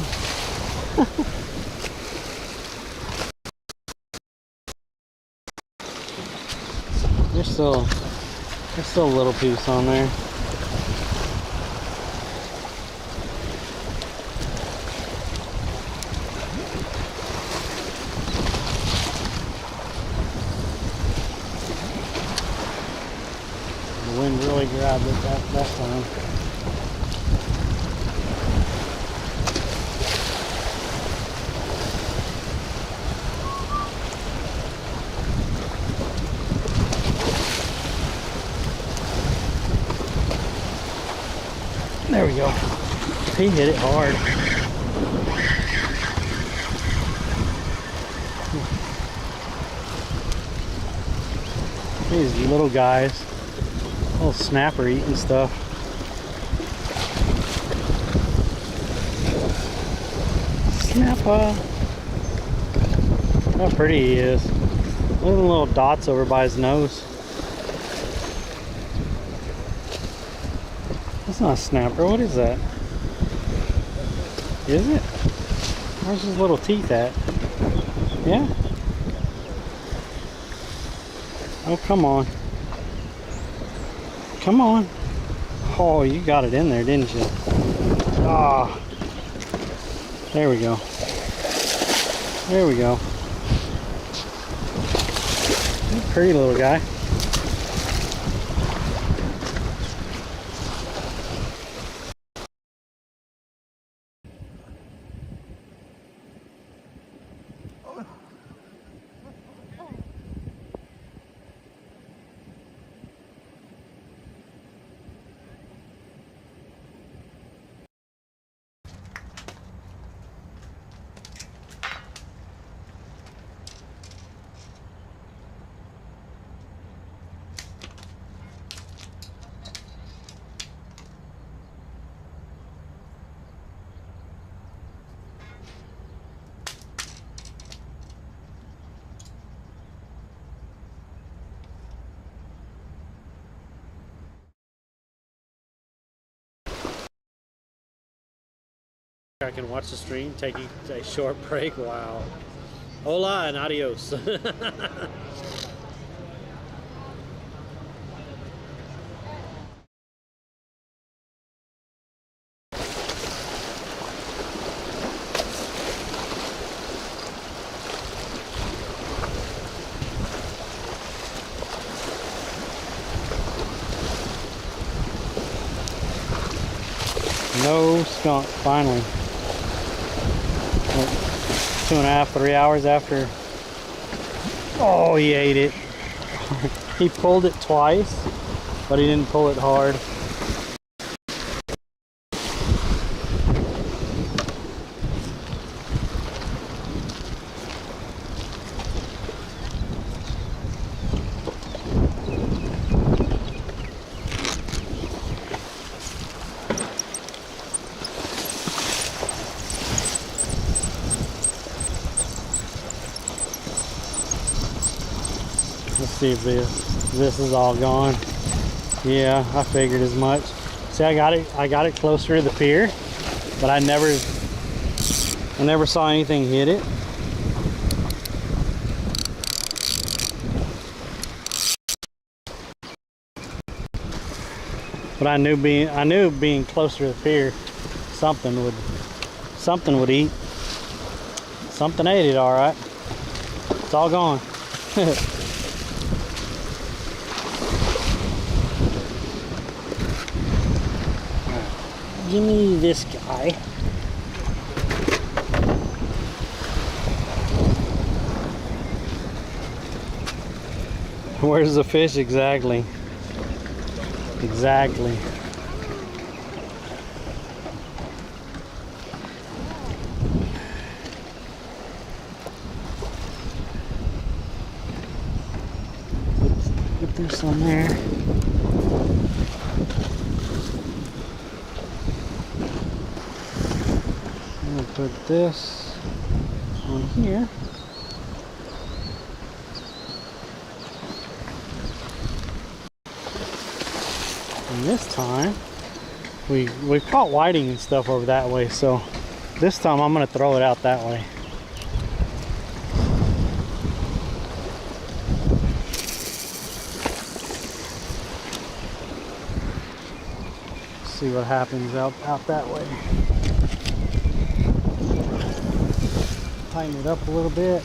There's still a little piece on there. The wind really grabbed it that time. There we go. He hit it hard. These little guys, little snapper eating stuff. Snapper. How pretty he is. Look at the little dots over by his nose. That's not a snapper. What is that? Is it? Where's his little teeth at? Yeah? Oh, come on. Come on. Oh, you got it in there, didn't you? Ah. There we go. There we go. Pretty little guy. I can watch the stream, take a short break. Wow. Hola and adios. No skunk, finally. 2.5, 3 hours after. Oh, he ate it. He pulled it twice, but he didn't pull it hard. Let's see if this is all gone. Yeah, I figured as much. See, I got it closer to the pier, but I never saw anything hit it. But I knew being closer to the pier, something would eat. Something ate it, all right. It's all gone. Give me this guy. Where's the fish exactly? Exactly. If there's some there. I'm gonna put this on here. And this time, we caught whiting and stuff over that way, so This time I'm gonna throw it out that way. See what happens out that way. Tighten it up a little bit.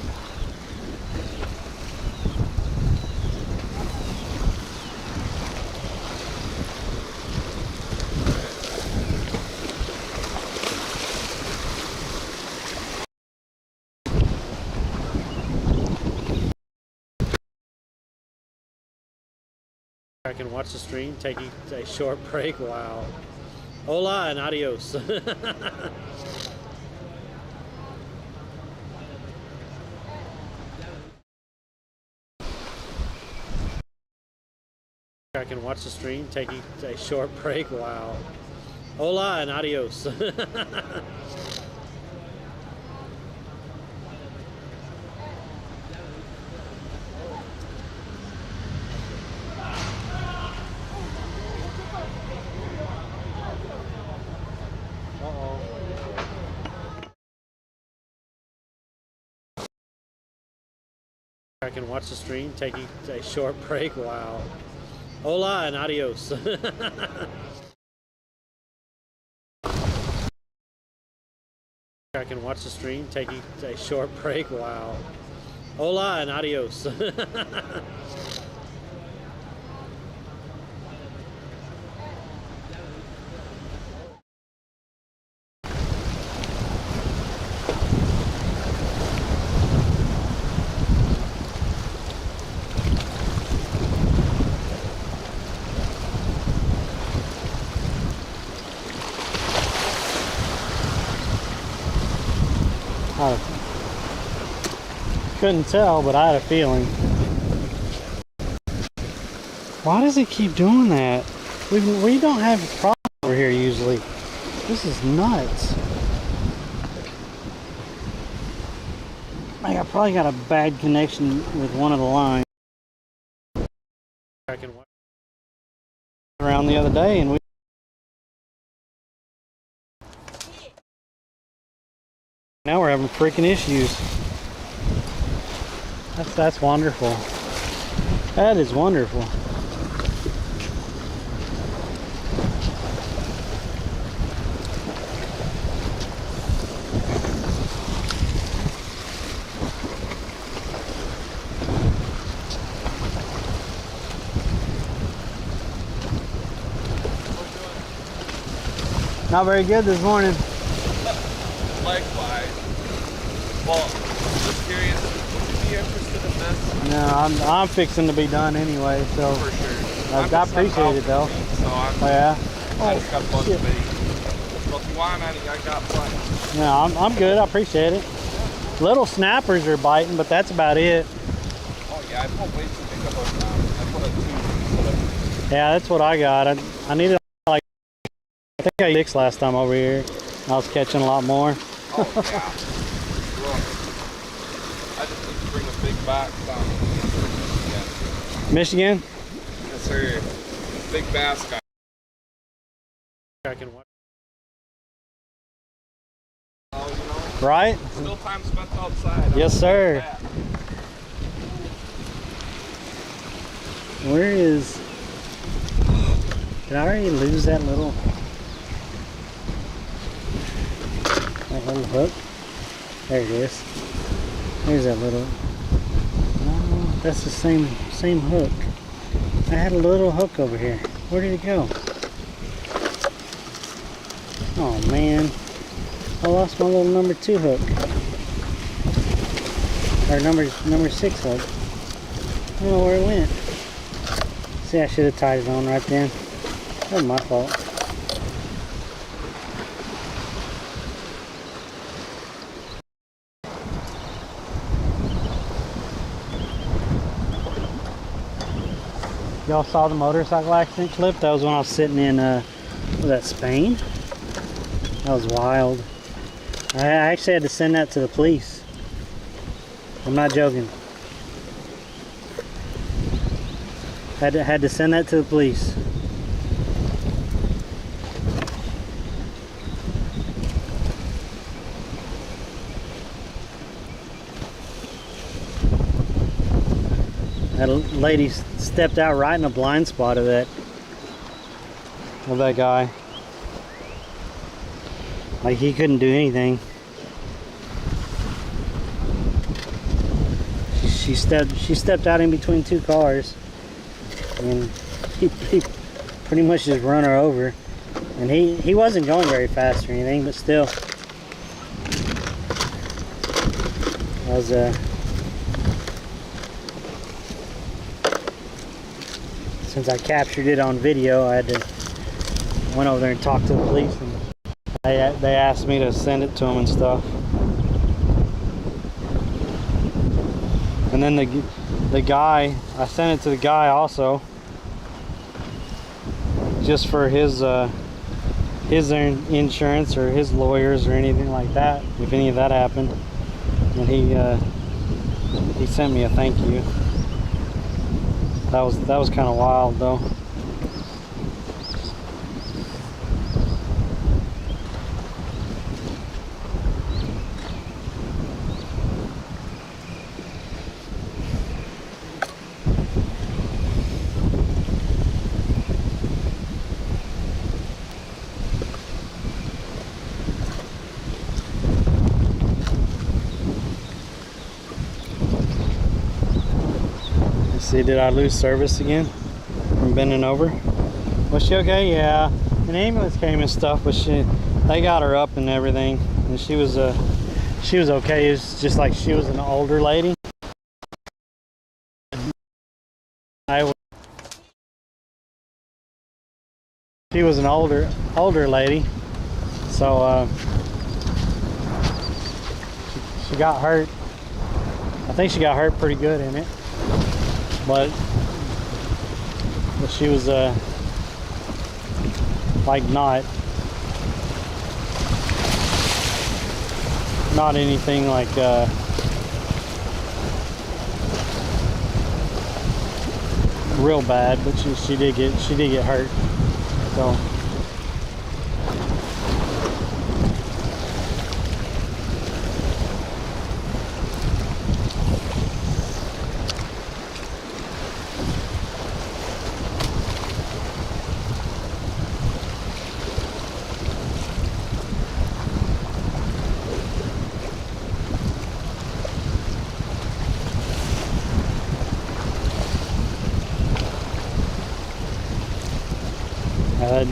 I can watch the stream, take a short break. Wow. Hola and adios. I can watch the stream, take a short break. Wow. Hola and adios. I can watch the stream, take a short break. Wow. Hola and adios. I can watch the stream, take a short break. Wow. Hola and adios. Couldn't tell, but I had a feeling. Why does he keep doing that? We don't have a problem over here usually. This is nuts. I probably got a bad connection with one of the lines. I can watch around the other day and now we're having freaking issues. That's wonderful. That is wonderful. Not very good this morning. Likewise. Well, just curious, would you be interested in this? No, I'm fixing to be done anyway, so For sure. I appreciate it though. So Oh yeah. I just got bugs bait. But if you want any, I got plenty. No, I'm good. I appreciate it. Little snappers are biting, but that's about it. Oh yeah, I put way too big a hook down. I put a 2 instead of Yeah, that's what I got. I needed like I think I used 6 last time over here. I was catching a lot more. Oh yeah. Look, I just need to bring a big bass down. Yeah. Michigan? Yes sir. Big bass guy. I can watch. Oh, you know. Right? Still time spent outside. Yes, sir. Where is... Did I already lose that little hook? There it is. There's that little... No, that's the same hook. I had a little hook over here. Where did it go? Oh man. I lost my little number 2 hook. Or number 6 hook. I don't know where it went. See, I should have tied it on right then. That was my fault. Y'all saw the motorcycle accident clip? That was when I was sitting in, was that Spain? That was wild. I actually had to send that to the police. I'm not joking. Had to send that to the police. That lady stepped out right in the blind spot of that guy. Like he couldn't do anything. She stepped out in between two cars, and he pretty much just run her over. And he wasn't going very fast or anything, but still, I was since I captured it on video, I went over there and talked to the police, and they asked me to send it to them and stuff. And then the guy, I sent it to the guy also, just for his insurance or his lawyers or anything like that, if any of that happened. And he sent me a thank you. That was kind of wild though. See, did I lose service again from bending over? Was she okay? Yeah. An ambulance came and stuff, but they got her up and everything, and she was okay. It's just like she was an older lady. She was an older lady, so she got hurt. I think she got hurt pretty good in it. But she was like not anything like real bad, but she did get hurt. So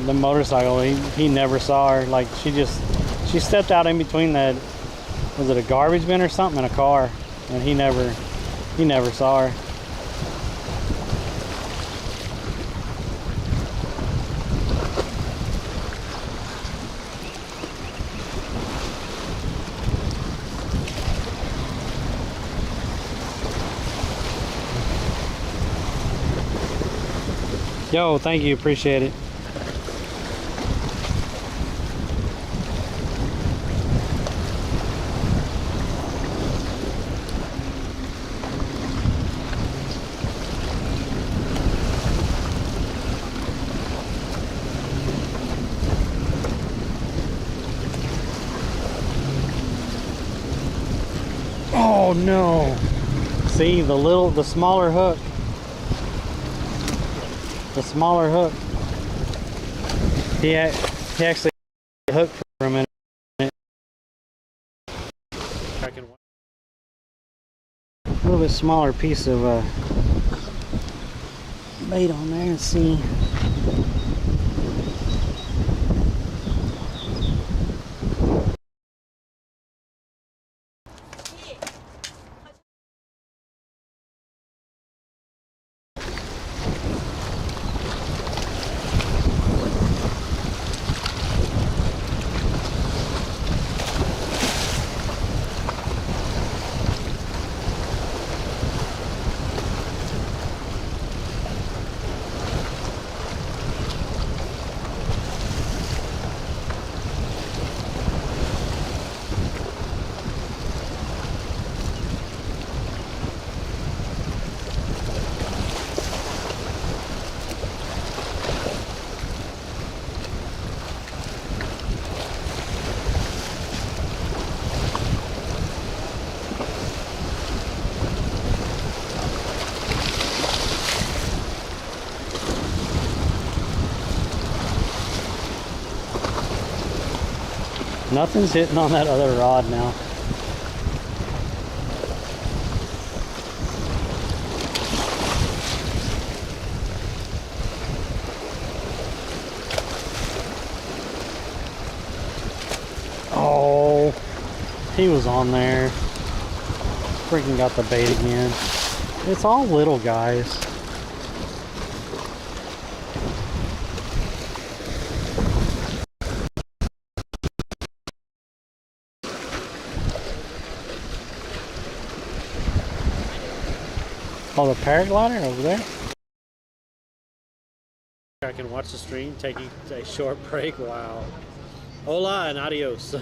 the motorcycle, he never saw her. Like she stepped out in between that, was it a garbage bin or something, and a car, and he never saw her. Yo, thank you, appreciate it. Oh no! See, the smaller hook. The smaller hook. He actually hooked for a minute. A little bit smaller piece of bait on there. Let's see. Nothing's hitting on that other rod now. Oh, he was on there. Freaking got the bait again. It's all little guys. Oh, the paraglider over there? I can watch the stream, taking a short break. Wow. Hola and adios. I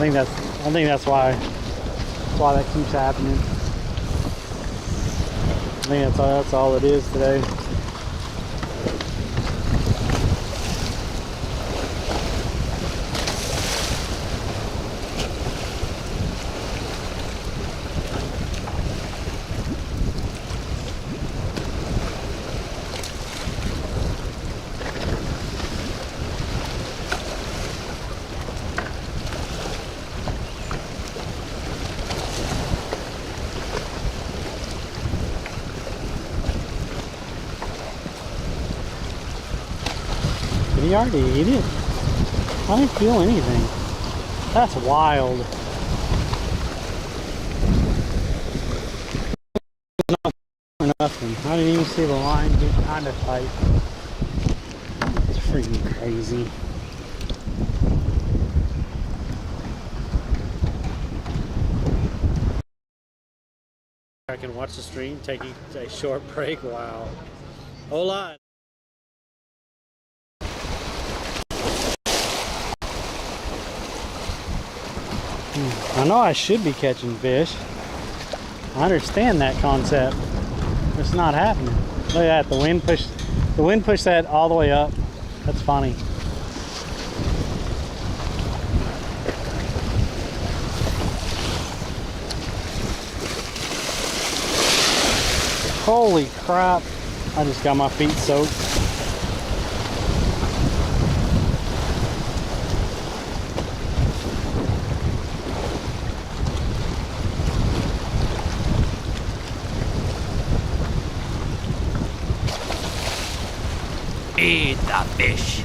think that's why that keeps happening. I think that's all it is today. He already ate it. I didn't feel anything. That's wild. Nothing. I didn't even see the line get kind of tight. It's freaking crazy. I can watch the stream, taking a short break. Wow. Hola. I know I should be catching fish. I understand that concept. It's not happening. Look at that, the wind pushed that all the way up. That's funny. Holy crap. I just got my feet soaked. Eat the fish.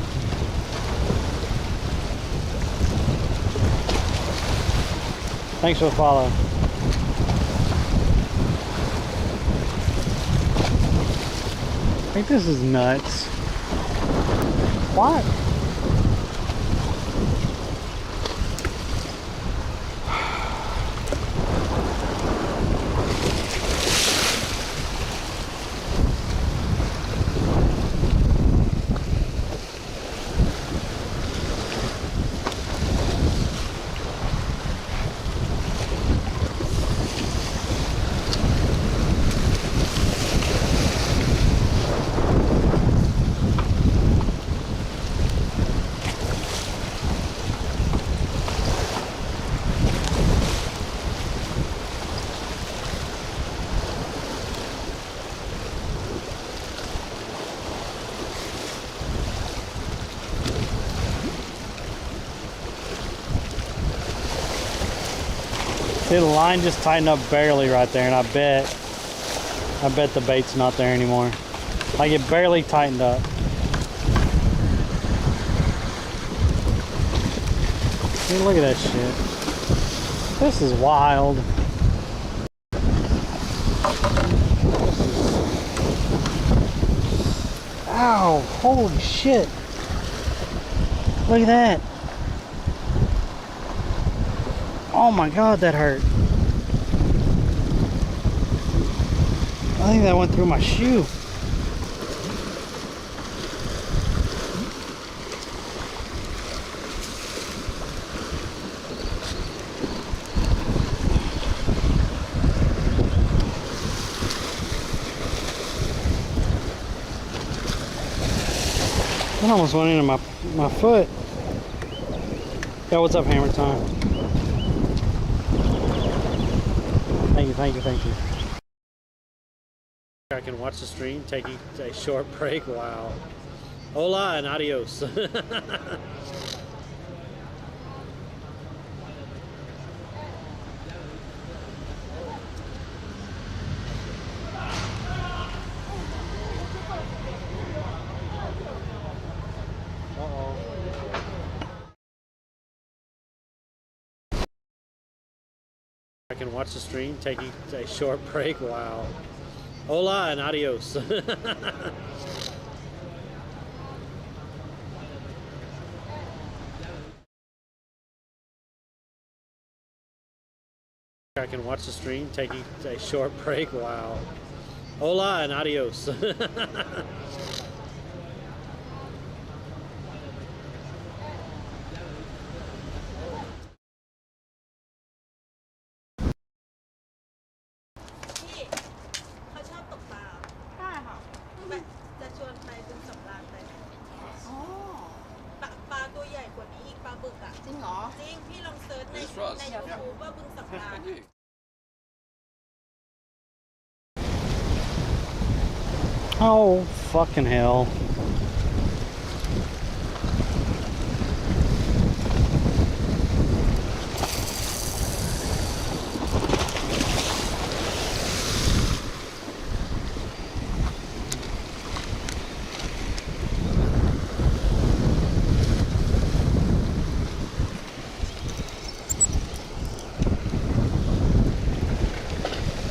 Thanks for the follow. I think this is nuts. What? See, the line just tightened up barely right there, and I bet the bait's not there anymore. Like, it barely tightened up. See, look at that shit. This is wild. Ow, holy shit. Look at that. Oh my God, that hurt. I think that went through my shoe. It almost went into my foot. Yeah, what's up, Hammer Time? Thank you, thank you, thank you. I can watch the stream, take a short break. Wow. Hola and adios. I can watch the stream, take a short break. Wow. Hola and adios. I can watch the stream, take a short break. Wow. Hola and adios. Oh, fucking hell.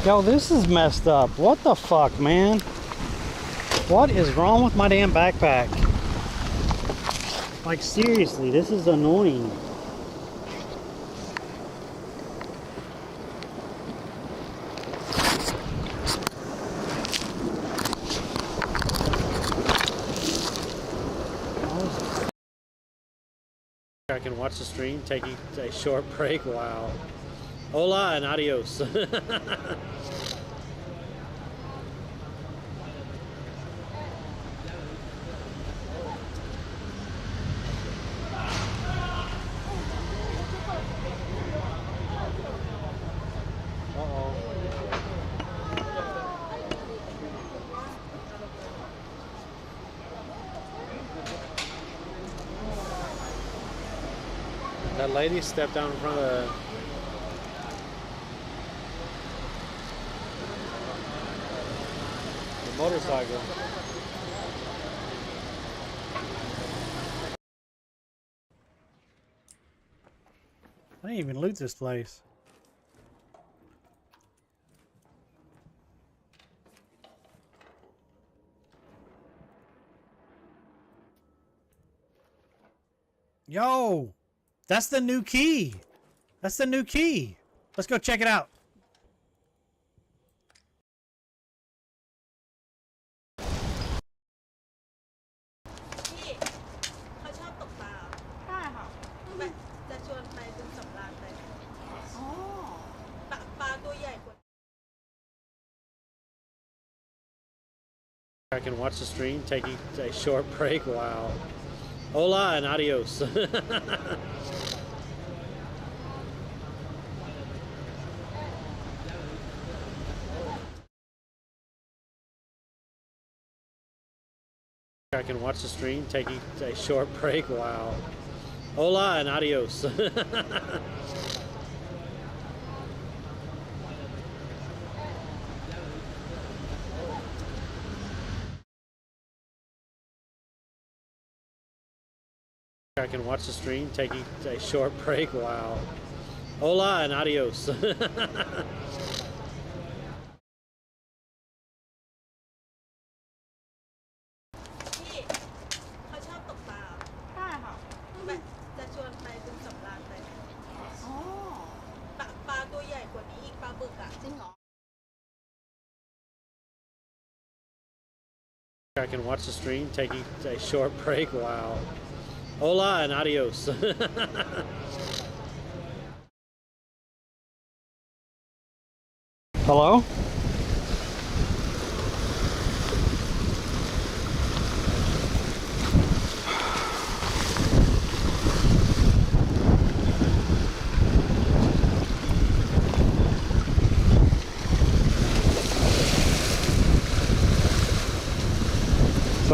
Yo, this is messed up. What the fuck, man? What is wrong with my damn backpack? Like, seriously, this is annoying. I can watch the stream, take a short break. Wow. Hola and adios. That lady stepped down in front of the motorcycle. I didn't even loot this place. Yo! That's the new key. That's the new key. Let's go check it out. I can watch the stream, take a short break. Wow. Hola and adios. I can watch the stream, take a short break. Wow. Hola and adios. I can watch the stream, take a short break. Wow. Hola and adios. I can watch the stream, take a short break. Wow. Hola and adios. Hello?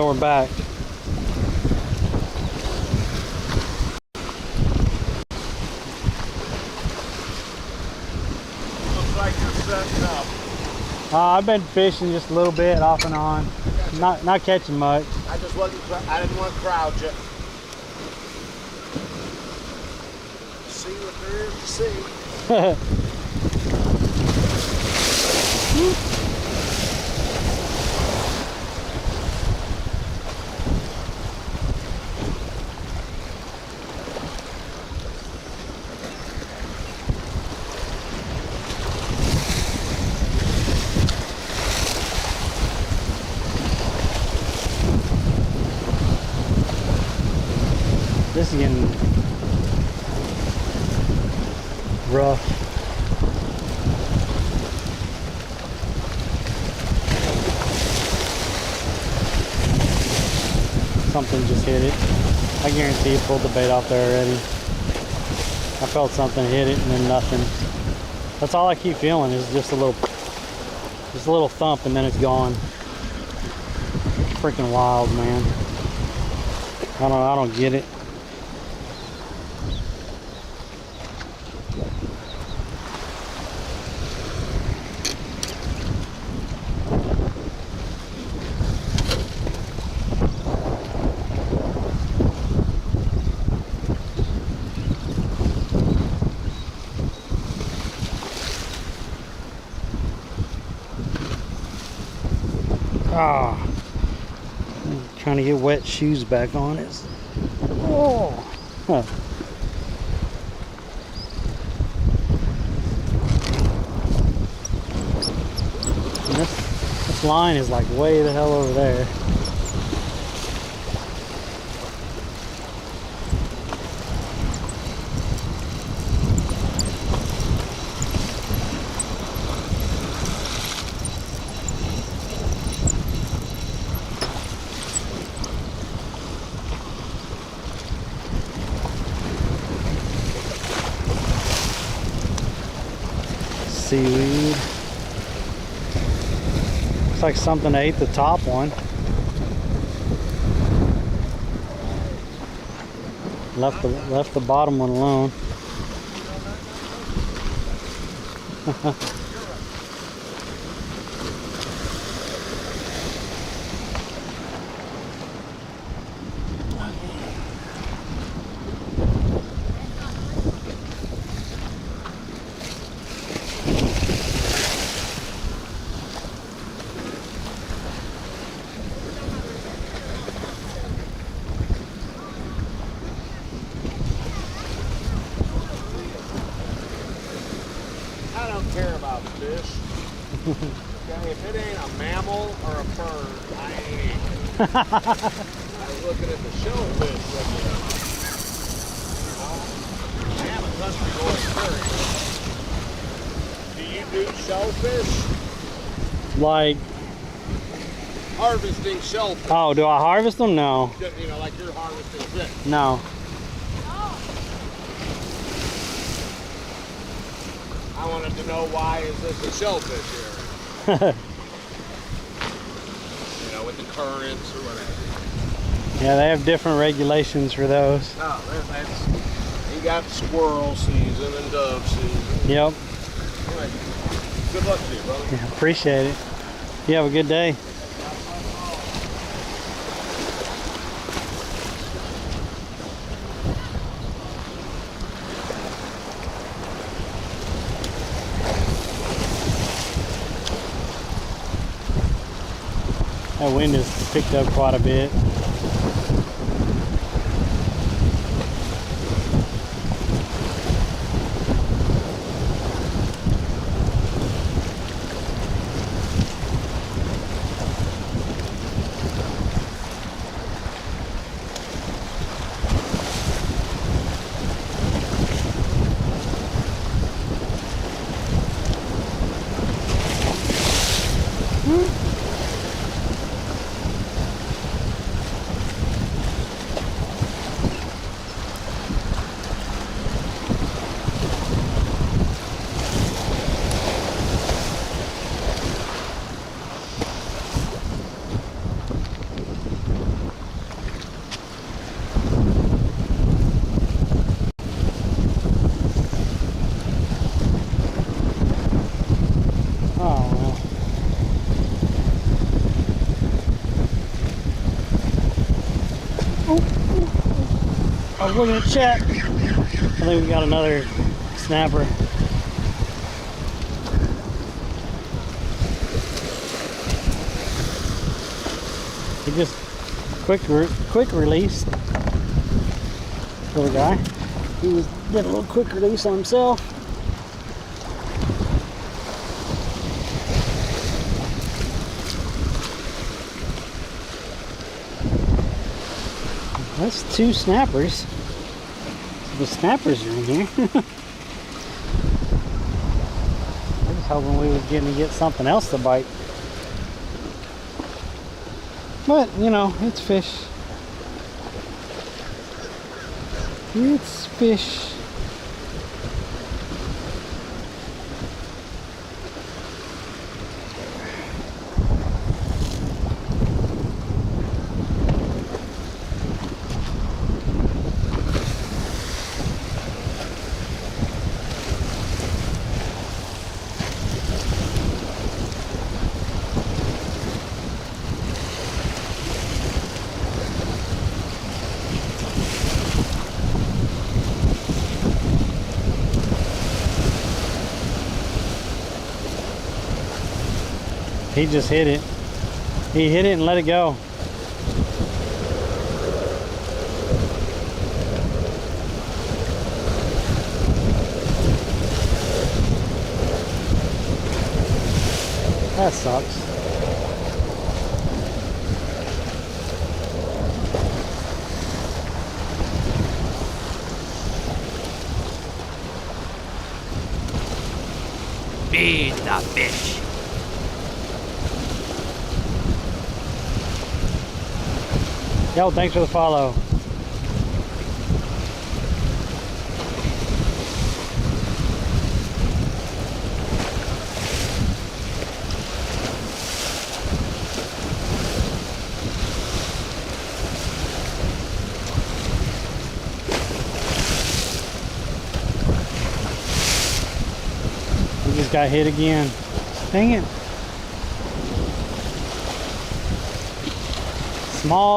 So we're back. Looks like you're setting up. I've been fishing just a little bit off and on. Not catching much. I just wasn't, I didn't want to crowd you. See what there is to see. This is getting rough. Something just hit it. I guarantee it pulled the bait off there already. I felt something hit it and then nothing. That's all I keep feeling is just a little thump and then it's gone. Freaking wild, man. I don't get it. Ah, trying to get wet shoes back on is. Oh, huh. This line is like way the hell over there. Seaweed. Looks like something ate the top one. Left the bottom one alone. I don't care about fish. Okay, if it ain't a mammal or a bird, I ain't eating it. I was looking at the shellfish yesterday. I have a country going experience. Do you do shellfish? Like, Harvesting shellfish. oh, do I harvest them? No. You know, like you're harvesting fish. No. I wanted to know, why is this a shellfish area? You know, with the currents or whatever. Yeah, they have different regulations for those. Oh, that's, you got squirrel season and dove season. Yep. Anyway, good luck to you, brother. Yeah, appreciate it. You have a good day. That wind has picked up quite a bit. I was looking at chat. I think we got another snapper. He just quick release. Little guy. He did a little quick release on himself. That's 2 snappers. The snappers are in here. I was hoping we were going to get something else to bite. But, you know, it's fish. It's fish. He just hit it. He hit it and let it go. That sucks. Feed the fish. Yo, thanks for the follow. We just got hit again. Dang it.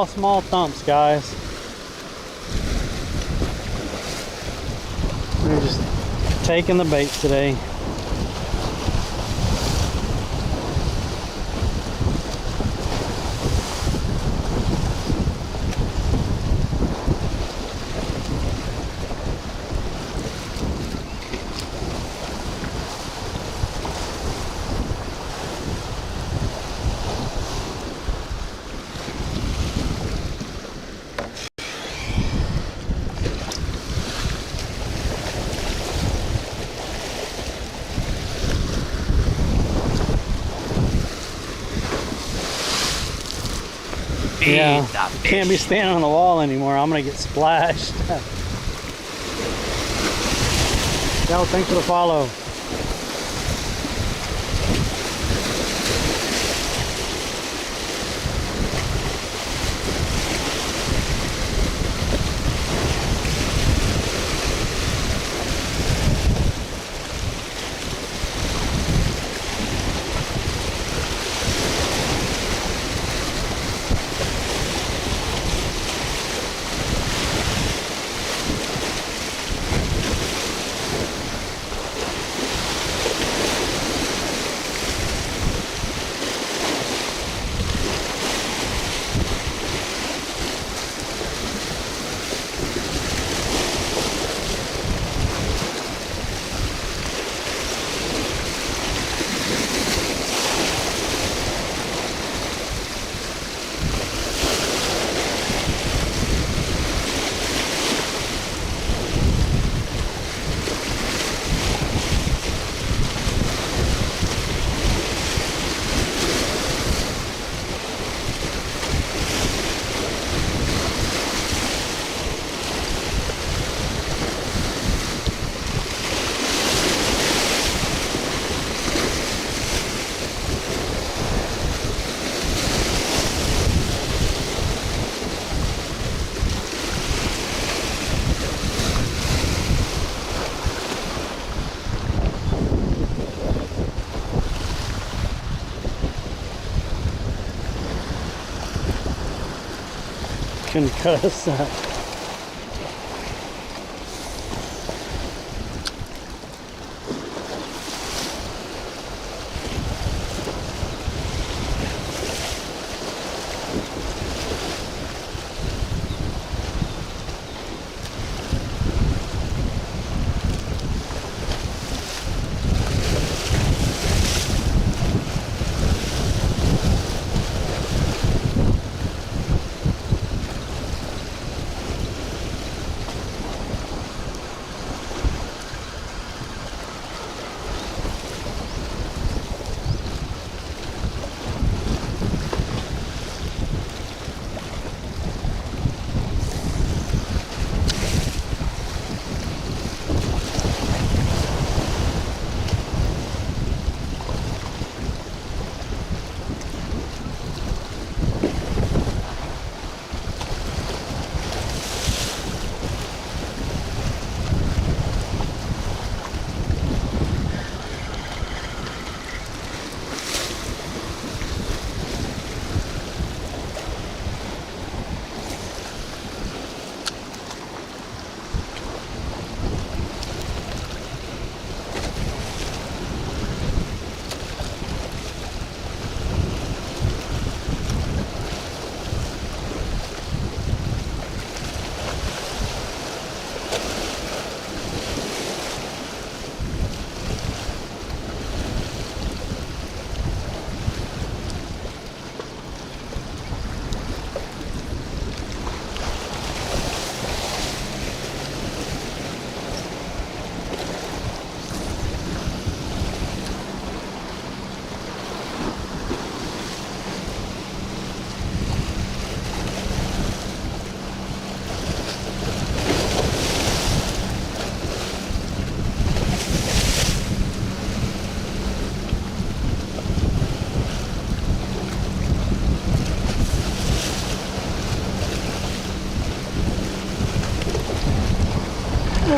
Small thumps, guys. We're just taking the bait today. Yeah, can't be standing on the wall anymore. I'm gonna get splashed. Yo, thanks for the follow. couldn't cut us up.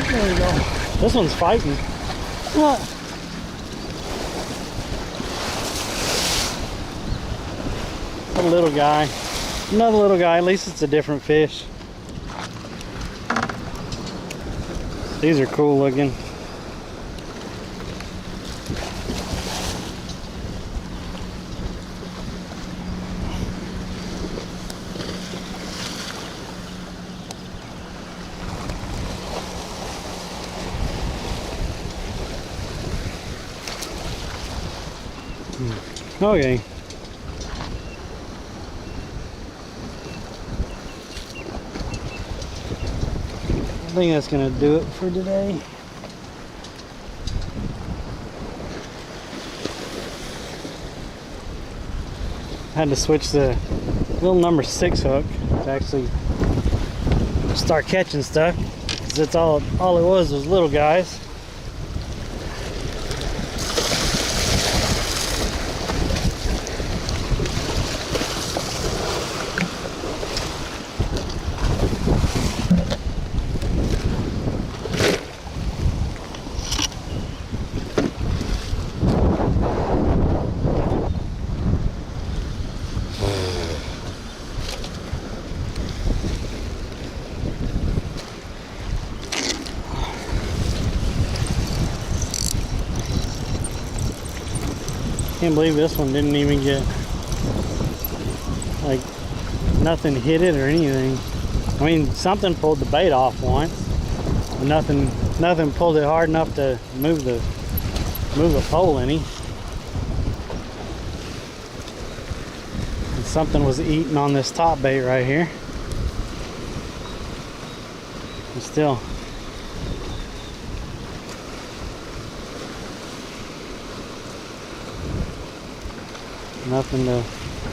There we go. This one's fighting. What? A little guy. Another little guy. At least it's a different fish. These are cool looking. Okay. I think that's gonna do it for today. Had to switch the little number 6 hook to actually start catching stuff, because that's all it was little guys. Can't believe this one didn't even get, like, nothing hit it or anything. I mean, something pulled the bait off once, but nothing pulled it hard enough to move the pole any. And something was eating on this top bait right here. And still.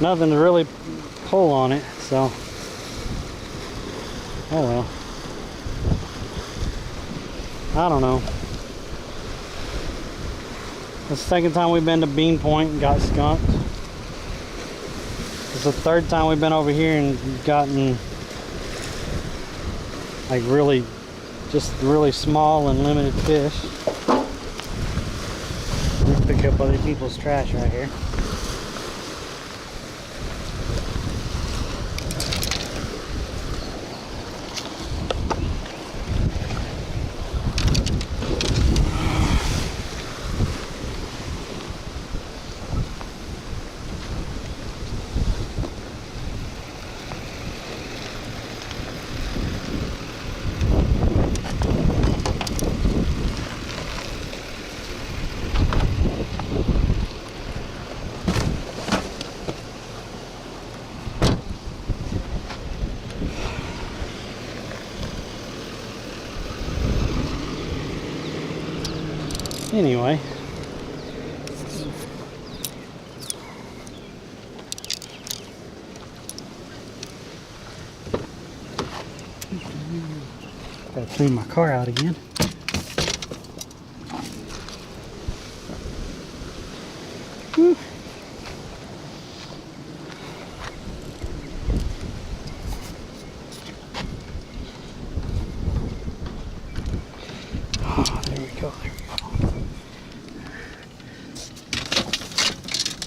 Nothing to really pull on it, so oh well. I don't know. It's the second time we've been to Bean Point and got skunked. It's the third time we've been over here and gotten like just really small and limited fish. Let's pick up other people's trash right here. Anyway. Gotta clean my car out again. Whew. Oh, there we go, there we go.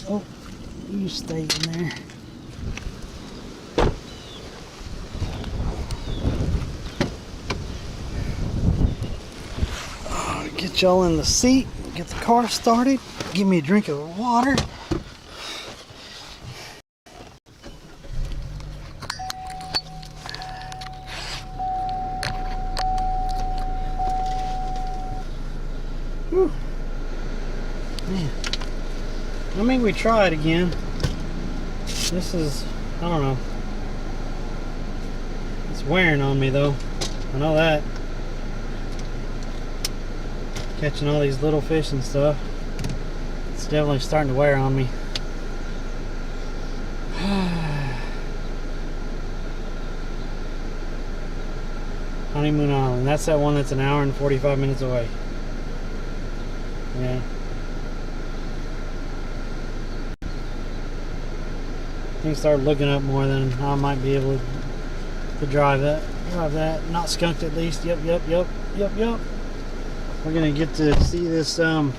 Oh, you stay in there. Get y'all in the seat, get the car started, give me a drink of water. Whew. Man, I mean, we try it again. This is, I don't know. It's wearing on me though. I know that. Catching all these little fish and stuff. It's definitely starting to wear on me. Honeymoon Island. That's that one that's an hour and 45 minutes away. Yeah. Things start looking up more than I might be able to drive that. Not skunked at least. Yep. We're gonna get to see this. We're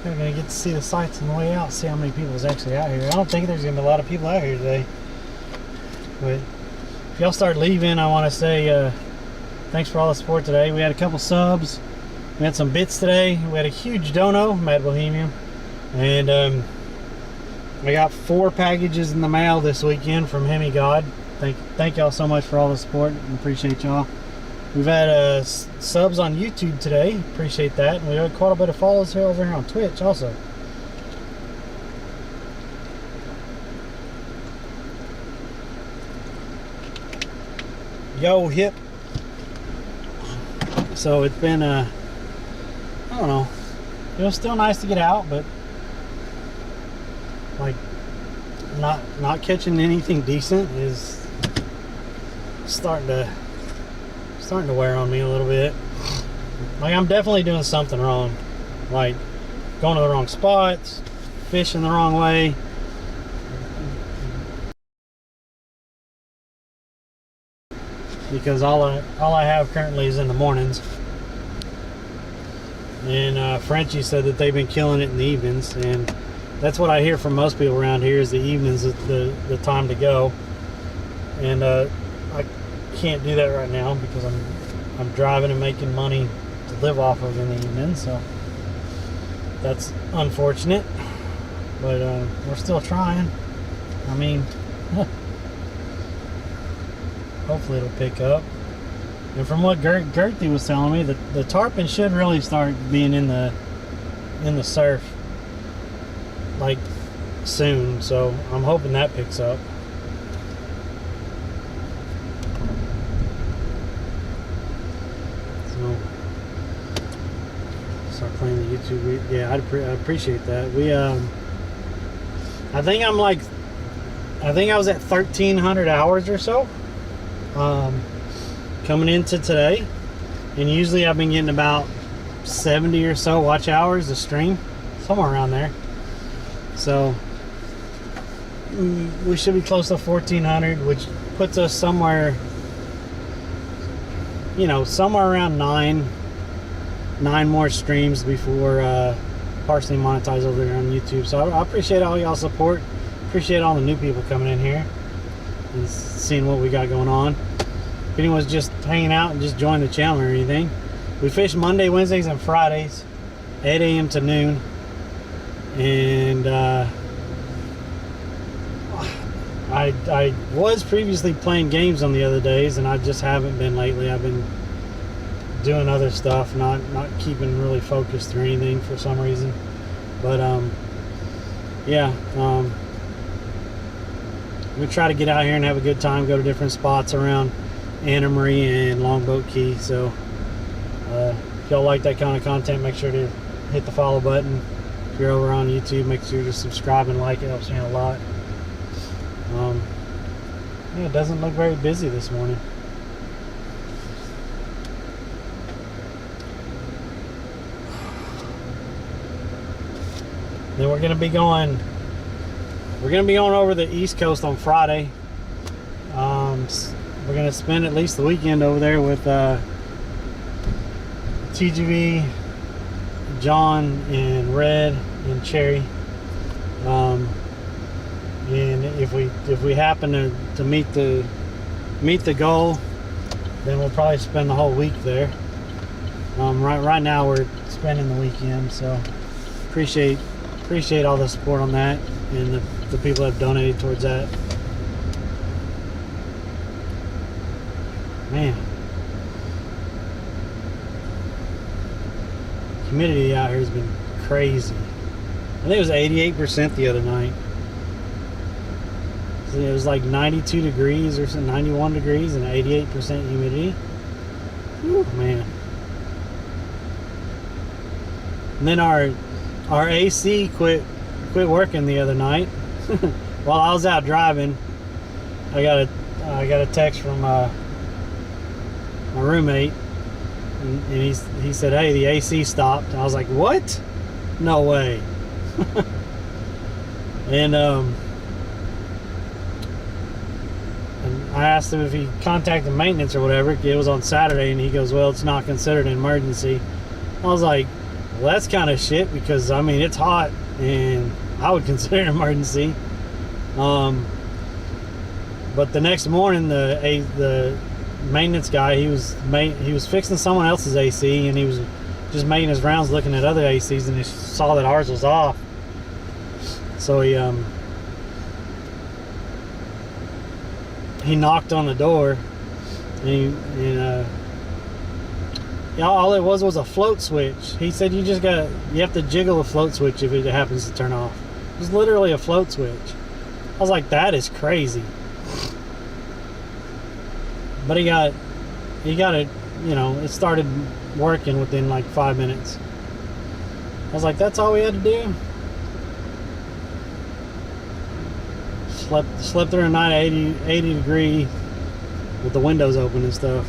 gonna get to see the sights on the way out. See how many people is actually out here. I don't think there's gonna be a lot of people out here today. But if y'all start leaving, I want to say thanks for all the support today. We had a couple subs. We had some bits today. We had a huge dono, Mad Bohemian, and I got 4 packages in the mail this weekend from Hemi God. Thank y'all so much for all the support. I appreciate y'all. We've had subs on YouTube today. Appreciate that. And we had quite a bit of follows here over here on Twitch also. Yo, hip. So it's been, I don't know. It was still nice to get out, but like not catching anything decent is starting to wear on me a little bit. Like, I'm definitely doing something wrong, like going to the wrong spots, fishing the wrong way. Because all I have currently is in the mornings, and Frenchie said that they've been killing it in the evenings, and that's what I hear from most people around here, is the evenings is the time to go. And I can't do that right now because I'm driving and making money to live off of in the evening, so that's unfortunate, but we're still trying. I mean, hopefully it'll pick up. And from what Gertie was telling me, the tarpon should really start being in the surf like soon, so I'm hoping that picks up. Start playing the YouTube. Yeah, I appreciate that. We I think I was at 1,300 hours or so coming into today, and usually I've been getting about 70 or so watch hours a stream, somewhere around there. So we should be close to 1,400, which puts us somewhere, somewhere around nine more streams before partially monetized over there on YouTube. So I appreciate all y'all's support. Appreciate all the new people coming in here and seeing what we got going on. If anyone's just hanging out and just joined the channel or anything, we fish Monday, Wednesdays, and Fridays, 8 a.m. to noon. And I was previously playing games on the other days, and I just haven't been lately. I've been doing other stuff, not keeping really focused or anything for some reason. But we try to get out here and have a good time, go to different spots around Anna Marie and Longboat Key. So If y'all like that kind of content, make sure to hit the follow button. If you're over on YouTube, make sure to subscribe and like. It helps me out a lot. Yeah, it doesn't look very busy this morning. Then we're gonna be going over the East Coast on Friday. We're gonna spend at least the weekend over there with TGV, John, and Red, and Cherry. And if we happen to meet the goal, then we'll probably spend the whole week there. Right now we're spending the weekend, so appreciate all the support on that and the people that have donated towards that. Man, humidity out here has been crazy. I think it was 88% the other night. So it was like 92 degrees or something, 91 degrees and 88% humidity. Whew, man. And then our AC quit working the other night. While I was out driving, I got a text from my roommate, and he said, "Hey, the AC stopped." I was like, "What? No way!" and I asked him if he contacted maintenance or whatever. It was on Saturday, and he goes, "Well, it's not considered an emergency." I was like, "Well, that's kind of shit, because I mean, it's hot and I would consider it an emergency." But the next morning, the maintenance guy, he was fixing someone else's AC, and he was just making his rounds looking at other ACs, and he saw that ours was off. So he knocked on the door, and all it was a float switch. He said you have to jiggle a float switch if it happens to turn off. It was literally a float switch. I was like, that is crazy. But he got it, it started working within like 5 minutes. I was like, that's all we had to do? Slept through a night at 80 degree with the windows open and stuff.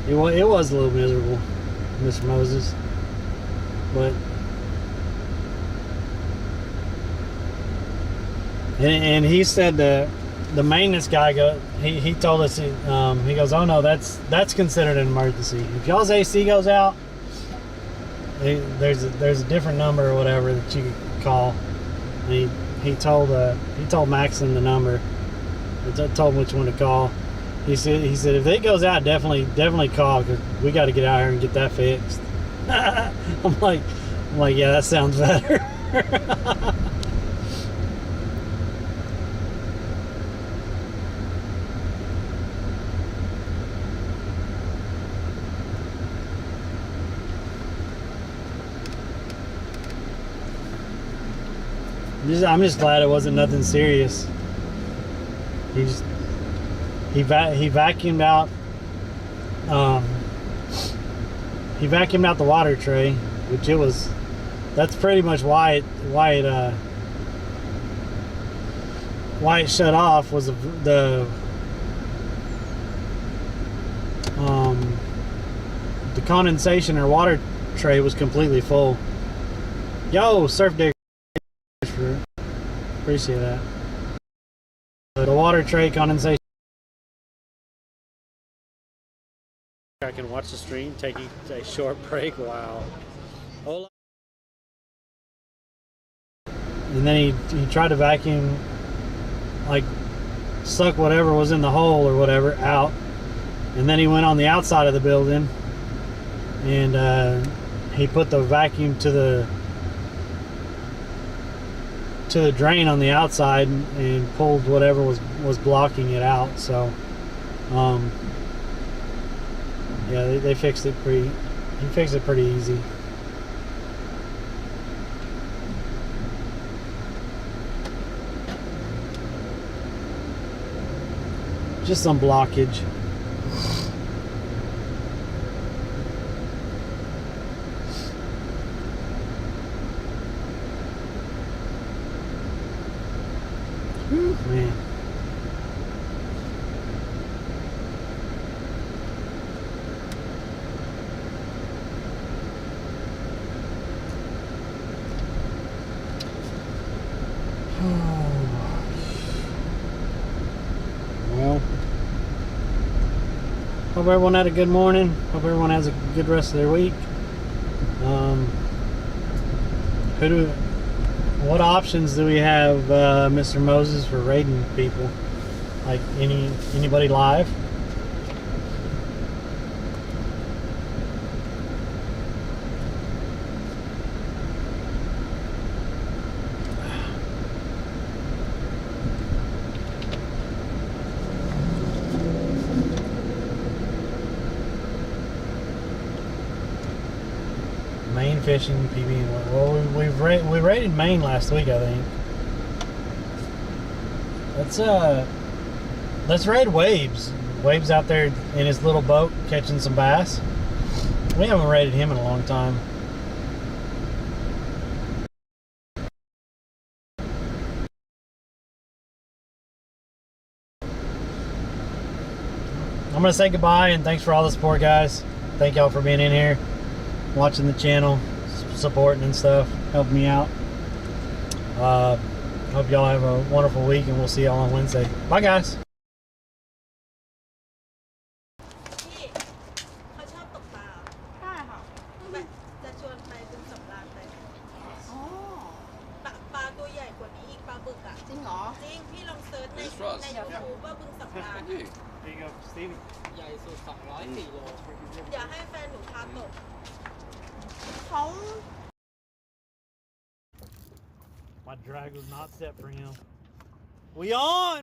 It was a little miserable, Mr. Moses, but and he said the maintenance guy he told us, he goes, "Oh no, that's considered an emergency. If y'all's AC goes out, there's a different number or whatever that you can call." And he told Maxon the number. He told him which one to call. He said if it goes out, definitely call, because we got to get out here and get that fixed. I'm like, yeah, that sounds better. I'm just glad it wasn't nothing serious. He vacuumed out. He vacuumed out the water tray, which that's pretty much why it shut off, was the condensation or water tray was completely full. Yo, Surf Digger, appreciate that. The water tray condensation. I can watch the stream, taking a short break. Wow. Hola. And then he tried to vacuum, like suck whatever was in the hole or whatever out, and then he went on the outside of the building, and he put the vacuum to the drain on the outside and pulled whatever was blocking it out. So yeah, they fixed it he fixed it pretty easy. Just some blockage. Man. Well, hope everyone had a good morning. Hope everyone has a good rest of their week. What options do we have, Mr. Moses, for raiding people? Like anybody live? Maine fishing, PB. Well, we raided Maine last week, I think. Let's raid Waves. Waves out there in his little boat catching some bass. We haven't raided him in a long time. I'm gonna say goodbye and thanks for all the support, guys. Thank y'all for being in here, watching the channel, supporting and stuff, helping me out. Hope y'all have a wonderful week and we'll see y'all on Wednesday. Bye, guys. พี่เขาชอบตกปลาใช่ค่ะแบบจะชวนไปบึงสำราญไปอ๋อปลาตัวใหญ่กว่านี้อีกปลาบึกอ่ะจริงเหรอจริงพี่ลองเซิร์ชใน YouTube ว่าบึงสำราญ There you go, Stevie. ใหญ่สุด204 โล อย่าให้แฟนหนูพาตก My drag was not set for him. We on!